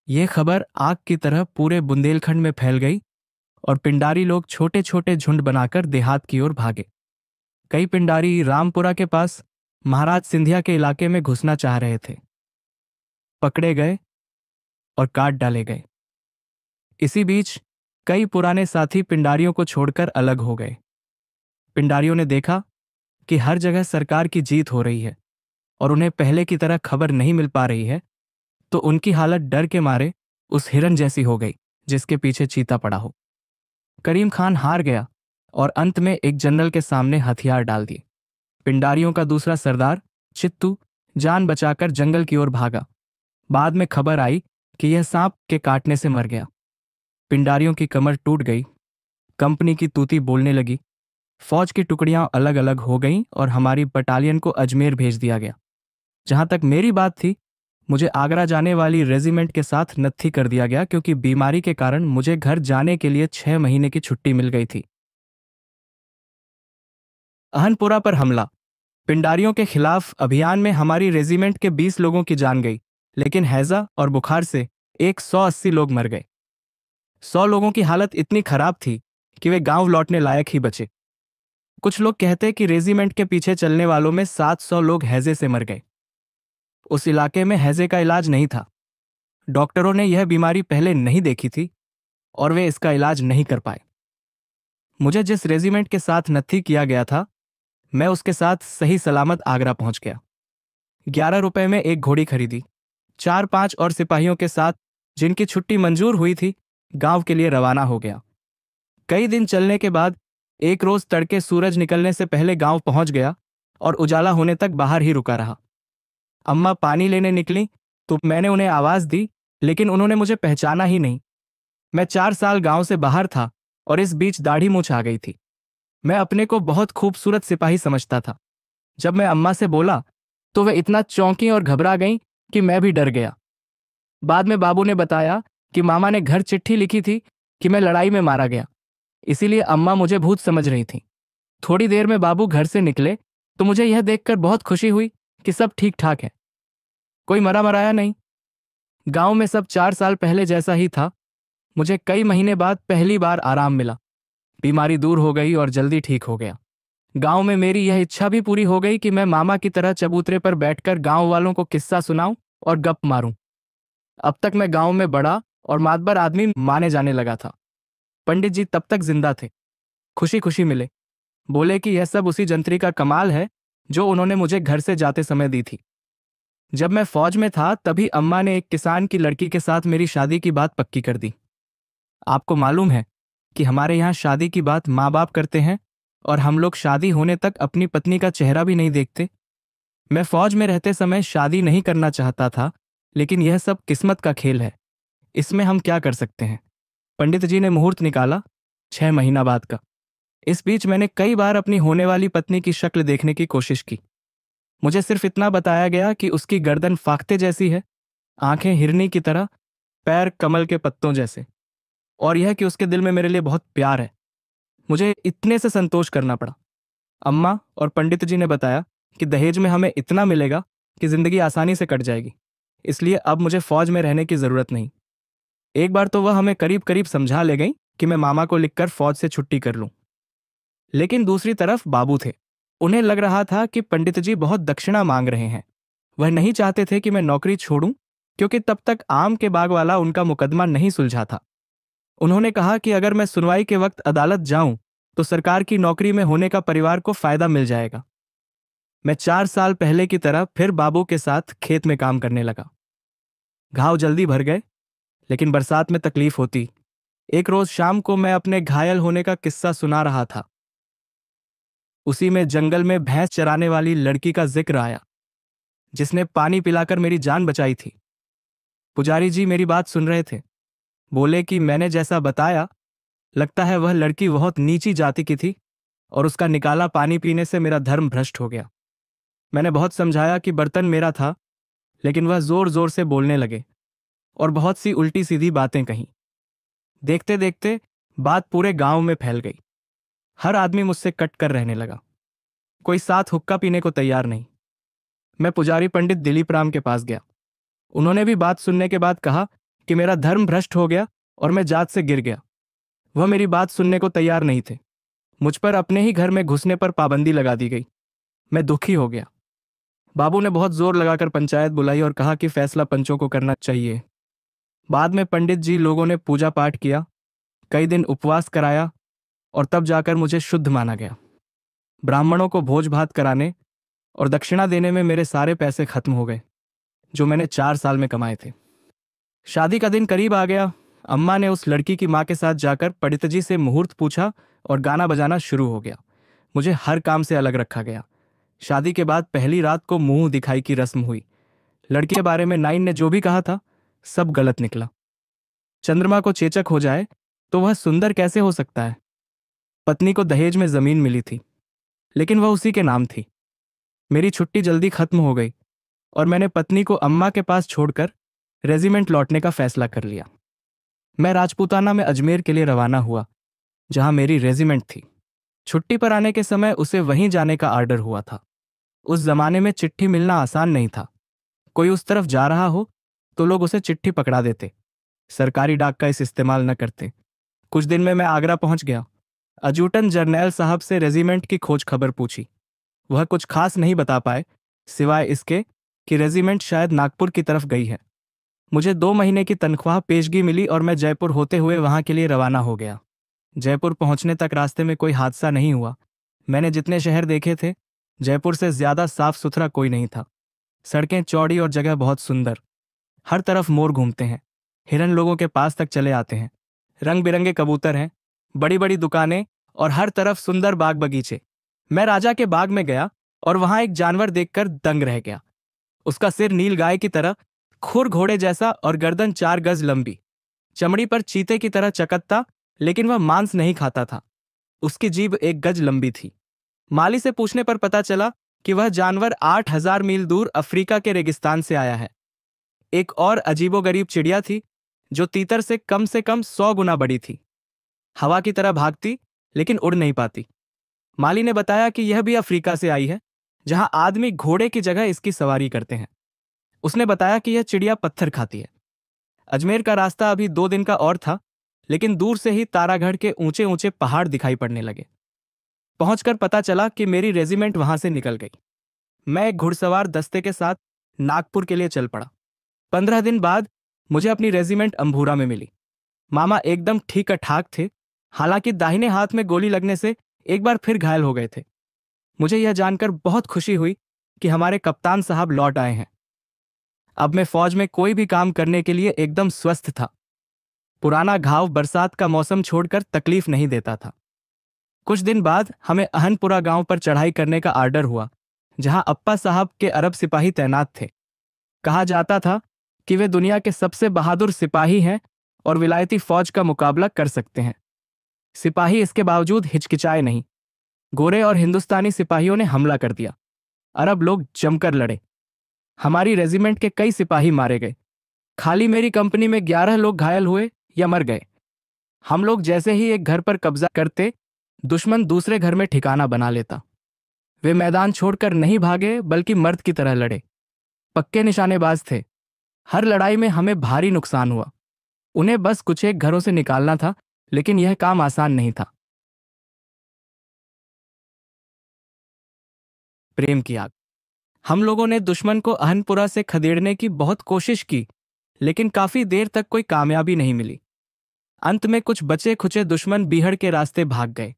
S1: ये खबर आग की तरह पूरे बुंदेलखंड में फैल गई और पिंडारी लोग छोटे छोटे झुंड बनाकर देहात की ओर भागे। कई पिंडारी रामपुरा के पास महाराज सिंधिया के इलाके में घुसना चाह रहे थे। पकड़े गए और काट डाले गए। इसी बीच कई पुराने साथी पिंडारियों को छोड़कर अलग हो गए। पिंडारियों ने देखा कि हर जगह सरकार की जीत हो रही है और उन्हें पहले की तरह खबर नहीं मिल पा रही है, तो उनकी हालत डर के मारे उस हिरन जैसी हो गई जिसके पीछे चीता पड़ा हो। करीम खान हार गया और अंत में एक जनरल के सामने हथियार डाल दिए। पिंडारियों का दूसरा सरदार चित्तू जान बचाकर जंगल की ओर भागा। बाद में खबर आई कि यह सांप के काटने से मर गया। पिंडारियों की कमर टूट गई। कंपनी की तूती बोलने लगी। फौज की टुकड़ियां अलग अलग हो गईं और हमारी बटालियन को अजमेर भेज दिया गया। जहां तक मेरी बात थी, मुझे आगरा जाने वाली रेजिमेंट के साथ नत्थी कर दिया गया, क्योंकि बीमारी के कारण मुझे घर जाने के लिए 6 महीने की छुट्टी मिल गई थी। अहनपुरा पर हमला। पिंडारियों के खिलाफ अभियान में हमारी रेजिमेंट के 20 लोगों की जान गई, लेकिन हैजा और बुखार से 180 लोग मर गए। 100 लोगों की हालत इतनी खराब थी कि वे गांव लौटने लायक ही बचे। कुछ लोग कहते कि रेजिमेंट के पीछे चलने वालों में 700 लोग हैजे से मर गए। उस इलाके में हैजे का इलाज नहीं था। डॉक्टरों ने यह बीमारी पहले नहीं देखी थी और वे इसका इलाज नहीं कर पाए। मुझे जिस रेजिमेंट के साथ नत्थी किया गया था, मैं उसके साथ सही सलामत आगरा पहुंच गया। 11 रुपए में एक घोड़ी खरीदी। 4-5 और सिपाहियों के साथ, जिनकी छुट्टी मंजूर हुई थी, गांव के लिए रवाना हो गया। कई दिन चलने के बाद एक रोज तड़के सूरज निकलने से पहले गांव पहुंच गया और उजाला होने तक बाहर ही रुका रहा। अम्मा पानी लेने निकली तो मैंने उन्हें आवाज दी, लेकिन उन्होंने मुझे पहचाना ही नहीं। मैं 4 साल गांव से बाहर था और इस बीच दाढ़ी मूंछ आ गई थी। मैं अपने को बहुत खूबसूरत सिपाही समझता था। जब मैं अम्मा से बोला तो वे इतना चौंकी और घबरा गईं कि मैं भी डर गया। बाद में बाबू ने बताया कि मामा ने घर चिट्ठी लिखी थी कि मैं लड़ाई में मारा गया, इसीलिए अम्मा मुझे भूत समझ रही थी। थोड़ी देर में बाबू घर से निकले तो मुझे यह देखकर बहुत खुशी हुई कि सब ठीक ठाक है, कोई मरा मराया नहीं। गांव में सब 4 साल पहले जैसा ही था। मुझे कई महीने बाद पहली बार आराम मिला। बीमारी दूर हो गई और जल्दी ठीक हो गया। गांव में मेरी यह इच्छा भी पूरी हो गई कि मैं मामा की तरह चबूतरे पर बैठकर गांव वालों को किस्सा सुनाऊं और गप मारूं। अब तक मैं गांव में बड़ा और मातबर आदमी माने जाने लगा था। पंडित जी तब तक जिंदा थे। खुशी खुशी मिले। बोले कि यह सब उसी जंत्री का कमाल है जो उन्होंने मुझे घर से जाते समय दी थी। जब मैं फौज में था तभी अम्मा ने एक किसान की लड़की के साथ मेरी शादी की बात पक्की कर दी। आपको मालूम है कि हमारे यहाँ शादी की बात माँ बाप करते हैं और हम लोग शादी होने तक अपनी पत्नी का चेहरा भी नहीं देखते। मैं फौज में रहते समय शादी नहीं करना चाहता था, लेकिन यह सब किस्मत का खेल है। इसमें हम क्या कर सकते हैं। पंडित जी ने मुहूर्त निकाला 6 महीना बाद का। इस बीच मैंने कई बार अपनी होने वाली पत्नी की शक्ल देखने की कोशिश की। मुझे सिर्फ इतना बताया गया कि उसकी गर्दन फाख्ते जैसी है, आंखें हिरनी की तरह, पैर कमल के पत्तों जैसे, और यह कि उसके दिल में मेरे लिए बहुत प्यार है। मुझे इतने से संतोष करना पड़ा। अम्मा और पंडित जी ने बताया कि दहेज में हमें इतना मिलेगा कि जिंदगी आसानी से कट जाएगी, इसलिए अब मुझे फौज में रहने की जरूरत नहीं। एक बार तो वह हमें करीब करीब समझा ले गई कि मैं मामा को लिखकर फौज से छुट्टी कर लूं। लेकिन दूसरी तरफ बाबू थे। उन्हें लग रहा था कि पंडित जी बहुत दक्षिणा मांग रहे हैं। वह नहीं चाहते थे कि मैं नौकरी छोड़ूं, क्योंकि तब तक आम के बाग वाला उनका मुकदमा नहीं सुलझा था। उन्होंने कहा कि अगर मैं सुनवाई के वक्त अदालत जाऊं तो सरकार की नौकरी में होने का परिवार को फायदा मिल जाएगा। मैं 4 साल पहले की तरह फिर बाबू के साथ खेत में काम करने लगा। घाव जल्दी भर गए, लेकिन बरसात में तकलीफ होती। एक रोज शाम को मैं अपने घायल होने का किस्सा सुना रहा था। उसी में जंगल में भैंस चराने वाली लड़की का जिक्र आया। जिसने पानी पिलाकर मेरी जान बचाई थी। पुजारी जी मेरी बात सुन रहे थे। बोले कि मैंने जैसा बताया, लगता है वह लड़की बहुत नीची जाति की थी और उसका निकाला पानी पीने से मेरा धर्म भ्रष्ट हो गया। मैंने बहुत समझाया कि बर्तन मेरा था, लेकिन वह जोर जोर से बोलने लगे और बहुत सी उल्टी सीधी बातें कहीं। देखते देखते बात पूरे गांव में फैल गई। हर आदमी मुझसे कट कर रहने लगा। कोई साथ हुक्का पीने को तैयार नहीं। मैं पुजारी पंडित दिलीप राम के पास गया। उन्होंने भी बात सुनने के बाद कहा कि मेरा धर्म भ्रष्ट हो गया और मैं जात से गिर गया। वह मेरी बात सुनने को तैयार नहीं थे। मुझ पर अपने ही घर में घुसने पर पाबंदी लगा दी गई। मैं दुखी हो गया। बाबू ने बहुत जोर लगाकर पंचायत बुलाई और कहा कि फैसला पंचों को करना चाहिए। बाद में पंडित जी लोगों ने पूजा पाठ किया, कई दिन उपवास कराया और तब जाकर मुझे शुद्ध माना गया। ब्राह्मणों को भोज भात कराने और दक्षिणा देने में मेरे सारे पैसे खत्म हो गए, जो मैंने 4 साल में कमाए थे। शादी का दिन करीब आ गया। अम्मा ने उस लड़की की माँ के साथ जाकर पंडित जी से मुहूर्त पूछा और गाना बजाना शुरू हो गया। मुझे हर काम से अलग रखा गया। शादी के बाद पहली रात को मुंह दिखाई की रस्म हुई। लड़की के बारे में नाइन ने जो भी कहा था, सब गलत निकला। चंद्रमा को चेचक हो जाए तो वह सुंदर कैसे हो सकता है। पत्नी को दहेज में जमीन मिली थी, लेकिन वह उसी के नाम थी। मेरी छुट्टी जल्दी खत्म हो गई और मैंने पत्नी को अम्मा के पास छोड़कर रेजिमेंट लौटने का फैसला कर लिया। मैं राजपूताना में अजमेर के लिए रवाना हुआ, जहां मेरी रेजिमेंट थी। छुट्टी पर आने के समय उसे वहीं जाने का आर्डर हुआ था। उस जमाने में चिट्ठी मिलना आसान नहीं था। कोई उस तरफ जा रहा हो तो लोग उसे चिट्ठी पकड़ा देते। सरकारी डाक का इस इस्तेमाल न करते। कुछ दिन में मैं आगरा पहुंच गया। अजूटन जर्नैल साहब से रेजिमेंट की खोज खबर पूछी। वह कुछ खास नहीं बता पाए, सिवाय इसके कि रेजिमेंट शायद नागपुर की तरफ गई है। मुझे 2 महीने की तनख्वाह पेशगी मिली और मैं जयपुर होते हुए वहां के लिए रवाना हो गया। जयपुर पहुंचने तक रास्ते में कोई हादसा नहीं हुआ। मैंने जितने शहर देखे थे, जयपुर से ज्यादा साफ सुथरा कोई नहीं था। सड़कें चौड़ी और जगह बहुत सुंदर। हर तरफ मोर घूमते हैं। हिरन लोगों के पास तक चले आते हैं। रंग बिरंगे कबूतर हैं। बड़ी बड़ी दुकानें और हर तरफ सुंदर बाग बगीचे। मैं राजा के बाग में गया और वहां एक जानवर देखकर दंग रह गया। उसका सिर नील गाय की तरह, खुर घोड़े जैसा और गर्दन 4 गज लंबी। चमड़ी पर चीते की तरह चकत्ता, लेकिन वह मांस नहीं खाता था। उसकी जीभ 1 गज लंबी थी। माली से पूछने पर पता चला कि वह जानवर 8000 मील दूर अफ्रीका के रेगिस्तान से आया है। एक और अजीबोगरीब चिड़िया थी, जो तीतर से कम 100 गुना बड़ी थी। हवा की तरह भागती, लेकिन उड़ नहीं पाती। माली ने बताया कि यह भी अफ्रीका से आई है, जहां आदमी घोड़े की जगह इसकी सवारी करते हैं। उसने बताया कि यह चिड़िया पत्थर खाती है। अजमेर का रास्ता अभी 2 दिन का और था, लेकिन दूर से ही तारागढ़ के ऊंचे ऊंचे पहाड़ दिखाई पड़ने लगे। पहुंचकर पता चला कि मेरी रेजिमेंट वहां से निकल गई। मैं एक घुड़सवार दस्ते के साथ नागपुर के लिए चल पड़ा। 15 दिन बाद मुझे अपनी रेजिमेंट अंबूरा में मिली। मामा एकदम ठीक ठाक थे, हालांकि दाहिने हाथ में गोली लगने से एक बार फिर घायल हो गए थे। मुझे यह जानकर बहुत खुशी हुई कि हमारे कप्तान साहब लौट आए हैं। अब मैं फौज में कोई भी काम करने के लिए एकदम स्वस्थ था। पुराना घाव बरसात का मौसम छोड़कर तकलीफ नहीं देता था। कुछ दिन बाद हमें अहनपुरा गांव पर चढ़ाई करने का आर्डर हुआ, जहां अप्पा साहब के अरब सिपाही तैनात थे। कहा जाता था कि वे दुनिया के सबसे बहादुर सिपाही हैं और विलायती फौज का मुकाबला कर सकते हैं। सिपाही इसके बावजूद हिचकिचाए नहीं। गोरे और हिंदुस्तानी सिपाहियों ने हमला कर दिया। अरब लोग जमकर लड़े। हमारी रेजिमेंट के कई सिपाही मारे गए। खाली मेरी कंपनी में 11 लोग घायल हुए या मर गए। हम लोग जैसे ही एक घर पर कब्जा करते, दुश्मन दूसरे घर में ठिकाना बना लेता। वे मैदान छोड़कर नहीं भागे, बल्कि मर्द की तरह लड़े। पक्के निशानेबाज थे। हर लड़ाई में हमें भारी नुकसान हुआ। उन्हें बस कुछ एक घरों से निकालना था, लेकिन यह काम आसान नहीं था। प्रेम की आग। हम लोगों ने दुश्मन को अहनपुरा से खदेड़ने की बहुत कोशिश की, लेकिन काफी देर तक कोई कामयाबी नहीं मिली। अंत में कुछ बचे खुचे दुश्मन बीहड़ के रास्ते भाग गए।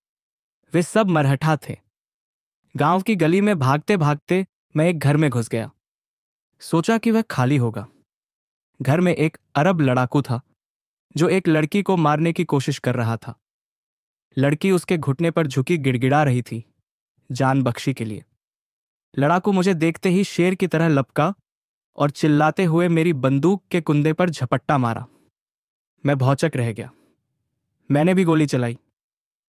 S1: वे सब मरहठा थे। गांव की गली में भागते भागते मैं एक घर में घुस गया। सोचा कि वह खाली होगा। घर में एक अरब लड़ाकू था, जो एक लड़की को मारने की कोशिश कर रहा था। लड़की उसके घुटने पर झुकी गिड़गिड़ा रही थी, जान बख्शी के लिए। लड़ाकू मुझे देखते ही शेर की तरह लपका और चिल्लाते हुए मेरी बंदूक के कुंदे पर झपट्टा मारा। मैं भौचक रह गया। मैंने भी गोली चलाई।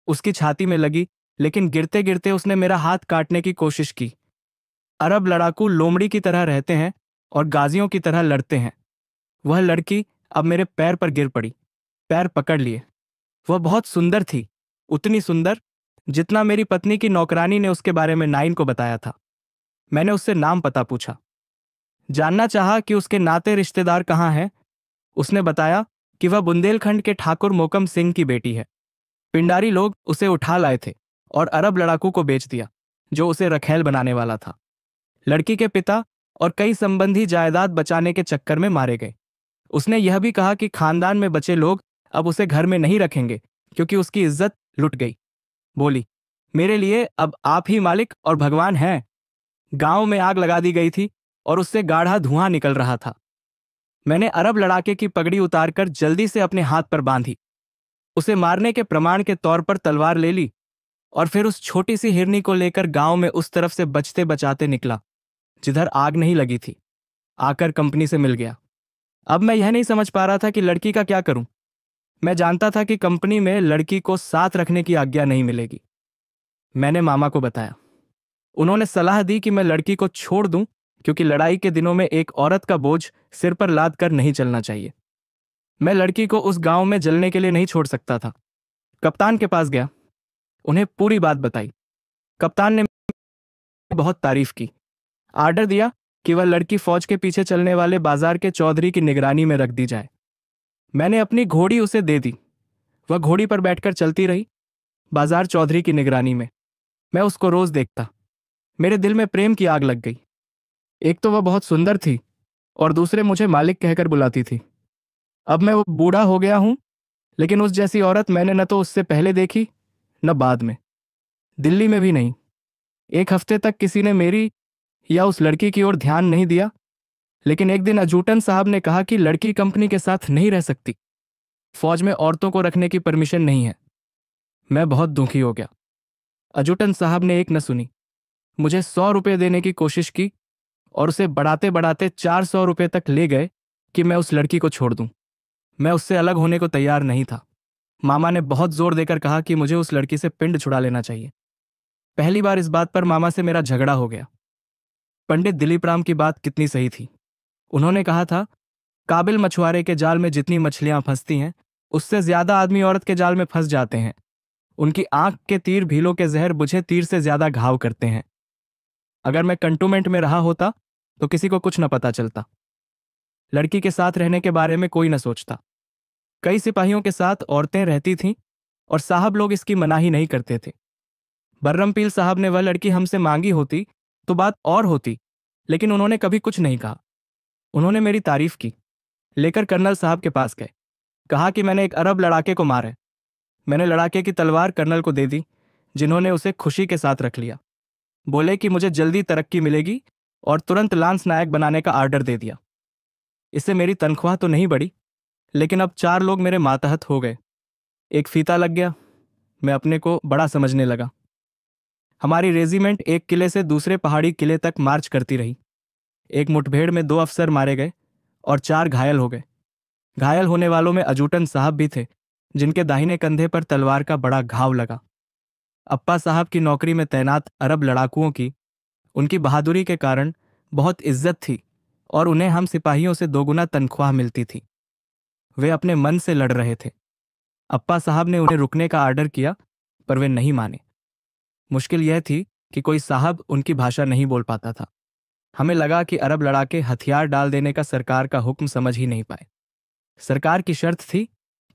S1: उसकी छाती में लगी, लेकिन गिरते गिरते उसने मेरा हाथ काटने की कोशिश की। अरब लड़ाकू लोमड़ी की तरह रहते हैं और गाजियों की तरह लड़ते हैं। वह लड़की अब मेरे पैर पर गिर पड़ी, पैर पकड़ लिए। वह बहुत सुंदर थी, उतनी सुंदर जितना मेरी पत्नी की नौकरानी ने उसके बारे में नाइन को बताया था। मैंने उससे नाम पता पूछा, जानना चाहा कि उसके नाते रिश्तेदार कहाँ हैं। उसने बताया कि वह बुंदेलखंड के ठाकुर मोकम सिंह की बेटी है। पिंडारी लोग उसे उठा लाए थे और अरब लड़ाकू को बेच दिया, जो उसे रखैल बनाने वाला था। लड़की के पिता और कई संबंधी जायदाद बचाने के चक्कर में मारे गए। उसने यह भी कहा कि खानदान में बचे लोग अब उसे घर में नहीं रखेंगे क्योंकि उसकी इज्जत लुट गई। बोली, मेरे लिए अब आप ही मालिक और भगवान हैं। गांव में आग लगा दी गई थी और उससे गाढ़ा धुआं निकल रहा था। मैंने अरब लड़ाके की पगड़ी उतारकर जल्दी से अपने हाथ पर बांधी, उसे मारने के प्रमाण के तौर पर तलवार ले ली और फिर उस छोटी सी हिरनी को लेकर गांव में उस तरफ से बचते बचाते निकला जिधर आग नहीं लगी थी। आकर कंपनी से मिल गया। अब मैं यह नहीं समझ पा रहा था कि लड़की का क्या करूं। मैं जानता था कि कंपनी में लड़की को साथ रखने की आज्ञा नहीं मिलेगी। मैंने मामा को बताया। उन्होंने सलाह दी कि मैं लड़की को छोड़ दूं क्योंकि लड़ाई के दिनों में एक औरत का बोझ सिर पर लाद कर नहीं चलना चाहिए। मैं लड़की को उस गांव में जलने के लिए नहीं छोड़ सकता था। कप्तान के पास गया, उन्हें पूरी बात बताई। कप्तान ने बहुत तारीफ की, आर्डर दिया कि वह लड़की फौज के पीछे चलने वाले बाजार के चौधरी की निगरानी में रख दी जाए। मैंने अपनी घोड़ी उसे दे दी। वह घोड़ी पर बैठकर चलती रही बाजार चौधरी की निगरानी में। मैं उसको रोज देखता। मेरे दिल में प्रेम की आग लग गई। एक तो वह बहुत सुंदर थी और दूसरे मुझे मालिक कहकर बुलाती थी। अब मैं वो बूढ़ा हो गया हूं, लेकिन उस जैसी औरत मैंने न तो उससे पहले देखी न बाद में, दिल्ली में भी नहीं। एक हफ्ते तक किसी ने मेरी या उस लड़की की ओर ध्यान नहीं दिया, लेकिन एक दिन अजूटन साहब ने कहा कि लड़की कंपनी के साथ नहीं रह सकती, फौज में औरतों को रखने की परमिशन नहीं है। मैं बहुत दुखी हो गया। अजूटन साहब ने एक न सुनी, मुझे 100 रुपये देने की कोशिश की और उसे बढ़ाते बढ़ाते 400 रुपये तक ले गए कि मैं उस लड़की को छोड़ दूं। मैं उससे अलग होने को तैयार नहीं था। मामा ने बहुत जोर देकर कहा कि मुझे उस लड़की से पिंड छुड़ा लेना चाहिए। पहली बार इस बात पर मामा से मेरा झगड़ा हो गया। पंडित दिलीप राम की बात कितनी सही थी। उन्होंने कहा था, काबिल मछुआरे के जाल में जितनी मछलियां फंसती हैं, उससे ज्यादा आदमी औरत के जाल में फंस जाते हैं। उनकी आंख के तीर भीलों के जहर बुझे तीर से ज्यादा घाव करते हैं। अगर मैं कंटोनमेंट में रहा होता तो किसी को कुछ न पता चलता। लड़की के साथ रहने के बारे में कोई न सोचता। कई सिपाहियों के साथ औरतें रहती थीं और साहब लोग इसकी मनाही नहीं करते थे। बर्रमपील साहब ने वह लड़की हमसे मांगी होती तो बात और होती, लेकिन उन्होंने कभी कुछ नहीं कहा। उन्होंने मेरी तारीफ की। लेकर कर्नल साहब के पास गए, कहा कि मैंने एक अरब लड़ाके को मारा है। मैंने लड़ाके की तलवार कर्नल को दे दी, जिन्होंने उसे खुशी के साथ रख लिया। बोले कि मुझे जल्दी तरक्की मिलेगी और तुरंत लांस नायक बनाने का आर्डर दे दिया। इससे मेरी तनख्वाह तो नहीं बढ़ी, लेकिन अब 4 लोग मेरे मातहत हो गए। एक फीता लग गया। मैं अपने को बड़ा समझने लगा। हमारी रेजिमेंट एक किले से दूसरे पहाड़ी किले तक मार्च करती रही। एक मुठभेड़ में 2 अफसर मारे गए और 4 घायल हो गए। घायल होने वालों में अजूटन साहब भी थे, जिनके दाहिने कंधे पर तलवार का बड़ा घाव लगा। अप्पा साहब की नौकरी में तैनात अरब लड़ाकुओं की उनकी बहादुरी के कारण बहुत इज्जत थी और उन्हें हम सिपाहियों से 2 गुना तनख्वाह मिलती थी। वे अपने मन से लड़ रहे थे। अप्पा साहब ने उन्हें रुकने का आर्डर किया, पर वे नहीं माने। मुश्किल यह थी कि कोई साहब उनकी भाषा नहीं बोल पाता था। हमें लगा कि अरब लड़ाके हथियार डाल देने का सरकार का हुक्म समझ ही नहीं पाए। सरकार की शर्त थी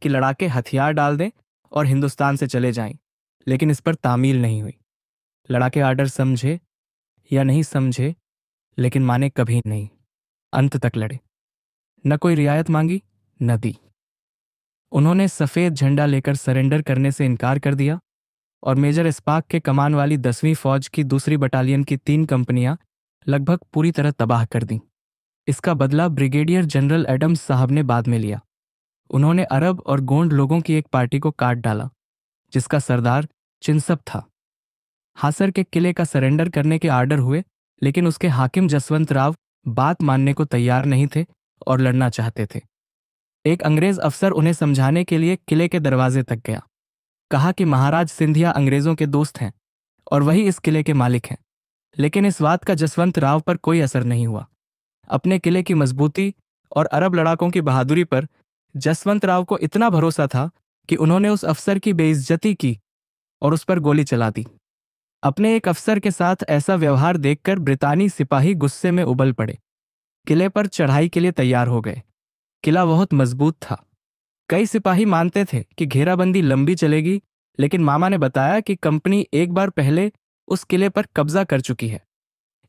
S1: कि लड़ाके हथियार डाल दें और हिंदुस्तान से चले जाएं, लेकिन इस पर तामील नहीं हुई। लड़ाके आर्डर समझे या नहीं समझे, लेकिन माने कभी नहीं। अंत तक लड़े। न कोई रियायत मांगी, न दी। उन्होंने सफेद झंडा लेकर सरेंडर करने से इनकार कर दिया और मेजर इस्पाक के कमान वाली 10वीं फौज की दूसरी बटालियन की 3 कंपनियां लगभग पूरी तरह तबाह कर दी। इसका बदला ब्रिगेडियर जनरल एडम्स साहब ने बाद में लिया। उन्होंने अरब और गोंड लोगों की एक पार्टी को काट डाला, जिसका सरदार चिनसप था। हासर के किले का सरेंडर करने के आर्डर हुए लेकिन उसके हाकिम जसवंत राव बात मानने को तैयार नहीं थे और लड़ना चाहते थे। एक अंग्रेज अफसर उन्हें समझाने के लिए किले के दरवाजे तक गया। कहा कि महाराज सिंधिया अंग्रेजों के दोस्त हैं और वही इस किले के मालिक हैं। लेकिन इस बात का जसवंत राव पर कोई असर नहीं हुआ। अपने किले की मजबूती और अरब लड़ाकों की बहादुरी पर जसवंत राव को इतना भरोसा था कि उन्होंने उस अफसर की बेइज्जती की और उस पर गोली चला दी। अपने एक अफसर के साथ ऐसा व्यवहार देखकर ब्रितानी सिपाही गुस्से में उबल पड़े। किले पर चढ़ाई के लिए तैयार हो गए। किला बहुत मजबूत था। कई सिपाही मानते थे कि घेराबंदी लंबी चलेगी, लेकिन मामा ने बताया कि कंपनी एक बार पहले उस किले पर कब्जा कर चुकी है।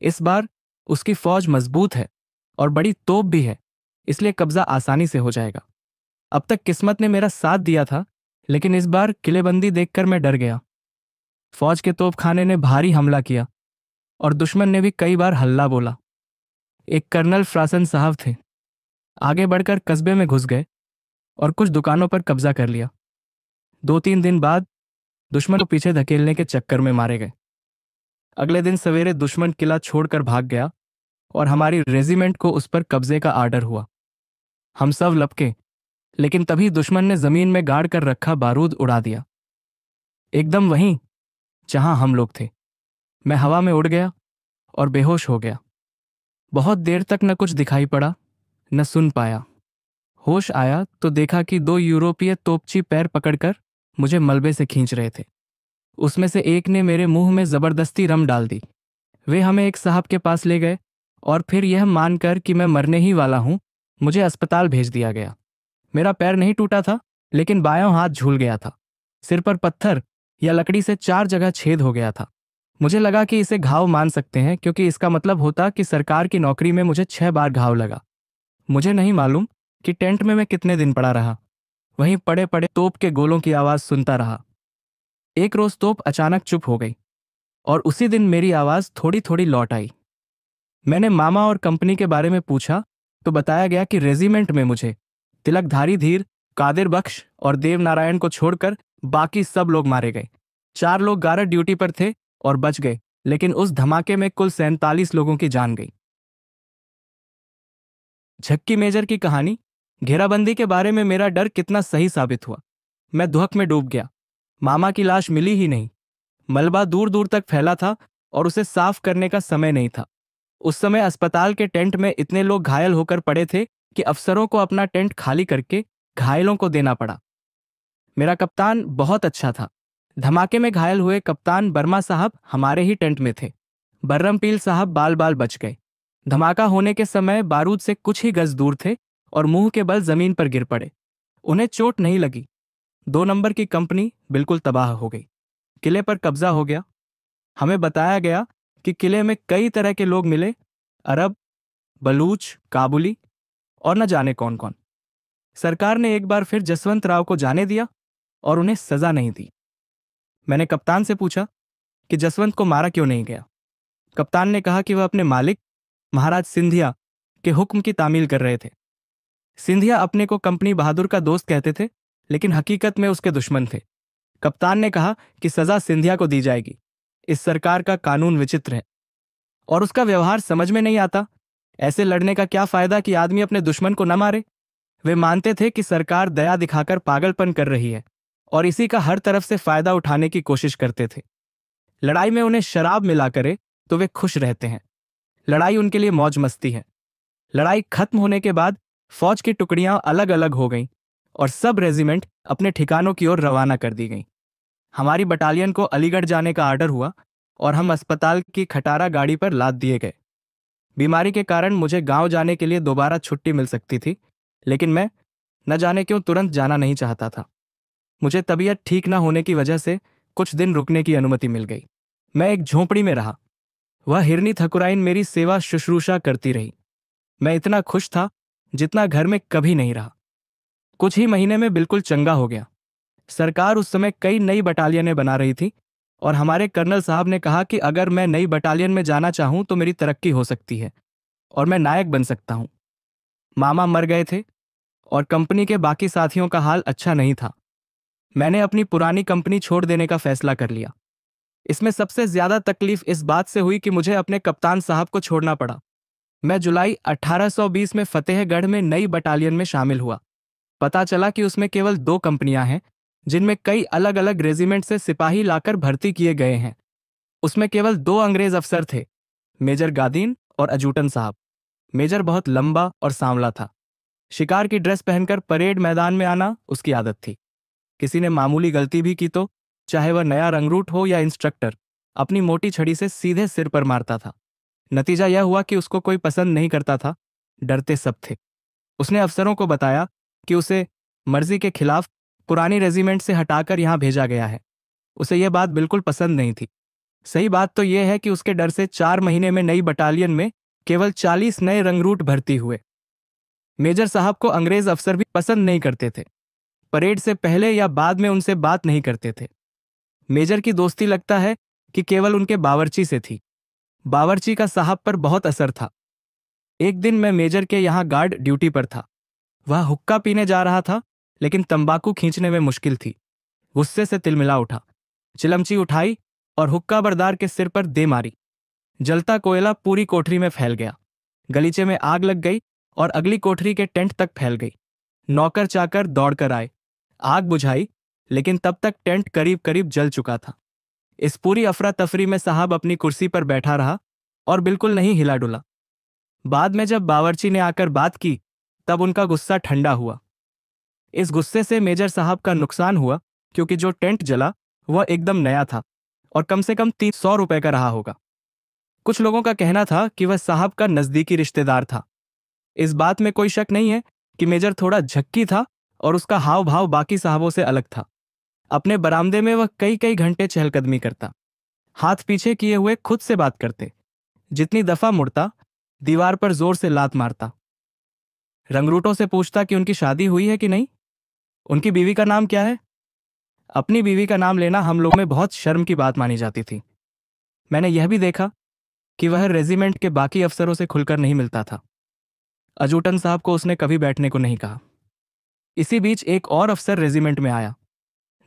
S1: इस बार उसकी फौज मजबूत है और बड़ी तोप भी है, इसलिए कब्जा आसानी से हो जाएगा। अब तक किस्मत ने मेरा साथ दिया था, लेकिन इस बार किलेबंदी देखकर मैं डर गया। फौज के तोपखाने ने भारी हमला किया और दुश्मन ने भी कई बार हल्ला बोला। एक कर्नल फ्रासन साहब थे, आगे बढ़कर कस्बे में घुस गए और कुछ दुकानों पर कब्जा कर लिया। 2-3 दिन बाद दुश्मन को पीछे धकेलने के चक्कर में मारे गए। अगले दिन सवेरे दुश्मन किला छोड़कर भाग गया और हमारी रेजिमेंट को उस पर कब्जे का आर्डर हुआ। हम सब लपके, लेकिन तभी दुश्मन ने जमीन में गाड़ कर रखा बारूद उड़ा दिया, एकदम वहीं जहां हम लोग थे। मैं हवा में उड़ गया और बेहोश हो गया। बहुत देर तक न कुछ दिखाई पड़ा, न सुन पाया। होश आया तो देखा कि 2 यूरोपीय तोपची पैर पकड़कर मुझे मलबे से खींच रहे थे। उसमें से एक ने मेरे मुंह में जबरदस्ती रम डाल दी। वे हमें एक साहब के पास ले गए और फिर यह मानकर कि मैं मरने ही वाला हूं, मुझे अस्पताल भेज दिया गया। मेरा पैर नहीं टूटा था, लेकिन बायां हाथ झूल गया था। सिर पर पत्थर या लकड़ी से 4 जगह छेद हो गया था। मुझे लगा कि इसे घाव मान सकते हैं, क्योंकि इसका मतलब होता कि सरकार की नौकरी में मुझे 6 बार घाव लगा। मुझे नहीं मालूम कि टेंट में मैं कितने दिन पड़ा रहा। वहीं पड़े पड़े तोप के गोलों की आवाज सुनता रहा। एक रोज तोप अचानक चुप हो गई और उसी दिन मेरी आवाज थोड़ी थोड़ी लौट आई। मैंने मामा और कंपनी के बारे में पूछा तो बताया गया कि रेजिमेंट में मुझे तिलकधारी धीर, कादिर बख्श और देवनारायण को छोड़कर बाकी सब लोग मारे गए। 4 लोग गार्ड ड्यूटी पर थे और बच गए, लेकिन उस धमाके में कुल 47 लोगों की जान गई। झक्की मेजर की कहानी। घेराबंदी के बारे में मेरा डर कितना सही साबित हुआ। मैं दुहक में डूब गया। मामा की लाश मिली ही नहीं। मलबा दूर दूर तक फैला था और उसे साफ करने का समय नहीं था। उस समय अस्पताल के टेंट में इतने लोग घायल होकर पड़े थे कि अफसरों को अपना टेंट खाली करके घायलों को देना पड़ा। मेरा कप्तान बहुत अच्छा था। धमाके में घायल हुए कप्तान बर्मा साहब हमारे ही टेंट में थे। बर्रमपील साहब बाल बाल बच गए। धमाका होने के समय बारूद से कुछ ही गज दूर थे और मुंह के बल जमीन पर गिर पड़े। उन्हें चोट नहीं लगी। 2 नंबर की कंपनी बिल्कुल तबाह हो गई। किले पर कब्जा हो गया। हमें बताया गया कि किले में कई तरह के लोग मिले, अरब, बलूच, काबुली और न जाने कौन कौन। सरकार ने एक बार फिर जसवंत राव को जाने दिया और उन्हें सजा नहीं दी। मैंने कप्तान से पूछा कि जसवंत को मारा क्यों नहीं गया। कप्तान ने कहा कि वह अपने मालिक महाराज सिंधिया के हुक्म की तामील कर रहे थे। सिंधिया अपने को कंपनी बहादुर का दोस्त कहते थे, लेकिन हकीकत में उसके दुश्मन थे। कप्तान ने कहा कि सजा सिंधिया को दी जाएगी। इस सरकार का कानून विचित्र है और उसका व्यवहार समझ में नहीं आता। ऐसे लड़ने का क्या फायदा कि आदमी अपने दुश्मन को न मारे। वे मानते थे कि सरकार दया दिखाकर पागलपन कर रही है और इसी का हर तरफ से फायदा उठाने की कोशिश करते थे। लड़ाई में उन्हें शराब मिला करे तो वे खुश रहते हैं। लड़ाई उनके लिए मौज मस्ती है। लड़ाई खत्म होने के बाद फौज की टुकड़ियां अलग अलग हो गईं और सब रेजिमेंट अपने ठिकानों की ओर रवाना कर दी गईं। हमारी बटालियन को अलीगढ़ जाने का आर्डर हुआ और हम अस्पताल की खटारा गाड़ी पर लाद दिए गए। बीमारी के कारण मुझे गांव जाने के लिए दोबारा छुट्टी मिल सकती थी, लेकिन मैं न जाने क्यों तुरंत जाना नहीं चाहता था। मुझे तबीयत ठीक न होने की वजह से कुछ दिन रुकने की अनुमति मिल गई। मैं एक झोंपड़ी में रहा। वह हिरनी ठकुराइन मेरी सेवा शुश्रूषा करती रही। मैं इतना खुश था जितना घर में कभी नहीं रहा। कुछ ही महीने में बिल्कुल चंगा हो गया। सरकार उस समय कई नई बटालियनें बना रही थी और हमारे कर्नल साहब ने कहा कि अगर मैं नई बटालियन में जाना चाहूं तो मेरी तरक्की हो सकती है और मैं नायक बन सकता हूं। मामा मर गए थे और कंपनी के बाकी साथियों का हाल अच्छा नहीं था। मैंने अपनी पुरानी कंपनी छोड़ देने का फैसला कर लिया। इसमें सबसे ज्यादा तकलीफ इस बात से हुई कि मुझे अपने कप्तान साहब को छोड़ना पड़ा। मैं जुलाई 1820 में फतेहगढ़ में नई बटालियन में शामिल हुआ। पता चला कि उसमें केवल 2 कंपनियां हैं, जिनमें कई अलग अलग रेजिमेंट से सिपाही लाकर भर्ती किए गए हैं। उसमें केवल 2 अंग्रेज अफसर थे, मेजर गादीन और अजूटन साहब। मेजर बहुत लंबा और सांवला था। शिकार की ड्रेस पहनकर परेड मैदान में आना उसकी आदत थी। किसी ने मामूली गलती भी की तो, चाहे वह नया रंगरूट हो या इंस्ट्रक्टर, अपनी मोटी छड़ी से सीधे सिर पर मारता था। नतीजा यह हुआ कि उसको कोई पसंद नहीं करता था, डरते सब थे। उसने अफसरों को बताया कि उसे मर्जी के खिलाफ पुरानी रेजिमेंट से हटाकर यहां भेजा गया है। उसे यह बात बिल्कुल पसंद नहीं थी। सही बात तो यह है कि उसके डर से 4 महीने में नई बटालियन में केवल 40 नए रंगरूट भर्ती हुए। मेजर साहब को अंग्रेज अफसर भी पसंद नहीं करते थे। परेड से पहले या बाद में उनसे बात नहीं करते थे। मेजर की दोस्ती लगता है कि केवल उनके बावर्ची से थी। बावर्ची का साहब पर बहुत असर था। एक दिन मैं मेजर के यहाँ गार्ड ड्यूटी पर था। वह हुक्का पीने जा रहा था, लेकिन तंबाकू खींचने में मुश्किल थी। गुस्से से तिलमिला उठा, चिलमची उठाई और हुक्का बरदार के सिर पर दे मारी। जलता कोयला पूरी कोठरी में फैल गया। गलीचे में आग लग गई और अगली कोठरी के टेंट तक फैल गई। नौकर चाकर दौड़कर आए, आग बुझाई, लेकिन तब तक टेंट करीब करीब जल चुका था। इस पूरी अफरा तफरी में साहब अपनी कुर्सी पर बैठा रहा और बिल्कुल नहीं हिला डुला। बाद में जब बावर्ची ने आकर बात की, तब उनका गुस्सा ठंडा हुआ। इस गुस्से से मेजर साहब का नुकसान हुआ, क्योंकि जो टेंट जला वह एकदम नया था और कम से कम 300 रुपए का रहा होगा। कुछ लोगों का कहना था कि वह साहब का नजदीकी रिश्तेदार था। इस बात में कोई शक नहीं है कि मेजर थोड़ा झक्की था और उसका हाव भाव बाकी साहबों से अलग था। अपने बरामदे में वह कई कई घंटे चहलकदमी करता, हाथ पीछे किए हुए खुद से बात करते। जितनी दफा मुड़ता, दीवार पर जोर से लात मारता। रंगरूटों से पूछता कि उनकी शादी हुई है कि नहीं, उनकी बीवी का नाम क्या है। अपनी बीवी का नाम लेना हम लोगों में बहुत शर्म की बात मानी जाती थी। मैंने यह भी देखा कि वह रेजिमेंट के बाकी अफसरों से खुलकर नहीं मिलता था। अजूटन साहब को उसने कभी बैठने को नहीं कहा। इसी बीच एक और अफसर रेजिमेंट में आया,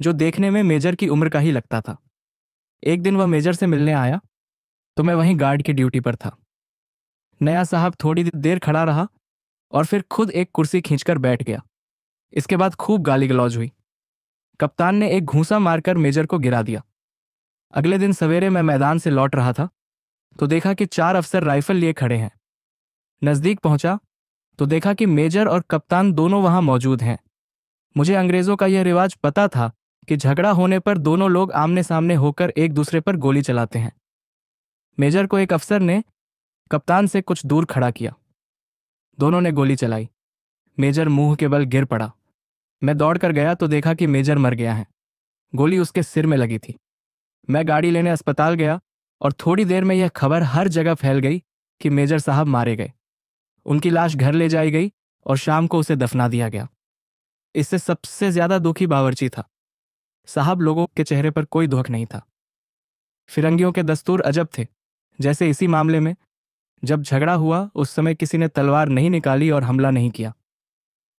S1: जो देखने में मेजर की उम्र का ही लगता था। एक दिन वह मेजर से मिलने आया तो मैं वहीं गार्ड की ड्यूटी पर था। नया साहब थोड़ी देर खड़ा रहा और फिर खुद एक कुर्सी खींचकर बैठ गया। इसके बाद खूब गाली गलौज हुई। कप्तान ने एक घूंसा मारकर मेजर को गिरा दिया। अगले दिन सवेरे मैं मैदान से लौट रहा था तो देखा कि 4 अफसर राइफल लिए खड़े हैं। नजदीक पहुंचा तो देखा कि मेजर और कप्तान दोनों वहां मौजूद हैं। मुझे अंग्रेजों का यह रिवाज पता था कि झगड़ा होने पर दोनों लोग आमने सामने होकर एक दूसरे पर गोली चलाते हैं। मेजर को एक अफसर ने कप्तान से कुछ दूर खड़ा किया। दोनों ने गोली चलाई। मेजर मुंह के बल गिर पड़ा। मैं दौड़कर गया तो देखा कि मेजर मर गया है। गोली उसके सिर में लगी थी। मैं गाड़ी लेने अस्पताल गया और थोड़ी देर में यह खबर हर जगह फैल गई कि मेजर साहब मारे गए। उनकी लाश घर ले जाई गई और शाम को उसे दफना दिया गया। इससे सबसे ज्यादा दुखी बावर्ची था। साहब लोगों के चेहरे पर कोई दुख नहीं था। फिरंगियों के दस्तूर अजब थे। जैसे इसी मामले में जब झगड़ा हुआ उस समय किसी ने तलवार नहीं निकाली और हमला नहीं किया।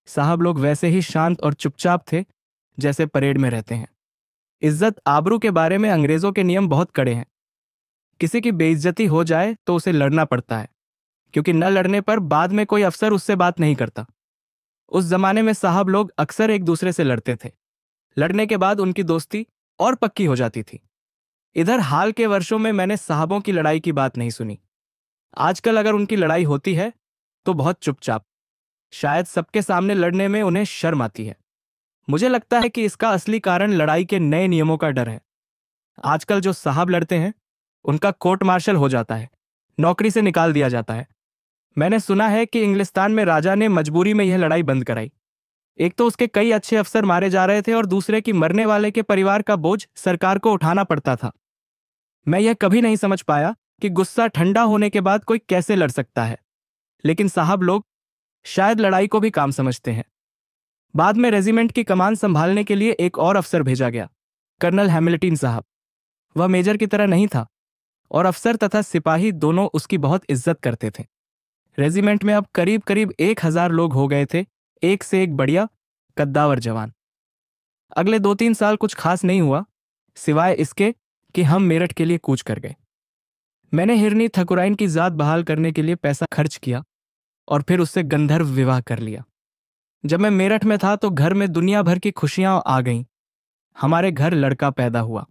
S1: साहब लोग वैसे ही शांत और चुपचाप थे जैसे परेड में रहते हैं। इज्जत आबरू के बारे में अंग्रेजों के नियम बहुत कड़े हैं। किसी की बेइज्जती हो जाए तो उसे लड़ना पड़ता है, क्योंकि न लड़ने पर बाद में कोई अफसर उससे बात नहीं करता। उस जमाने में साहब लोग अक्सर एक दूसरे से लड़ते थे। लड़ने के बाद उनकी दोस्ती और पक्की हो जाती थी। इधर हाल के वर्षों में मैंने साहबों की लड़ाई की बात नहीं सुनी। आजकल अगर उनकी लड़ाई होती है तो बहुत चुपचाप। शायद सबके सामने लड़ने में उन्हें शर्म आती है। मुझे लगता है कि इसका असली कारण लड़ाई के नए नियमों का डर है। आजकल जो साहब लड़ते हैं उनका कोर्ट मार्शल हो जाता है, नौकरी से निकाल दिया जाता है। मैंने सुना है कि इंग्लिस्तान में राजा ने मजबूरी में यह लड़ाई बंद कराई। एक तो उसके कई अच्छे अफसर मारे जा रहे थे और दूसरे की मरने वाले के परिवार का बोझ सरकार को उठाना पड़ता था। मैं यह कभी नहीं समझ पाया कि गुस्सा ठंडा होने के बाद कोई कैसे लड़ सकता है, लेकिन साहब लोग शायद लड़ाई को भी काम समझते हैं। बाद में रेजिमेंट की कमान संभालने के लिए एक और अफसर भेजा गया, कर्नल हैमिल्टन साहब। वह मेजर की तरह नहीं था और अफसर तथा सिपाही दोनों उसकी बहुत इज्जत करते थे। रेजिमेंट में अब करीब करीब 1000 लोग हो गए थे, एक से एक बढ़िया कद्दावर जवान। अगले 2-3 साल कुछ खास नहीं हुआ, सिवाय इसके कि हम मेरठ के लिए कूच कर गए। मैंने हिरनी ठकुराइन की जात बहाल करने के लिए पैसा खर्च किया और फिर उससे गंधर्व विवाह कर लिया। जब मैं मेरठ में था तो घर में दुनिया भर की खुशियां आ गईं। हमारे घर लड़का पैदा हुआ।